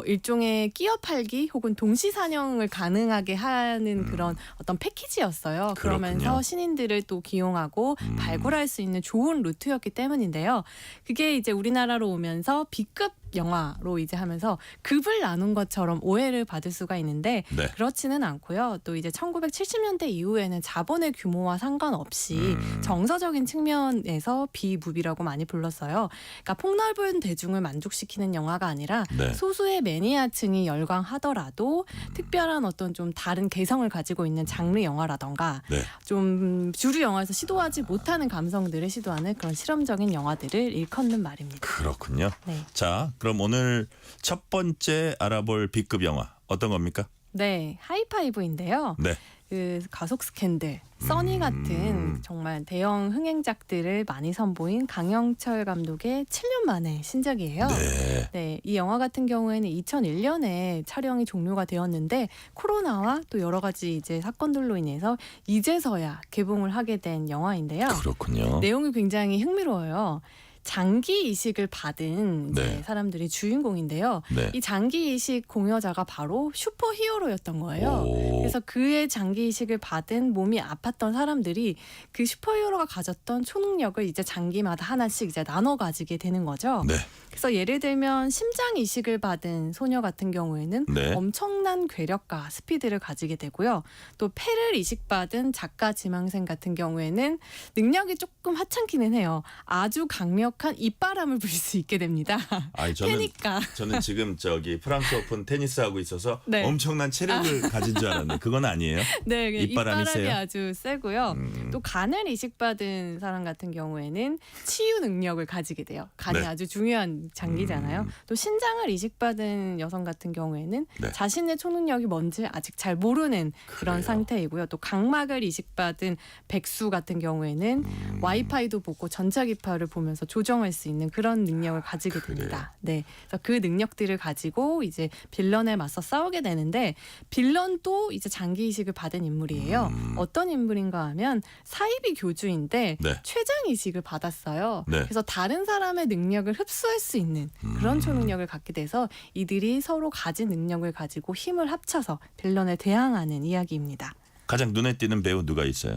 일종의 끼어 팔기 혹은 동시 산영을 가능하게 하는 그런 어떤 패키지였어요. 그러면서 그렇군요. 신인들을 또 기용하고 발굴할 수 있는 좋은 루트였기 때문인데요. 그게 이제 우리나라로 오면서 B급 영화로 이제 하면서 급을 나눈 것처럼 오해를 받을 수가 있는데 네. 그렇지는 않고요. 또 이제 1970년대 이후에는 자본의 규모와 상관없이 정서적인 측면에서 비무비라고 많이 불렀어요. 그러니까 폭넓은 대중을 만족시키는 영화가 아니라 네. 소수의 매니아층이 열광하더라도 특별한 어떤 좀 다른 개성을 가지고 있는 장르 영화라던가 네. 좀 주류 영화에서 시도하지 못하는 감성들을 시도하는 그런 실험적인 영화들을 일컫는 말입니다. 그렇군요. 네. 자, 그럼 오늘 첫 번째 알아볼 B급 영화 어떤 겁니까? 네, 하이파이브인데요. 네. 그 가속 스캔들, 써니 같은 정말 대형 흥행작들을 많이 선보인 강영철 감독의 7년 만에 신작이에요. 네. 네, 이 영화 같은 경우에는 2001년에 촬영이 종료가 되었는데 코로나와 또 여러 가지 이제 사건들로 인해서 이제서야 개봉을 하게 된 영화인데요. 그렇군요. 내용이 굉장히 흥미로워요. 장기 이식을 받은 이제 네. 사람들이 주인공인데요. 네. 이 장기 이식 공여자가 바로 슈퍼히어로였던 거예요. 오. 그래서 그의 장기 이식을 받은 몸이 아팠던 사람들이 그 슈퍼히어로가 가졌던 초능력을 이제 장기마다 하나씩 이제 나눠 가지게 되는 거죠. 네. 그래서 예를 들면 심장 이식을 받은 소녀 같은 경우에는 네. 엄청난 괴력과 스피드를 가지게 되고요. 또 폐를 이식받은 작가 지망생 같은 경우에는 능력이 조금 하찮기는 해요. 아주 강력한 입바람을 불 수 있게 됩니다. 아니, 저는 지금 저기 프랑스 오픈 테니스 하고 있어서 네. 엄청난 체력을 가진 줄 알았는데 그건 아니에요. 네, 입바람이 입바람이 세요? 아주 세고요. 또 간을 이식받은 사람 같은 경우에는 치유 능력을 가지게 돼요. 간이 네. 아주 중요한 장기잖아요. 또 신장을 이식받은 여성 같은 경우에는 네. 자신의 초능력이 뭔지 아직 잘 모르는 그런 그래요. 상태이고요. 또 각막을 이식받은 백수 같은 경우에는 와이파이도 보고 전자기파를 보면서 조정할 수 있는 그런 능력을 가지게 됩니다. 네, 그래서 그 능력들을 가지고 이제 빌런에 맞서 싸우게 되는데 빌런도 이제 장기 이식을 받은 인물이에요. 어떤 인물인가 하면 사이비 교주인데 네. 췌장 이식을 받았어요. 네. 그래서 다른 사람의 능력을 흡수할 수 있는 그런 초능력을 갖게 돼서 이들이 서로 가진 능력을 가지고 힘을 합쳐서 빌런에 대항하는 이야기입니다. 가장 눈에 띄는 배우 누가 있어요?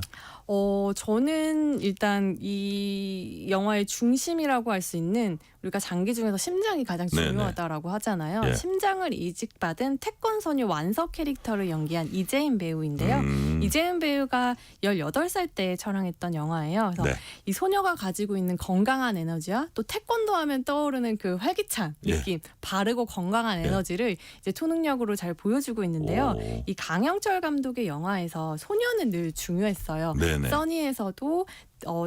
저는 일단 이 영화의 중심이라고 할 수 있는 우리가 장기 중에서 심장이 가장 네네. 중요하다라고 하잖아요. 예. 심장을 이식받은 태권 소녀 완서 캐릭터를 연기한 이재인 배우인데요. 이재인 배우가 18살 때 촬영했던 영화예요. 그래서 네. 이 소녀가 가지고 있는 건강한 에너지와 또 태권도 하면 떠오르는 그 활기찬 예. 느낌, 바르고 건강한 에너지를 이제 초능력으로 잘 보여주고 있는데요. 오. 이 강영철 감독의 영화에서 소녀는 늘 중요했어요. 네네. 써니에서도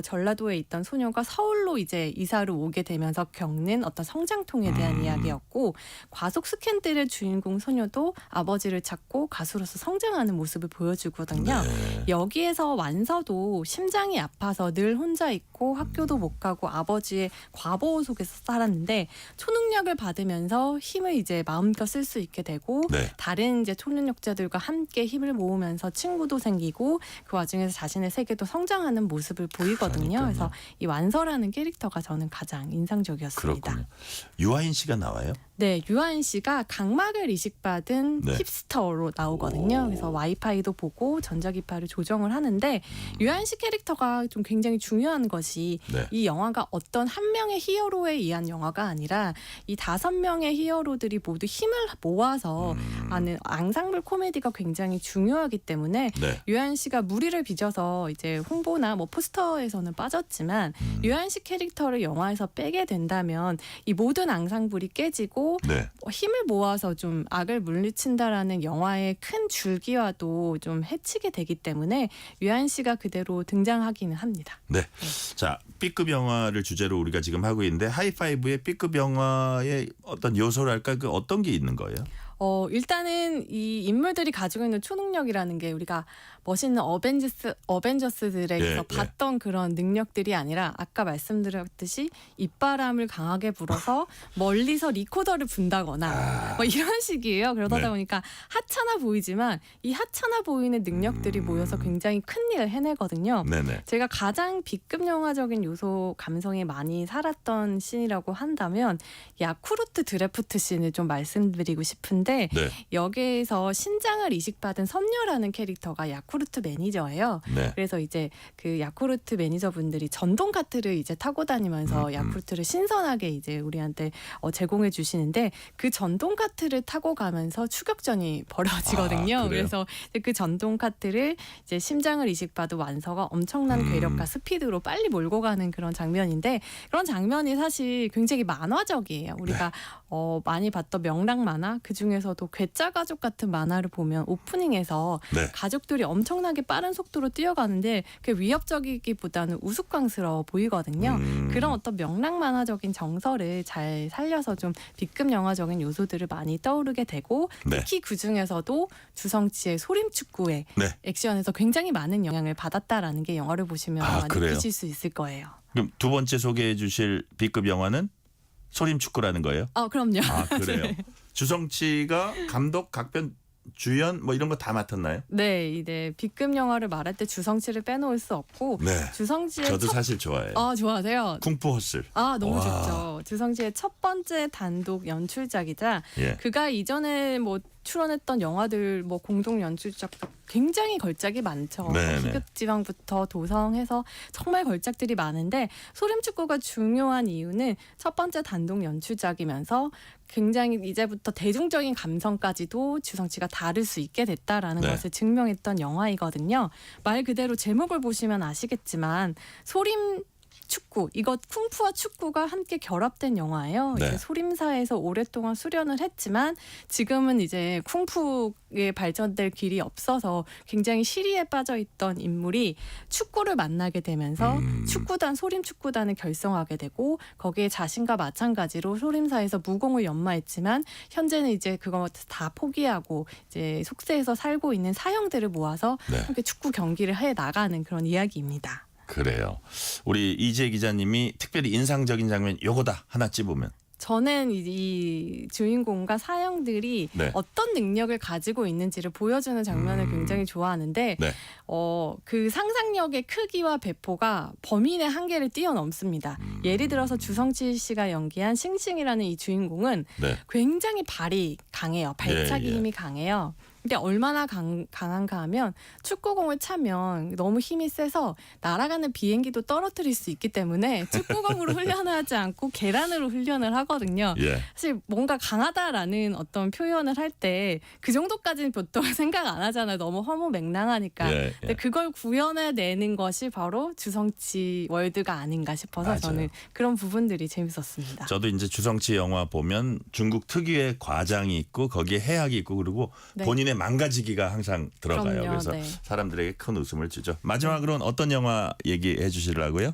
전라도에 있던 소녀가 서울로 이제 이사를 오게 되면서 겪는 어떤 성장통에 대한 이야기였고 과속 스캔들의 주인공 소녀도 아버지를 찾고 가수로서 성장하는 모습을 보여주거든요. 네. 여기에서 완서도 심장이 아파서 늘 혼자 있고 학교도 못 가고 아버지의 과보호 속에서 살았는데 초능력을 받으면서 힘을 이제 마음껏 쓸 수 있게 되고 네. 다른 이제 초능력자들과 함께 힘을 모으면서 친구도 생기고 그 와중에서 자신의 세계도 성장하는 모습을 보이거든요. 그러니까요. 그래서 이 완서라는 캐릭터가 저는 가장 인상적이었습니다. 그렇군요. 유아인 씨가 나와요? 네, 유아인 씨가 각막을 이식받은 네. 힙스터로 나오거든요. 그래서 와이파이도 보고 전자기파를 조정을 하는데 유아인 씨 캐릭터가 좀 굉장히 중요한 것이 네. 이 영화가 어떤 한 명의 히어로에 의한 영화가 아니라 이 5명의 히어로들이 모두 힘을 모아서 하는 앙상블 코미디가 굉장히 중요하기 때문에 네. 유아인 씨가 무리를 빚어서 이제 홍보나 뭐 포스터에서는 빠졌지만 유아인 씨 캐릭터를 영화에서 빼게 된다면 이 모든 앙상블이 깨지고 네. 힘을 모아서 좀 악을 물리친다라는 영화의 큰 줄기와도 좀 해치게 되기 때문에 유아인 씨가 그대로 등장하기는 합니다. 네. 자, B급 영화를 주제로 우리가 지금 하고 있는데 하이파이브의 B급 영화의 어떤 요소랄까 그 어떤 게 있는 거예요? 일단은 이 인물들이 가지고 있는 초능력이라는 게 우리가 멋있는 어벤져스들에게서 예, 봤던 그런 능력들이 아니라 아까 말씀드렸듯이 입바람을 강하게 불어서 멀리서 리코더를 분다거나 뭐 이런 식이에요. 그러다 네. 보니까 하찮아 보이지만 이 하찮아 보이는 능력들이 모여서 굉장히 큰 일을 해내거든요. 네네. 제가 가장 B급 영화적인 요소 감성이 많이 살았던 씬이라고 한다면 야쿠르트 드래프트 씬을 좀 말씀드리고 싶은데 네. 여기에서 신장을 이식받은 선녀라는 캐릭터가 야쿠르트 매니저예요. 네. 그래서 이제 그 야쿠르트 매니저분들이 전동 카트를 이제 타고 다니면서 야쿠르트를 신선하게 이제 우리한테 제공해 주시는데 그 전동 카트를 타고 가면서 추격전이 벌어지거든요. 아, 그래요? 그래서 그 전동 카트를 이제 심장을 이식받은 완서가 엄청난 괴력과 스피드로 빨리 몰고 가는 그런 장면인데 그런 장면이 사실 굉장히 만화적이에요. 우리가 많이 봤던 명랑 만화 그 중에서도 괴짜 가족 같은 만화를 보면 오프닝에서 네. 가족들이 엄청나게 빠른 속도로 뛰어가는데 그게 위협적이기보다는 우스꽝스러워 보이거든요. 그런 어떤 명랑 만화적인 정서를 잘 살려서 좀 B급 영화적인 요소들을 많이 떠오르게 되고 네. 특히 그 중에서도 주성치의 소림축구의 네. 액션에서 굉장히 많은 영향을 받았다라는 게 영화를 보시면 아마 그래요? 느끼실 수 있을 거예요. 그럼 두 번째 소개해 주실 B급 영화는 소림축구라는 거예요? 그럼요. 아, 그래요. 네. 주성치가 감독 각변 주연 뭐 이런 거 다 맡았나요? 네, 이제 B급 영화를 말할 때 주성치를 빼놓을 수 없고 네. 주성치의 저도 사실 좋아해요. 좋아하세요. 쿵푸 허슬. 너무 와. 좋죠. 주성치의 첫 번째 단독 연출작이자 예. 그가 이전에 뭐 출연했던 영화들 뭐 공동 연출작도 굉장히 걸작이 많죠. 네네. 희극지왕부터 도성해서 정말 걸작들이 많은데 소림축구가 중요한 이유는 첫 번째 단독 연출작이면서 굉장히 이제부터 대중적인 감성까지도 주성치가 다룰 수 있게 됐다라는 네. 것을 증명했던 영화이거든요. 말 그대로 제목을 보시면 아시겠지만 소림 축구, 이것 쿵푸와 축구가 함께 결합된 영화예요. 네. 이제 소림사에서 오랫동안 수련을 했지만 지금은 이제 쿵푸에 발전될 길이 없어서 굉장히 시리에 빠져 있던 인물이 축구를 만나게 되면서 축구단 소림 축구단을 결성하게 되고 거기에 자신과 마찬가지로 소림사에서 무공을 연마했지만 현재는 이제 그거 다 포기하고 이제 속세에서 살고 있는 사형들을 모아서 네. 함께 축구 경기를 해 나가는 그런 이야기입니다. 그래요. 우리 이재 기자님이 특별히 인상적인 장면 요거다 하나 찝으면. 저는 이 주인공과 사형들이 네. 어떤 능력을 가지고 있는지를 보여주는 장면을 굉장히 좋아하는데 네. 그 상상력의 크기와 배포가 범인의 한계를 뛰어넘습니다. 예를 들어서 주성치 씨가 연기한 싱싱이라는 이 주인공은 네. 굉장히 발이 강해요. 발차기 예, 예. 힘이 강해요. 근데 얼마나 강한가 하면 축구공을 차면 너무 힘이 세서 날아가는 비행기도 떨어뜨릴 수 있기 때문에 축구공으로 훈련을 하지 않고 계란으로 훈련을 하거든요. 예. 사실 뭔가 강하다라는 어떤 표현을 할 때 그 정도까지는 보통 생각 안 하잖아요. 너무 허무맹랑하니까. 예, 예. 근데 그걸 구현해내는 것이 바로 주성치 월드가 아닌가 싶어서 맞아요. 저는 그런 부분들이 재밌었습니다. 저도 이제 주성치 영화 보면 중국 특유의 과장이 있고 거기에 해악이 있고 그리고 네. 본인의 망가지기가 항상 들어가요. 그럼요, 그래서 네. 사람들에게 큰 웃음을 주죠. 마지막으로는 어떤 영화 얘기해 주시려고요?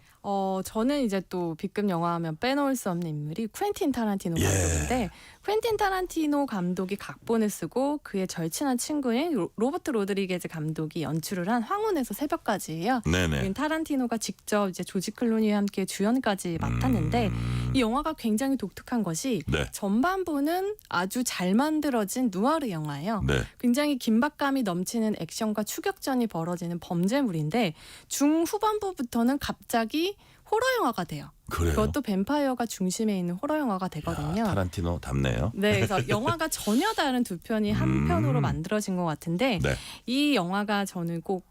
저는 이제 또 B급 영화하면 빼놓을 수 없는 인물이 퀸틴 타란티노 예. 감독인데 퀸틴 타란티노 감독이 각본을 쓰고 그의 절친한 친구인 로버트 로드리게즈 감독이 연출을 한 황혼에서 새벽까지예요. 네네. 타란티노가 직접 이제 조지 클루니와 함께 주연까지 맡았는데 이 영화가 굉장히 독특한 것이 네. 전반부는 아주 잘 만들어진 누아르 영화예요. 네. 굉장히 긴박감이 넘치는 액션과 추격전이 벌어지는 범죄물인데 중후반부부터는 갑자기 호러 영화가 돼요. 그래요. 그것도 뱀파이어가 중심에 있는 호러 영화가 되거든요. 타란티노 답네요. 네, 그래서 영화가 전혀 다른 두 편이 한 편으로 만들어진 것 같은데 네. 이 영화가 저는 꼭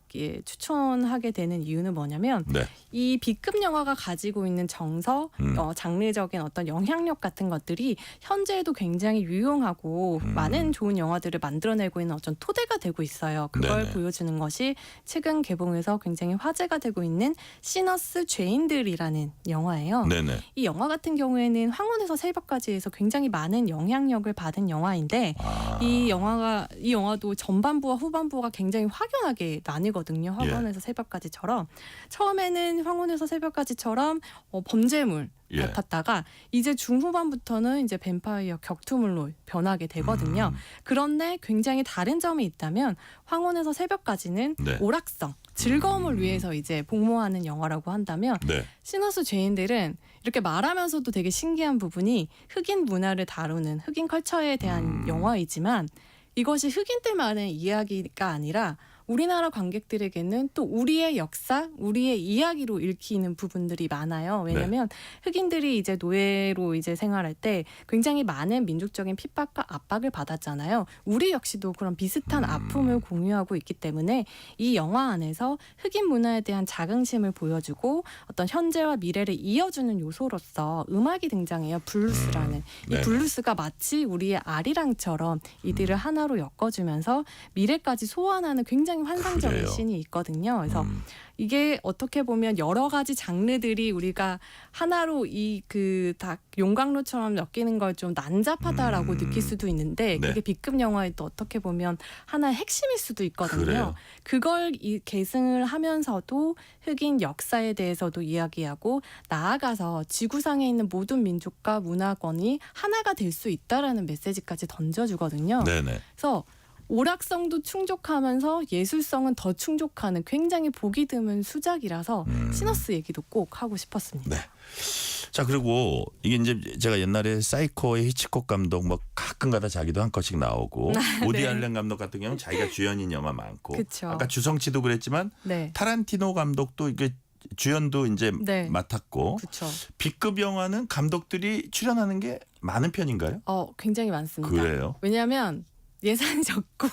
추천하게 되는 이유는 뭐냐면 네. 이 B급 영화가 가지고 있는 정서, 장르적인 어떤 영향력 같은 것들이 현재에도 굉장히 유용하고 많은 좋은 영화들을 만들어내고 있는 어떤 토대가 되고 있어요. 그걸 네네. 보여주는 것이 최근 개봉해서 굉장히 화제가 되고 있는 시너스 죄인들이라는 영화예요. 네네. 이 영화 같은 경우에는 황혼에서 새벽까지에서 굉장히 많은 영향력을 받은 영화인데 이 영화도 전반부와 후반부가 굉장히 확연하게 나뉘거든요. 황혼에서 새벽까지처럼 처음에는 황혼에서 새벽까지처럼 범죄물 예. 같았다가 이제 중후반부터는 이제 뱀파이어 격투물로 변하게 되거든요. 그런데 굉장히 다른 점이 있다면 황혼에서 새벽까지는 네. 오락성, 즐거움을 위해서 이제 복무하는 영화라고 한다면 네. 시너스 죄인들은 이렇게 말하면서도 되게 신기한 부분이 흑인 문화를 다루는 흑인 컬처에 대한 영화이지만 이것이 흑인들만의 이야기가 아니라 우리나라 관객들에게는 또 우리의 역사, 우리의 이야기로 읽히는 부분들이 많아요. 왜냐하면 흑인들이 이제 노예로 이제 생활할 때 굉장히 많은 민족적인 핍박과 압박을 받았잖아요. 우리 역시도 그런 비슷한 아픔을 공유하고 있기 때문에 이 영화 안에서 흑인 문화에 대한 자긍심을 보여주고 어떤 현재와 미래를 이어주는 요소로서 음악이 등장해요. 블루스라는. 이 네. 블루스가 마치 우리의 아리랑처럼 이들을 하나로 엮어주면서 미래까지 소환하는 굉장히 환상적인 그래요. 씬이 있거든요. 그래서 이게 어떻게 보면 여러 가지 장르들이 우리가 하나로 다 용광로처럼 엮이는 걸 좀 난잡하다라고 느낄 수도 있는데 네. 그게 B급 영화의 또 어떻게 보면 하나의 핵심일 수도 있거든요. 그래요. 그걸 계승을 하면서도 흑인 역사에 대해서도 이야기하고 나아가서 지구상에 있는 모든 민족과 문화권이 하나가 될 수 있다라는 메시지까지 던져주거든요. 네네. 그래서 오락성도 충족하면서 예술성은 더 충족하는 굉장히 보기 드문 수작이라서 시너스 얘기도 꼭 하고 싶었습니다. 네. 자, 그리고 이게 이제 제가 옛날에 사이코의 히치콕 감독 뭐 가끔가다 자기도 한 컷씩 나오고 오디 네. 알렌 감독 같은 경우는 자기가 주연인 영화 많고 그쵸. 아까 주성치도 그랬지만 네. 타란티노 감독도 이게 주연도 이제 네. 맡았고 그렇죠. B급 영화는 감독들이 출연하는 게 많은 편인가요? 굉장히 많습니다. 그래요? 왜냐하면 예산이 적고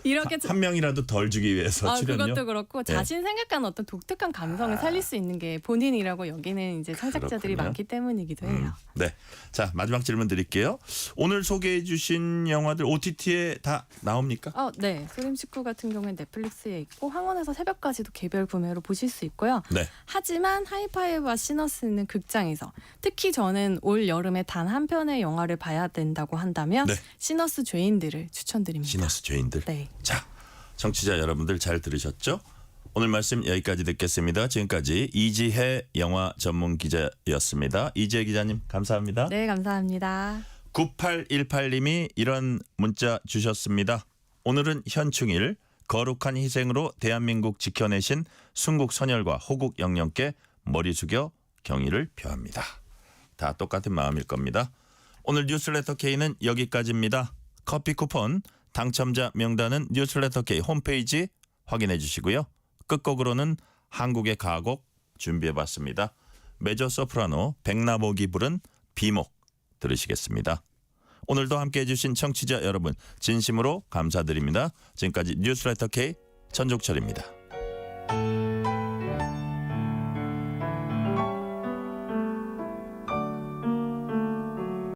이렇게 한 명이라도 덜 주기 위해서 출연료? 그것도 그렇고 네. 자신 생각하는 어떤 독특한 감성을 살릴 수 있는 게 본인이라고 여기는 이제 창작자들이 그렇군요. 많기 때문이기도 해요. 네. 자, 마지막 질문 드릴게요. 오늘 소개해 주신 영화들 OTT에 다 나옵니까? 네. 소림 식구 같은 경우는 넷플릭스에 있고 황혼에서 새벽까지도 개별 구매로 보실 수 있고요. 네. 하지만 하이파이브와 시너스는 극장에서 특히 저는 올 여름에 단 한 편의 영화를 봐야 된다고 한다면 네. 시너스 죄인들을 추천드립니다. 시너스 죄인들. 네. 자, 청취자 여러분들 잘 들으셨죠? 오늘 말씀 여기까지 듣겠습니다. 지금까지 이지혜 영화 전문 기자였습니다. 이지혜 기자님 감사합니다. 네, 감사합니다. 9818님이 이런 문자 주셨습니다. 오늘은 현충일 거룩한 희생으로 대한민국 지켜내신 순국 선열과 호국 영령께 머리 숙여 경의를 표합니다. 다 똑같은 마음일 겁니다. 오늘 뉴스레터 K는 여기까지입니다. 커피 쿠폰 당첨자 명단은 뉴스레터 K 홈페이지 확인해 주시고요. 끝곡으로는 한국의 가곡 준비해봤습니다. 메저 소프라노 백나복이 부른 비목 들으시겠습니다. 오늘도 함께해 주신 청취자 여러분 진심으로 감사드립니다. 지금까지 뉴스레터 K 천종철입니다.